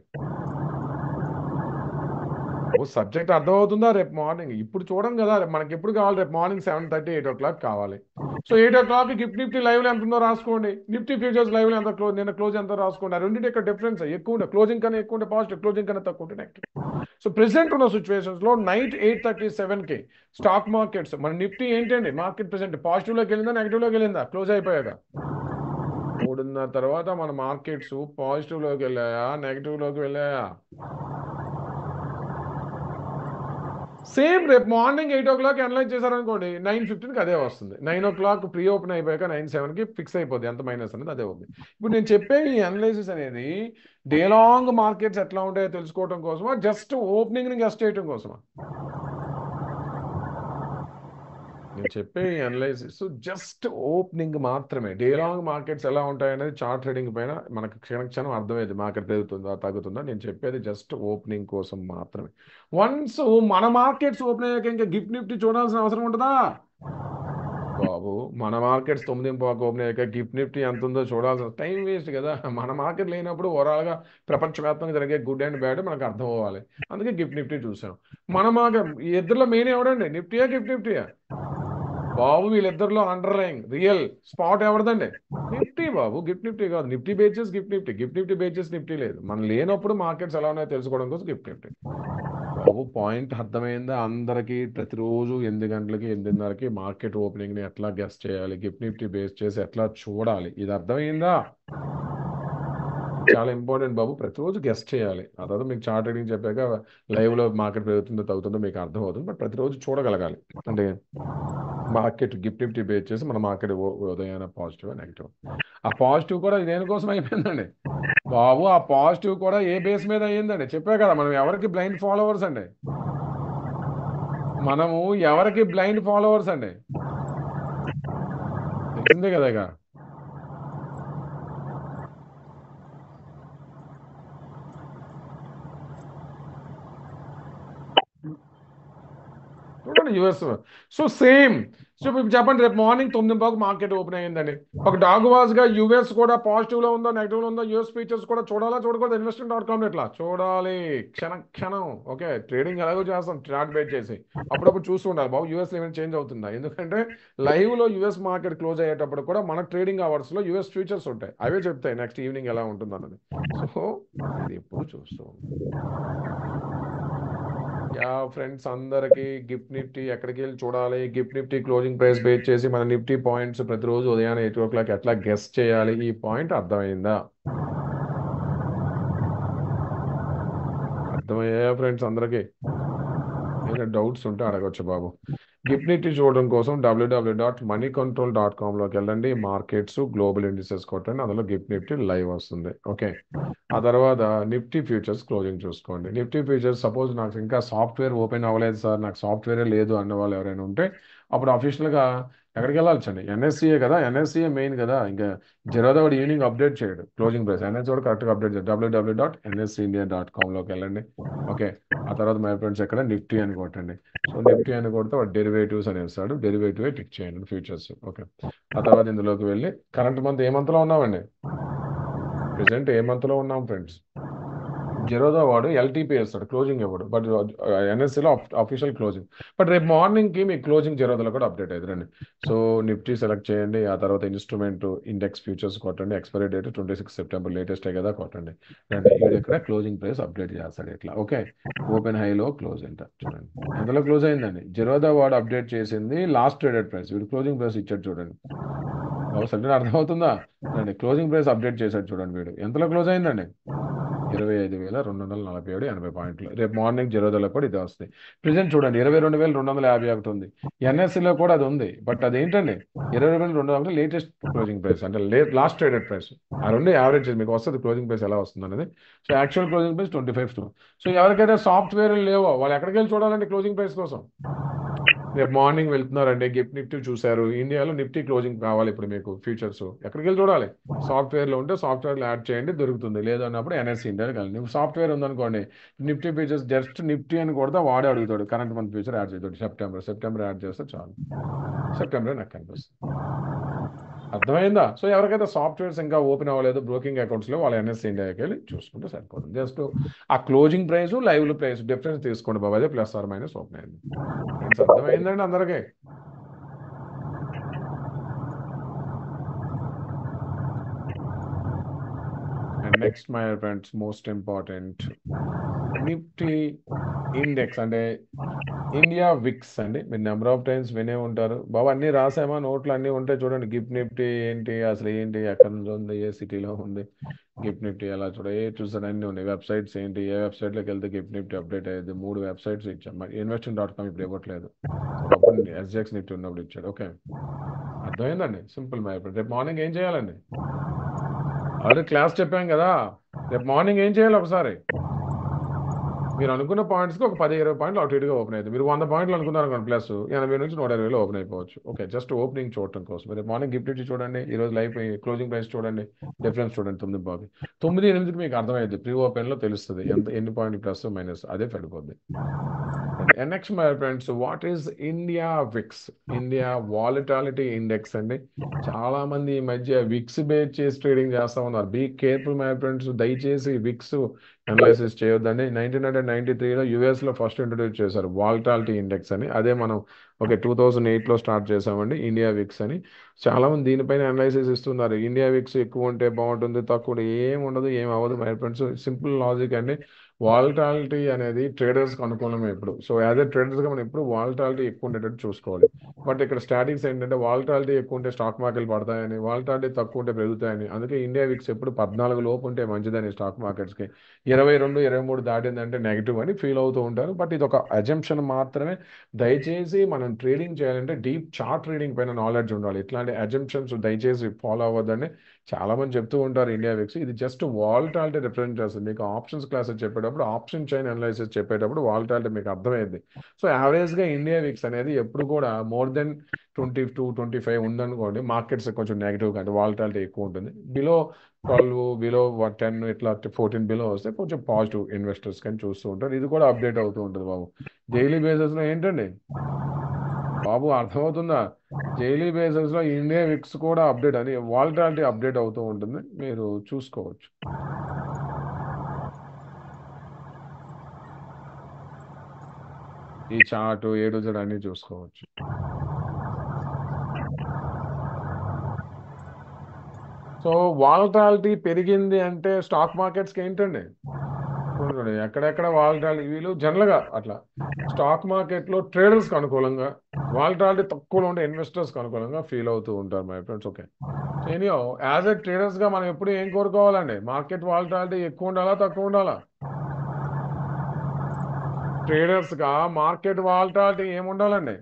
సబ్జెక్ట్ అర్థమవుతుందా? రేపు మార్నింగ్ ఇప్పుడు చూడం కదా, మనకి ఎప్పుడు కావాలి? రేపు మార్నింగ్ 7:30, 8 o'clock కావాలి. So 8 o'clock gift Nifty live లో ఎంత ఉందో రాసుకోండి. నిఫ్టీ ఫ్యూచర్స్ లైవ్ లో ఎంత క్లోజ్, నిన్న క్లోజ్ ఎంత రాసుకోండి. రెండింటి యొక్క డిఫరెన్స్ ఎక్కువ ఉండే, క్లోజింగ్ కన్నా ఎక్కువ ఉంటే పాజిటివ్, క్లోజింగ్ కన్నా తక్కువ ఉంటే నెగిటివ్. సో ప్రెసెంట్ ఉన్న సిచ్యువేషన్స్ లో నైట్ 8:37కి స్టాక్ మార్కెట్స్, మన నిఫ్టీ ఏంటండి మార్కెట్ ప్రెసెంట్ పాజిటివ్ లోకి వెళ్ళిందా నెగిటివ్ లోకి వెళ్ళిందా? క్లోజ్ అయిపోయాక 3:30 తర్వాత మన మార్కెట్స్ పాజిటివ్ లోకి వెళ్ళాయా నెగిటివ్ లోకి వెళ్ళాయా? సేమ్ రేపు మార్నింగ్ 8 o'clock అనలైజ్ చేశారనుకోండి, 9:15కి అదే వస్తుంది. 9 o'clock ప్రీ ఓపెన్ అయిపోయాక 9:07కి ఫిక్స్ అయిపోద్ది ఎంత మైనస్ అనేది, అదే అవుతుంది. ఇప్పుడు నేను చెప్పే ఈ అనలైసిస్ అనేది డే లాంగ్ మార్కెట్స్ ఎట్లా ఉంటాయో తెలుసుకోవడం కోసమా, జస్ట్ ఓపెనింగ్ ని గెస్ట్ చేయడం కోసమా? నేను చెప్పే ఈ అనలైసిస్ జస్ట్ ఓపెనింగ్ మాత్రమే. డే లాంగ్ మార్కెట్స్ ఎలా ఉంటాయనేది చార్ట్ ట్రేడింగ్ పైన మనకు క్షణం అర్థమైంది, మార్కెట్ పెరుగుతుందా తగ్గుతుందా. నేను చెప్పేది జస్ట్ ఓపెనింగ్ కోసం మాత్రమే. వన్స్ మన మార్కెట్స్ ఓపెన్ అయ్యాక ఇంకా గిఫ్ట్ నిఫ్టీ చూడాల్సిన అవసరం ఉంటుందా బాబు? మన మార్కెట్స్ 9:00 ఓపెన్ అయ్యాక గిఫ్ట్ నిఫ్టీ ఎంత ఉందో చూడాల్సిన టైం వేస్ట్ కదా. మన మార్కెట్ లేనప్పుడు ఓవరాల్గా ప్రపంచవ్యాప్తంగా జరిగే గుడ్ అండ్ బ్యాడ్ మనకు అర్థం అవ్వాలి. అందుకే గిఫ్ట్ నిఫ్టీ చూసాం. మన మార్కెట్ ఈ ఇద్దరిలో మెయిన్ ఎవడండి? నిఫ్టీయా గిఫ్ట్ నిఫ్టీయా బాబు? వీళ్ళిద్దరిలో అండర్లైన్ రియల్ స్పాట్ ఎవరిదండి? నిఫ్టీ బాబు, గిఫ్ట్ నిఫ్టీ కాదు. నిఫ్టీ బేచెస్ గిఫ్ట్ నిఫ్టీ, గిఫ్ట్ నిఫ్టీ బేచెస్ నిఫ్టీ లేదు. మనం లేనప్పుడు మార్కెట్స్ ఎలా ఉన్నాయో తెలుసుకోవడం కోసం గిఫ్ట్ నిఫ్టీ బాబు. పాయింట్ అర్థమైందా అందరికీ? ప్రతిరోజు 8 గంటలకి 8:30కి మార్కెట్ ఓపెనింగ్ ని ఎట్లా గెస్ చేయాలి, గిఫ్ట్ నిఫ్టీ బేస్ చేసి ఎట్లా చూడాలి, ఇది అర్థమైందా? చాలా ఇంపార్టెంట్ బాబు, ప్రతిరోజు గెస్ట్ చేయాలి. ఆ తర్వాత మీకు చార్ట్ ట్రేడింగ్ చెప్పాక లైవ్ లో మార్కెట్ పెరుగుతుందో తగ్గుతుందో మీకు అర్థం అవుతుంది. బట్ ప్రతిరోజు చూడగలగాలి. అంటే మార్కెట్ గిఫ్ట్ నిఫ్టీ బేస్ చేసి మన మార్కెట్ ఉదయాన పాజిటివ్ నెగిటివ్. ఆ పాజిటివ్ కూడా దేనికోసం అయిపోయిందండి బాబు? ఆ పాజిటివ్ కూడా ఏ బేస్ మీద అయ్యిందండి? చెప్పే కదా, మనం ఎవరికి బ్లైండ్ ఫాలోవర్స్ అండి మనము ఎవరికి బ్లైండ్ ఫాలోవర్స్ అండి, తెలిసిందే కదా ఇక. చూడండి యుఎస్. So same. సో ఇప్పుడు చెప్పండి, రేపు మార్నింగ్ 9 మార్కెట్ ఓపెన్ అయ్యిందని ఒక డాగ్వాస్గా యుఎస్ కూడా పాజిటివ్లో ఉందో నెగిటివ్లో ఉందో యుఎస్ ఫీచర్స్ కూడా చూడాలా చూడకూడదు? ఇన్వెస్ట్మెంట్.com ఎట్లా చూడాలి? క్షణం. ఓకే, ట్రేడింగ్ ఎలాగో చేస్తాం చార్ట్ బేట్ చేసి, అప్పుడప్పుడు చూస్తూ ఉండాలి బాబు యుఎస్ ఏమైనా చేంజ్ అవుతుందా. ఎందుకంటే లైవ్లో యుఎస్ మార్కెట్ క్లోజ్ అయ్యేటప్పుడు కూడా మన ట్రేడింగ్ అవర్స్లో యుఎస్ ఫ్యూచర్స్ ఉంటాయి, అవే చెప్తాయి నెక్స్ట్ ఈవినింగ్ ఎలా ఉంటుంది అన్నది. సో ఇది ఎప్పుడు చూస్తూ యా ఫ్రెండ్స్, అందరికి గిఫ్ట్ నిఫ్టీ ఎక్కడికి వెళ్ళి చూడాలి, gift Nifty closing price base చేసి మన నిఫ్టీ పాయింట్స్ ప్రతిరోజు ఉదయాన్నే 8 o'clock ఎట్లా గెస్ చేయాలి, ఈ పాయింట్ అర్థమైందా? అర్థమయ్యా ఫ్రెండ్స్ అందరికి? ఏదైనా డౌట్స్ ఉంటే అడగొచ్చు బాబు. గిఫ్ట్ నిఫ్టీ చూడడం కోసం www.moneycontrol.com లోకి వెళ్ళండి, మార్కెట్స్ గ్లోబల్ ఇండిసెస్ కొట్టండి, అందులో గిఫ్ట్ నిఫ్టీ లైవ్ వస్తుంది. ఓకే, ఆ తర్వాత నిఫ్టీ ఫ్యూచర్స్ క్లోజింగ్ చూసుకోండి. నిఫ్టీ ఫ్యూచర్స్ సపోజ్ నాకు ఇంకా సాఫ్ట్వేర్ ఓపెన్ అవ్వలేదు సార్, నాకు సాఫ్ట్వేరే లేదు అన్న వాళ్ళు ఎవరైనా ఉంటే అప్పుడు అఫీషియల్గా ఎక్కడికి వెళ్ళాల్సండి? ఎన్ఎస్సీఏ కదా, ఎన్ఎస్సీఏ మెయిన్ కదా. ఇంకా జెరోదా వాడు ఈవినింగ్ అప్డేట్ చేయడు క్లోజింగ్ ప్రైస్, ఎన్ఎస్సీ కూడా కరెక్ట్గా అప్డేట్ చేయడు. www.nsindia.com.లోకి వెళ్ళండి. ఓకే, ఆ తర్వాత మై ఫ్రెండ్స్ ఎక్కడ నిఫ్టీ అని కొట్టండి. సో నిఫ్టీ అని కొడితే వాడు డెరివేటివ్స్ అని వేస్తాడు, డెరివేటివ్ టిక్ చేయండి ఫ్యూచర్స్. ఓకే, ఆ తర్వాత ఇందులోకి వెళ్ళి కరెంట్ మంత్ ఏ మంత్లో ఉన్నామండి? ప్రెసెంట్ ఏ మంత్లో ఉన్నాం ఫ్రెండ్స్? జెరోదా వాడు ఎల్టీపీ వేస్తాడు, క్లోజింగ్ ఇవ్వడు, బట్ ఎన్ఎస్సీలో అఫీషియల్ క్లోజింగ్. బట్ రేపు మార్నింగ్కి మీ క్లోజింగ్ జెరోదాలో కూడా అప్డేట్ అవుతుంది రండి. సో నిఫ్టీ సెలెక్ట్ చేయండి, ఆ తర్వాత ఇన్స్ట్రుమెంట్ ఇండెక్స్ ఫ్యూచర్స్ కొట్టండి, ఎక్స్పైరీ డేట్ 26 సెప్టెంబర్ లేటెస్ట్ కదా కొట్టండి రండి. ఇది ఇక్కడ క్లోజింగ్ ప్రైస్ అప్డేట్ చేస్తాడు ఇట్లా. ఓకే, ఓపెన్ హైలో క్లోజ్ ఎంత చూడండి, ఎంతలో క్లోజ్ అయిందండి? జెరోదా వాడు అప్డేట్ చేసింది లాస్ట్ ట్రేడెడ్ ప్రైస్, వీడు క్లోజింగ్ ప్రైస్ ఇచ్చాడు చూడండి. సరే అర్థమవుతుందా? రండి, క్లోజింగ్ ప్రైస్ అప్డేట్ చేశాడు చూడండి, వీడు ఎంతలో క్లోజ్ అయిందండి? 25,247.80 పాయింట్లు. రేపు మార్నింగ్ జెరోదాలో కూడా ఇది వస్తుంది. ప్రెసెంట్ చూడండి 22,251 ఉంది. ఎన్ఎస్సీలో కూడా అది ఉంది, బట్ అదేంటండి 22,200 లేటెస్ట్ క్లోజింగ్ ప్రైస్ అంటే లాస్ట్ ట్రేడెడ్ ప్రైస్. ఆ రెండు యావరేజ్ మీకు వస్తుంది క్లోజింగ్ ప్రైస్ ఎలా వస్తుంది అనేది. So actual closing price 25. So ఎవరికైతే సాఫ్ట్వేర్ లేవో వాళ్ళు ఎక్కడికి వెళ్ళి చూడాలండి క్లోజింగ్ ప్రైస్ కోసం? రేపు మార్నింగ్ వెళ్తున్నారండి, గిఫ్ట్ నిఫ్టీ చూశారు, ఇండియాలో నిఫ్టీ క్లోజింగ్ కావాలి ఇప్పుడు మీకు ఫ్యూచర్స్, ఎక్కడికి వెళ్ళి చూడాలి? సాఫ్ట్వేర్లో ఉంటే సాఫ్ట్వేర్లో యాడ్ చేయండి, దొరుకుతుంది. లేదు అన్నప్పుడు ఎన్ఎస్సీ ఇండియాకి వెళ్ళండి. సాఫ్ట్వేర్ ఉందనుకోండి, నిఫ్టీ ఫ్యూచర్స్ జస్ట్ నిఫ్టీ అని కొడితే వాడే అడుగుతాడు కరెంట్ మంత్ ఫ్యూచర్ యాడ్ చేస్తాడు, సెప్టెంబర్ యాడ్ చేస్తే చాలు, సెప్టెంబర్ నాకు కనిపిస్తుంది. అర్థమైందా? సో ఎవరికైతే సాఫ్ట్వేర్స్ ఇంకా ఓపెన్ అవ్వలేదు, బ్రోకింగ్ అకౌంట్స్లో వాళ్ళ ఎన్ఎస్సీ ఇండియాకి వెళ్ళి చూసుకుంటే సరిపోతుంది. జస్ట్ ఆ closing price live price difference తీసుకోండి బాబు, అదే ప్లస్ ఆర్ మైనస్ ఓపెన్ అయింది. ఫ్రెండ్స్ అర్థమైందండి అందరికీ? And next my friends most important Nifty index అంటే ఇండియా విక్స్ అండి. మీరు నెంబర్ ఆఫ్ టైమ్స్ వినే ఉంటారు బాబు, అన్నీ రాసామా నోట్లు అన్నీ ఉంటాయి చూడండి. గిఫ్ట్ నిఫ్టీ ఏంటి అసలు, ఏంటి ఎక్కడి నుంచి ఉంది, ఏ సిటీలో ఉంది, గిఫ్ట్ నిఫ్టీ ఎలా చూడ చూసారు అన్నీ ఉన్నాయి. వెబ్సైట్స్ ఏంటి, ఏ వెబ్సైట్లోకి వెళ్తే గిఫ్ట్ నిఫ్టీ అప్డేట్ అయ్యేది, 3 వెబ్సైట్స్ ఇచ్చాం. మరి ఇన్వెస్టింగ్.com ఇప్పుడు ఇవ్వట్లేదు, ఒకప్పుడు ఎస్జెక్స్ నిఫ్టీ ఉన్నప్పుడు ఇచ్చాడు. ఓకే, అర్థమైందండి? Simple my friend. రేపు మార్నింగ్ ఏం చేయాలండి? ఆల్రెడీ క్లాస్ చెప్పాం కదా, రేపు మార్నింగ్ ఏం చేయాలి ఒకసారి? మీరు అనుకున్న పాయింట్స్కి ఒక 10-20 పాయింట్లు అటు ఇటుగా ఓపెన్ అవుతుంది. మీరు 100 పాయింట్లు అనుకున్నారు అనుకోండి, ప్లస్ 80 నుంచి 120లో ఓపెన్ అయిపోవచ్చు. ఓకే, జస్ట్ ఓపెనింగ్ చూడటం కోసం. రేపు మార్నింగ్ గిఫ్ట్ నిఫ్టీ చూడండి, ఈరోజు లైవ్ క్లోజింగ్ ప్రైస్ చూడండి, డిఫరెన్స్ చూడండి 9:08కి మీకు అర్థమైంది. ప్రీ ఓపెన్లో తెలుస్తుంది ఎన్ని పాయింట్ ప్లస్ మైనస్, అదే పడిపోద్ది. And next my friends, what is India VIX? India volatility index అండి. చాలా మంది ఈ మధ్య విక్స్ బేస్ చేసి ట్రేడింగ్ చేస్తా ఉన్నారు. బీ కేర్ఫుల్ మై ఫ్రెండ్స్, దయచేసి విక్స్ అనాలిసిస్ చేయొద్దండి. 1993లో యుఎస్లో ఫస్ట్ ఇంట్రొడ్యూస్ చేశారు వాలటాలిటీ ఇండెక్స్ అని, అదే మనం 2008లో స్టార్ట్ చేసామండి ఇండియా విక్స్ అని. చాలా మంది దీనిపైన అనాలిసిస్ ఇస్తున్నారు. ఇండియా విక్స్ ఎక్కువ ఉంటే బాగుంటుంది, తక్కువ ఏం ఉండదు, ఏం అవ్వదు మై ఫ్రెండ్స్. సింపుల్ లాజిక్ అండి. వాలటాలిటీ అనేది ట్రేడర్స్కి అనుకూలమే ఇప్పుడు. సో యాజ్ ఏ ట్రేడర్స్గా మనం ఎప్పుడు వాలటాలిటీ ఎక్కువ ఉండేటట్టు చూసుకోవాలి. బట్ ఇక్కడ స్టాటిక్స్ ఏంటంటే వాలటాలిటీ ఎక్కువ ఉంటే స్టాక్ మార్కెట్లు పడతాయని, వాలటాలిటీ తక్కువ ఉంటే పెరుగుతాయని. అందుకే ఇండియా విక్స్ ఎప్పుడు 14 లోపు ఉంటే మంచిదని స్టాక్ మార్కెట్స్కి. 22, 23 దాటిందంటే నెగిటివ్ అని ఫీల్ అవుతూ ఉంటారు. బట్ ఇది ఒక అజంప్షన్ మాత్రమే. దయచేసి మనం ట్రేడింగ్ చేయాలంటే డీప్ చార్ట్ ట్రేడింగ్ పైన నాలెడ్జ్ ఉండాలి. ఇట్లాంటి అజంప్షన్స్ దయచేసి ఫాలో అవ్వద్దని చాలా మంది చెప్తూ ఉంటారు. ఇండియా విక్స్ ఇది జస్ట్ వాలటాలిటీ రిప్రజెంట్ చేస్తుంది. మీకు ఆప్షన్స్ క్లాసెస్ చెప్పేటప్పుడు చెప్పేటప్పుడు, ఆప్షన్ చైన్ అనాలిసిస్ చెప్పేటప్పుడు వాలటాలిటీ మీకు అర్థమైంది. సో యావరేజ్గా ఇండియా విక్స్ అనేది ఎప్పుడు కూడా మోర్ దెన్ 22-25 ఉందనుకోండి, మార్కెట్స్ కొంచెం నెగిటివ్గా అంటే వాలటాలిటీ ఎక్కువ ఉంటుంది. బిలో 12, బిలో 10 ఇట్లా 14 బిలో వస్తే కొంచెం పాజిటివ్ ఇన్వెస్టర్స్ కానీ చూస్తూ ఉంటారు. ఇది కూడా అప్డేట్ అవుతూ ఉంటుంది బాబు. డైలీ బేసిస్లో ఏంటండి బాబు, అర్థమవుతుందా? డైలీ బేసిస్లో ఇండియా విక్స్ కూడా అప్డేట్ అని వాలటాలిటీ అప్డేట్ అవుతూ ఉంటుంది, మీరు చూసుకోవచ్చు. ఈ చార్ట్ ఏడు అన్ని చూసుకోవచ్చు. సో వాలటాలిటీ పెరిగింది అంటే స్టాక్ మార్కెట్స్కి ఏంటండి, చూడండి ఎక్కడెక్కడ వాలటాలిటీ, వీళ్ళు జనరల్గా అట్లా స్టాక్ మార్కెట్లో ట్రేడర్స్కి అనుకూలంగా, వాలటాలిటీ తక్కువలో ఉండే ఇన్వెస్టర్స్కి అనుకూలంగా ఫీల్ అవుతూ ఉంటారు my friends. Okay, anyhow as a ట్రేడర్స్గా మనం ఎప్పుడు ఏం కోరుకోవాలండి? మార్కెట్ వాలటాలిటీ ఎక్కువ ఉండాలా, తక్కువ ఉండాలా? ట్రేడర్స్గా మార్కెట్ వాలటాలిటీ ఏముండాలండి?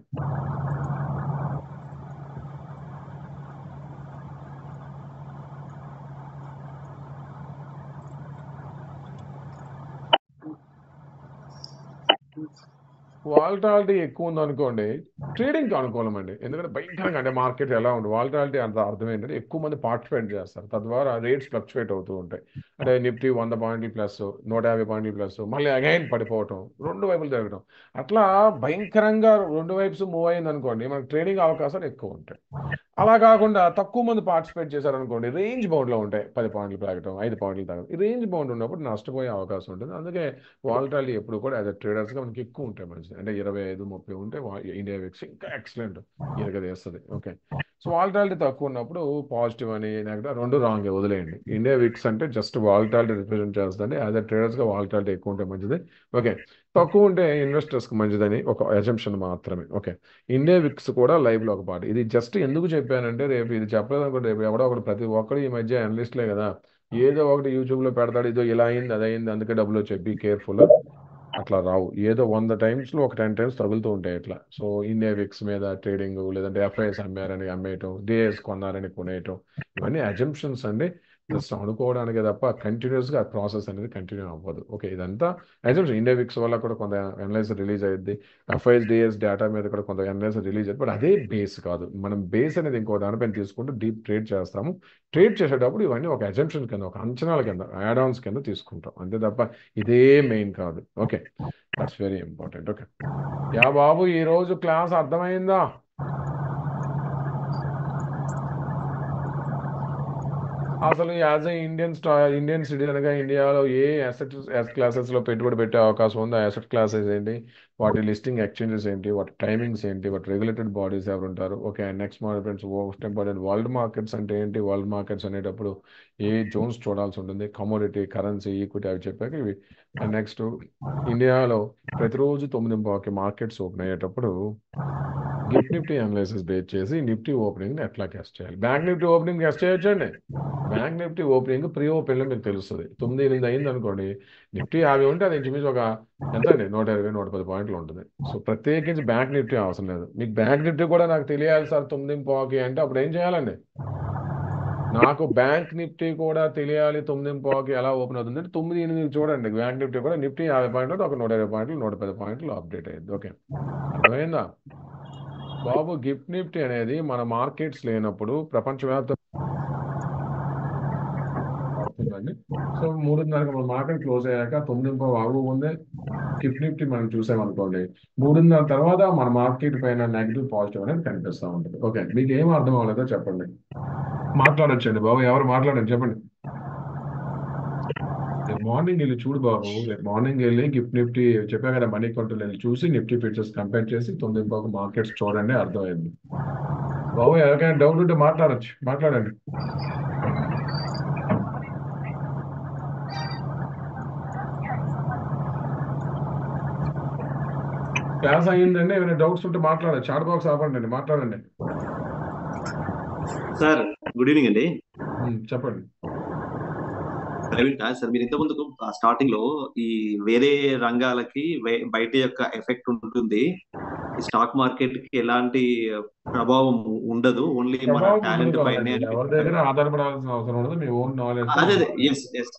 వాలటాలిటీ ఎక్కువ ఉందనుకోండి, ట్రేడింగ్కి అనుకూలం అండి. ఎందుకంటే భయంకరంగా అంటే మార్కెట్ ఎలా ఉంది, వాలటాలిటీ అంత అర్థం ఏంటంటే ఎక్కువ మంది పార్టిసిపేట్ చేస్తారు, తద్వారా రేట్స్ ఫ్లక్చువేట్ అవుతూ ఉంటాయి. అంటే నిఫ్టీ 100 పాయింట్లు ప్లస్, 150 పాయింట్లు ప్లస్, మళ్ళీ అగైన్ పడిపోవటం, రెండు వైపులు జరగడం, అట్లా భయంకరంగా రెండు వైపు మూవ్ అయింది అనుకోండి, మనకు ట్రేడింగ్ అవకాశాలు ఎక్కువ ఉంటాయి. అలా కాకుండా తక్కువ మంది పార్టిసిపేట్ చేశారనుకోండి, రేంజ్ బౌండ్లో ఉంటాయి, 10 పాయింట్లు పెరగటం, 5 పాయింట్లు తగ్గడం, ఈ రేంజ్ బౌండ్ ఉన్నప్పుడు నష్టపోయే అవకాశం ఉంటుంది. అందుకే వాలటాలిటీ ఎప్పుడు కూడా యాజ్ అ ట్రేడర్స్గా మనకి ఎక్కువ ఉంటాయి మంచిది. అంటే 25-30 ఉంటే ఇండియా విక్స్ ఇంకా ఎక్సలెంట్ ఇరగదీస్తుంది. ఓకే, సో వాలటాలిటీ తక్కువ ఉన్నప్పుడు పాజిటివ్ అని నెగటివ్ రెండు రాంగ్, వదిలేయండి. ఇండియా విక్స్ అంటే జస్ట్ వాలటాలిటీ రిప్రజెంట్ చేస్తుంది. యాజ్ అ ట్రేడర్స్గా వాలటాలిటీ ఎక్కువ ఉంటే మంచిది. ఓకే, తక్కువ ఉంటే ఇన్వెస్టర్స్కి మంచిదని ఒక అజంప్షన్ మాత్రమే. ఓకే, ఇండియా విక్స్ కూడా లైవ్లో ఒక పార్ట్. ఇది జస్ట్ ఎందుకు చెప్పానంటే, రేపు ఇది చెప్పలేదు అనుకోండి, రేపు ఎవడో ఒకటి ప్రతి ఒక్కరు ఈ మధ్య అనలిస్ట్లే కదా, ఏదో ఒకటి యూట్యూబ్లో పెడతాడు, ఇదో ఇలా అయింది అది అయింది అందుకే డబ్బులు వచ్చాయి, బీ కేర్ఫుల్. అట్లా రావు. ఏదో 100 టైమ్స్లో ఒక 10 టైమ్స్ తగులుతూ ఉంటాయి ఇట్లా. సో ఇండియా విక్స్ మీద ట్రేడింగ్, లేదంటే ఎఫ్ఐఎస్ అమ్మారని అమ్మేయటం, డిఎస్ కొన్నారని కొనేయటం, ఇవన్నీ అజంప్షన్స్ అండి. జస్ట్ అనుకోవడానికే తప్ప కంటిన్యూస్గా ఆ ప్రాసెస్ అనేది కంటిన్యూ అవ్వదు. ఓకే, ఇదంతా అజంప్షన్. ఇండియా విక్స్ వల్ల కూడా కొంత అనలైజర్ రిలీజ్ అయ్యింది, ఎఫ్ఐఎస్ డిఎస్ డేటా మీద కూడా కొంత అనలైజర్ రిలీజ్ అయ్యింది. బట్ అదే బేస్ కాదు. మనం బేస్ అనేది ఇంకో దానిపైన తీసుకుంటూ డీప్ ట్రేడ్ చేస్తాము. ట్రేడ్ చేసేటప్పుడు ఇవన్నీ ఒక అజంప్షన్ కింద, ఒక అంచనాల కింద, యాడ్-ఆన్స్ కింద తీసుకుంటాం, అంతే తప్ప ఇదే మెయిన్ కాదు. Okay, that's very important. Okay, yeah బాబు, ఈరోజు క్లాస్ అర్థమైందా? అసలు యాజ్ ఏ ఇండియన్ సిటిజన్గా ఇండియాలో ఏ అసెట్ క్లాసెస్లో పెట్టుబడి పెట్టే అవకాశం ఉంది, ఆ అసెట్ క్లాసెస్ ఏంటి, వాటి లిస్టింగ్ ఎక్స్చేంజెస్ ఏంటి, వాటి టైమింగ్స్ ఏంటి, వాటి రెగ్యులేటెడ్ బాడీస్ ఎవరు ఉంటారు. ఓకే, నెక్స్ట్ మా friends most important, world markets అంటే ఏంటి, వరల్డ్ మార్కెట్స్ అనేటప్పుడు ఏ జోన్స్ చూడాల్సి ఉంటుంది, కమోడిటీ, కరెన్సీ, ఈక్విటీ అవి చెప్పాక ఇవి. అండ్ నెక్స్ట్ ఇండియాలో ప్రతిరోజు 9:15కి మార్కెట్స్ ఓపెన్ అయ్యేటప్పుడు నిఫ్టీ అనాలిసిస్ బేస్ చేసి నిఫ్టీ ఓపెనింగ్ ఎట్లా గెస్ట్ చేయాలి. బ్యాంక్ నిఫ్టీ ఓపెనింగ్ గెస్ట్ చేయొచ్చండి. బ్యాంక్ నిఫ్టీ ఓపెనింగ్ ప్రీ ఓపెన్లో మీకు తెలుస్తుంది. 9-8 అయింది అనుకోండి, నిఫ్టీ 50 ఉంటే అది ఇంచుమించు ఒక ఎంత అండి, 120-110 పాయింట్లు ఉంటుంది. సో ప్రత్యేకించి బ్యాంక్ నిఫ్టీ అవసరం లేదు. మీకు బ్యాంక్ నిఫ్టీ కూడా నాకు తెలియాలి సార్ 9:15కి అంటే అప్పుడు ఏం చేయాలండి? నాకు బ్యాంక్ నిఫ్టీ కూడా తెలియాలి 9:15కి ఎలా ఓపెన్ అవుతుంది అంటే 9-8 చూడండి, బ్యాంక్ నిఫ్టీ కూడా నిఫ్టీ 50 పాయింట్లు, ఒక 120 పాయింట్లు, 110 పాయింట్లు అప్డేట్ అయ్యింది. ఓకే, అర్థమైందా బాబు? గిఫ్ట్ నిఫ్టీ అనేది మన మార్కెట్స్ లేనప్పుడు ప్రపంచవ్యాప్తంగా అవుతుందండి. సో 3:30కి మన మార్కెట్ క్లోజ్ అయ్యాక 9:15 ఆగు ముందే గిఫ్ట్ నిఫ్టీ మనం చూసామనుకోండి, 3:30 తర్వాత మన మార్కెట్ పైన నెగిటివ్ పాజిటివ్ అనేది కనిపిస్తూ ఉంటుంది. ఓకే, మీకు ఏం అర్థం అవ్వలేదో చెప్పండి, మాట్లాడొచ్చండి బాబు, ఎవరు మాట్లాడండి చెప్పండి. రేపు మార్నింగ్ వెళ్ళి చూడు బాబు, రేపు మార్నింగ్ వెళ్ళి గిఫ్ట్ నిఫ్టీ చెప్పా కదా, మనీ కంట్రోల్ వెళ్ళి చూసి నిఫ్టీ ఫ్యూచర్స్ కంపేర్ చేసి 9:15 మార్కెట్స్ చూడండి, అర్థమైంది. బాబు ఎవరికైనా డౌట్ ఉంటే మాట్లాడచ్చు, మాట్లాడండి. క్లాస్ అయ్యిందండి, ఏమైనా డౌట్స్ ఉంటే మాట్లాడండి, చాట్ బాక్స్ ఆపండి, మాట్లాడండి. సార్ గుడ్ ఈవినింగ్ అండి. చెప్పండి. ప్రవీణ్ కాదు సార్, మీరు ఇంతకుముందు స్టార్టింగ్ లో ఈ వేరే రంగాలకి బయట యొక్క ఎఫెక్ట్ ఉంటుంది, ఈ స్టాక్ మార్కెట్ కి ఎలాంటి ప్రభావం ఉండదు, ఓన్లీ మన టాలెంట్ పైనే ఎవరి దగ్గర ఆధారపడాల్సిన అవసరం ఉండదు, మీ ఓన్ నాలెడ్జ్. అదే ఎస్ ఎస్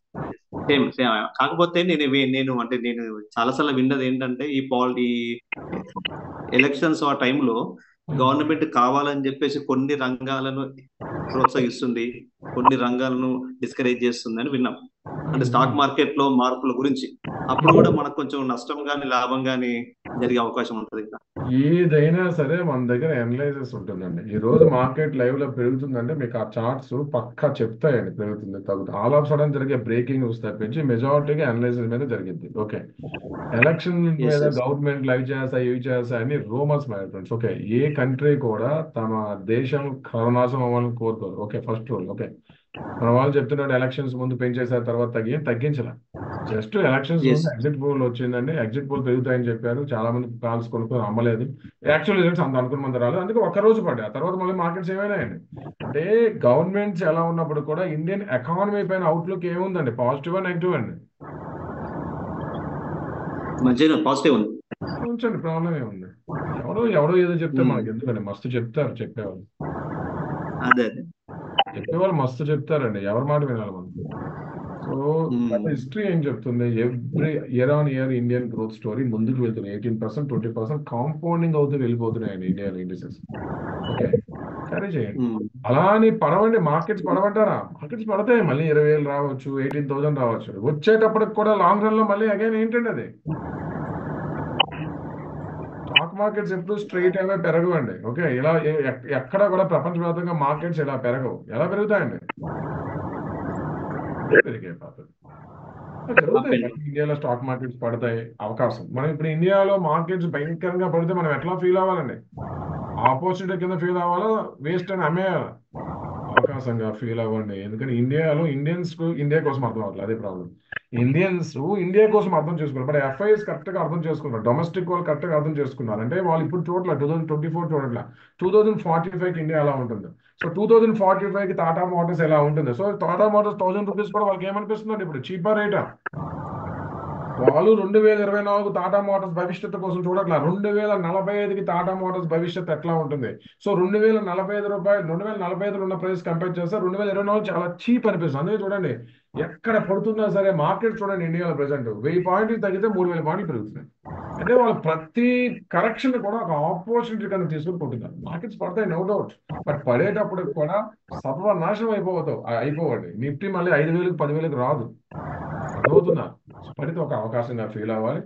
సేమ్ సేమ్. కాకపోతే నేను అంటే నేను చాలాసార్లు విన్నది ఏంటంటే ఈ ఎలక్షన్స్ ఆ టైంలో గవర్నమెంట్ కావాలని చెప్పేసి కొన్ని రంగాలను ప్రోత్సహిస్తుంది, కొన్ని రంగాలను డిస్కరేజ్ చేస్తుంది అని విన్నాం. అంటే స్టాక్ మార్కెట్ లో మార్పుల గురించి అప్పుడు కూడా మనకు కొంచెం నష్టం కానీ లాభం కానీ జరిగే అవకాశం ఉంటుంది కదా. ఏదైనా సరే మన దగ్గర అనలైజెస్ ఉంటుందండి. ఈ రోజు మార్కెట్ లైవ్ లో పెరుగుతుందంటే మీకు ఆ చార్ట్స్ పక్కా చెప్తాయండి పెరుగుతుంది తగ్గుతుంది. ఆల్ ఆఫ్ సడన్ జరిగే బ్రేకింగ్ న్యూస్ తప్పించి మెజారిటీగా అనలైజెస్ మీద జరిగింది. ఓకే, ఎలక్షన్ ఎస్ మీద ఎస్. గవర్నమెంట్ లైవ్ చేస్తాయి ఇవి చేస్తాయి అని రూమర్స్ ఫ్రెండ్స్. ఓకే, ఏ కంట్రీ కూడా తమ దేశం కరోనాశం అవ్వాలని కోరుకోరు. Okay, first rule. ఓకే, మన వాళ్ళు చెప్తున్నాడు ఎలక్షన్స్ ముందు పెంచేసారు తర్వాత తగ్గించలే. జస్ట్ ఎలక్షన్స్ ఎస్ ముందు ఎగ్జిట్ పోల్ వచ్చిందండి, ఎగ్జిట్ పోల్ పెరుగుతాయని చెప్పారు. చాలా మంది కాల్స్ కొనుక్కొని అమ్మలేదు. యాక్చువల్ రిజల్ట్స్ అంత అనుకున్న మంది రాలేదు, అందుకే ఒక్క రోజు పడ్డాయి. ఆ తర్వాత మళ్ళీ మార్కెట్స్ ఏమైనాయండి. అంటే గవర్నమెంట్స్ ఎలా ఉన్నప్పుడు కూడా ఇండియన్ ఎకానమీ పైన అవుట్లుక్ ఏముందండి, పాజిటివ్ నెగిటివ్ అండి. మంచిగా పాజిటివ్ ఉంది. ఉంచండి, ప్రాబ్లం ఏముంది. ఎవడో ఏదో చెప్తే ఉమ్. మనకి ఎందుకండి, మస్తు చెప్తారు చెప్పేవాళ్ళు. అదే అదే. చెప్పేవాళ్ళు మస్తు చెప్తారండి, ఎవరి మాట వినాలి మనం. సో గత ఉమ్. హిస్టరీ ఏం చెప్తుంది, every year on year Indian growth story ముందుకు వెళ్తున్నాయి. 18%, 20% కాంపౌండింగ్ అవుతూ వెళ్ళిపోతున్నాయండి ఇండియన్ ఇండిసెస్. ఓకే, క్యారీ చేయండి. ఉమ్. అలా అని పడవండి, మార్కెట్స్ పడవంటారా? మార్కెట్స్ పడతాయి, మళ్ళీ 20,000 రావచ్చు, 18,000 రావచ్చు. వచ్చేటప్పటికి కూడా లాంగ్ రన్ లో మళ్ళీ అగైన్ ఏంటండి అది, స్టాక్ మార్కెట్స్ ఎప్పుడు స్ట్రైట్ అవే పెరగవండి. ఓకే, ఇలా ఎక్కడ కూడా ప్రపంచవ్యాప్తంగా మార్కెట్స్ ఇలా పెరగవు. ఎలా పెరుగుతాయండి, పెరిగే పద్ధతి అప్ జరుగుతాయి. అండ్ మళ్ళీ ఇండియాలో స్టాక్ మార్కెట్స్ పడతాయి అవకాశం. మనం ఇప్పుడు ఇండియాలో మార్కెట్స్ భయంకరంగా పడితే మనం ఎట్లా ఫీల్ అవ్వాలండి, ఆపర్చునిటీ కింద ఫీల్ అవ్వాలా, వేస్ట్ అని అమ్మేయాలా? అవకాశంగా ఫీల్ అవ్వండి. ఎందుకంటే ఇండియాలో ఇండియన్స్ ఇండియా కోసం అర్థం అవ్వట్లేదు, అదే ప్రాబ్లం. ఇండియన్స్ ఇండియా కోసం అర్థం చేసుకున్నారు, బట్ ఎఫ్ఐఎస్ కరెక్ట్ గా అర్థం చేసుకున్నారు, డొమెస్టిక్ వాళ్ళు కరెక్ట్ గా అర్థం చేసుకున్నారు. అంటే వాళ్ళు ఇప్పుడు చూడట్లేదు, 2024 చూడట్లా, 2045కి ఇండియా ఎలా ఉంటుంది. సో 2045కి టాటా మోటార్స్ ఎలా ఉంటుంది. సో టాటా మోటార్స్ 1000 రూపీస్ కూడా వాళ్ళకి ఏమనిపిస్తుంది ఇప్పుడు, చీపర్ రేటా. వాళ్ళు 2024 టాటా మోటార్స్ భవిష్యత్తు కోసం చూడట్లా, 2045కి టాటా మోటార్స్ భవిష్యత్తు ఎట్లా ఉంటుంది. సో 2045 ఉన్న ప్రైస్ కంపేర్ చేస్తే 2024 చాలా చీప్ అనిపిస్తుంది. అందుకే చూడండి, ఎక్కడ పడుతున్నా సరే మార్కెట్ చూడండి, ఇండియాలో ప్రెసెంట్ 1000 పాయింట్లు తగ్గితే 3000 పాయింట్లు పెరుగుతున్నాయి. అంటే వాళ్ళు ప్రతి కరెక్షన్ కూడా ఒక ఆపర్చునిటీ కన్నా తీసుకుని పోతున్నారు. మార్కెట్స్ పడతాయి, నో డౌట్, బట్ పడేటప్పుడు కూడా సర్వనాశనం అయిపోవండి. నిఫ్టీ మళ్ళీ 5,000 10,000 రాదు, అర్థమవుతుందా. పడితే ఒక అవకాశంగా ఫీల్ అవ్వాలి.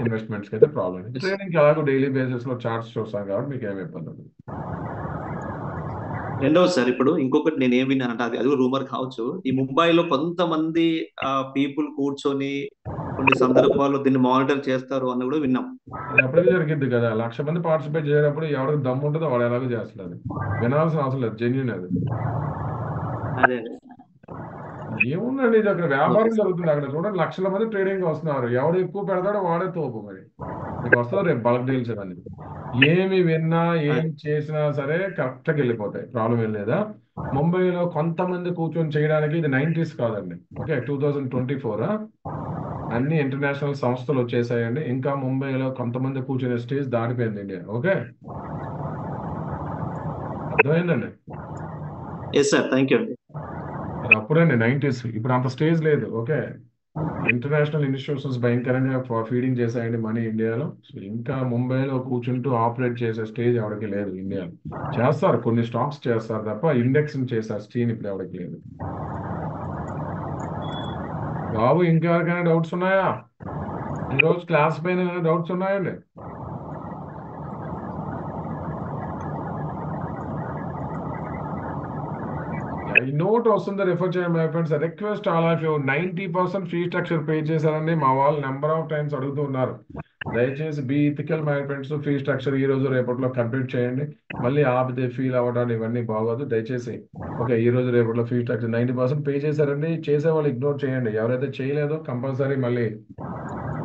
ఇన్వెస్ట్మెంట్స్కి అయితే ప్రాబ్లం లేదు. ట్రేడింగ్కి ఎలాగో డైలీ బేసిస్ లో చార్ట్స్ చూస్తాం కాబట్టి మీకు ఏమి ఇబ్బంది ఉండదు. రెండవది సార్, ఇప్పుడు ఇంకొకటి నేను ఏం విన్నానంటే అది రూమర్ కావచ్చు. ఈ ముంబైలో కొంతమంది పీపుల్ కూర్చొని కొన్ని సందర్భాల్లో దీన్ని మానిటర్ చేస్తారు అని కూడా విన్నాం. అది ఎప్పటికీ జరిగిద్ది కదా, 1,00,000 మంది పార్టిసిపేట్ చేసేటప్పుడు ఎవరికి దమ్ము ఉంటుందో వాడు ఎలాగో చేస్తారు. అది వినాల్సిన అవసరం లేదు, జెన్యున్ అది. అదే అదే. ఏముందండి, ఇది అక్కడ ఓకే వ్యాపారం సార్. జరుగుతుంది. అక్కడ చూడండి, 1,00,000 మంది ట్రేడింగ్ వస్తున్నారు. ఎవడు ఎక్కువ పెడతాడో వాడే తోపు. మరి మీకు వస్తుంది రేపు బల్క్ డీల్స్ అని. ఏమి విన్నా ఏం చేసినా సరే కరెక్ట్గా వెళ్ళిపోతాయి, ప్రాబ్లం ఏం లేదా. ముంబైలో కొంతమంది కూర్చొని చేయడానికి ఇది 90s కాదండి. ఓకే, 2024 అన్ని ఇంటర్నేషనల్ సంస్థలు వచ్చేసాయండి. ఇంకా ముంబైలో కొంతమంది కూర్చునే స్టేజ్ దాటిపోయింది ఇండియా. ఓకే, అర్థమైందండి. ఎస్ సార్, థ్యాంక్ యూ అండి. అది అప్పుడండి 90s, ఇప్పుడు అంత స్టేజ్ లేదు. ఓకే, ఇంటర్నేషనల్ ఇన్స్టిట్యూషన్స్ భయంకరంగా ఫీడింగ్ చేశాయండి మనీ ఇండియాలో. సో ఇంకా ముంబైలో కూర్చుంటూ ఆపరేట్ చేసే స్టేజ్ ఎవరికి లేదు ఇండియాలో. చేస్తారు, కొన్ని స్టాక్స్ చేస్తారు తప్ప ఇండెక్స్ చేస్తారు, స్టీన్ ఇప్పుడు ఎవరికి లేదు. బాబు ఇంకా ఎవరికైనా డౌట్స్ ఉన్నాయా? ఈరోజు క్లాస్ పైన డౌట్స్ ఉన్నాయండి? ఈ నోట్ వస్తుంది, రిఫర్ చేయండి my friends. Request all of you, 90% fee structure pay చేశారండి. మా వాళ్ళు నెంబర్ ఆఫ్ టైమ్స్ అడుగుతూ ఉన్నారు. దయచేసి be ethical my friends, fee structure ఈ రోజు రేపట్లో కంప్లీట్ చేయండి. మళ్ళీ ఆపితే ఫీల్ అవ్వడానికి ఇవన్నీ బాగోదు, దయచేసి. ఓకే, ఈ రోజు రేపట్లో ఫీ స్ట్రక్చర్ 90% పే చేశారండి. చేసే వాళ్ళు ఇగ్నోర్ చేయండి, ఎవరైతే చేయలేదో కంపల్సరీ మళ్ళీ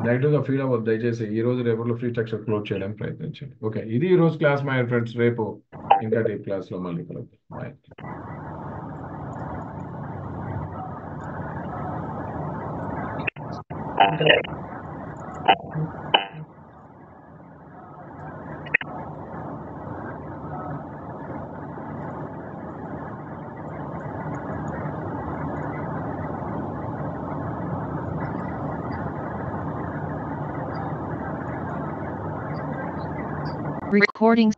నెగిటివ్గా ఫీల్ అవ్వద్దు. దయచేసి ఈ రోజు రేపట్లో ఫ్రీ స్ట్రక్చర్ క్లోజ్ చేయడానికి ప్రయత్నించండి. ఓకే, ఇది ఈ రోజు క్లాస్ మై ఫ్రెండ్స్. రేపు ఇంకా డీప్ క్లాస్లో మళ్ళీ కలుద్దాం. బాయ్. Recording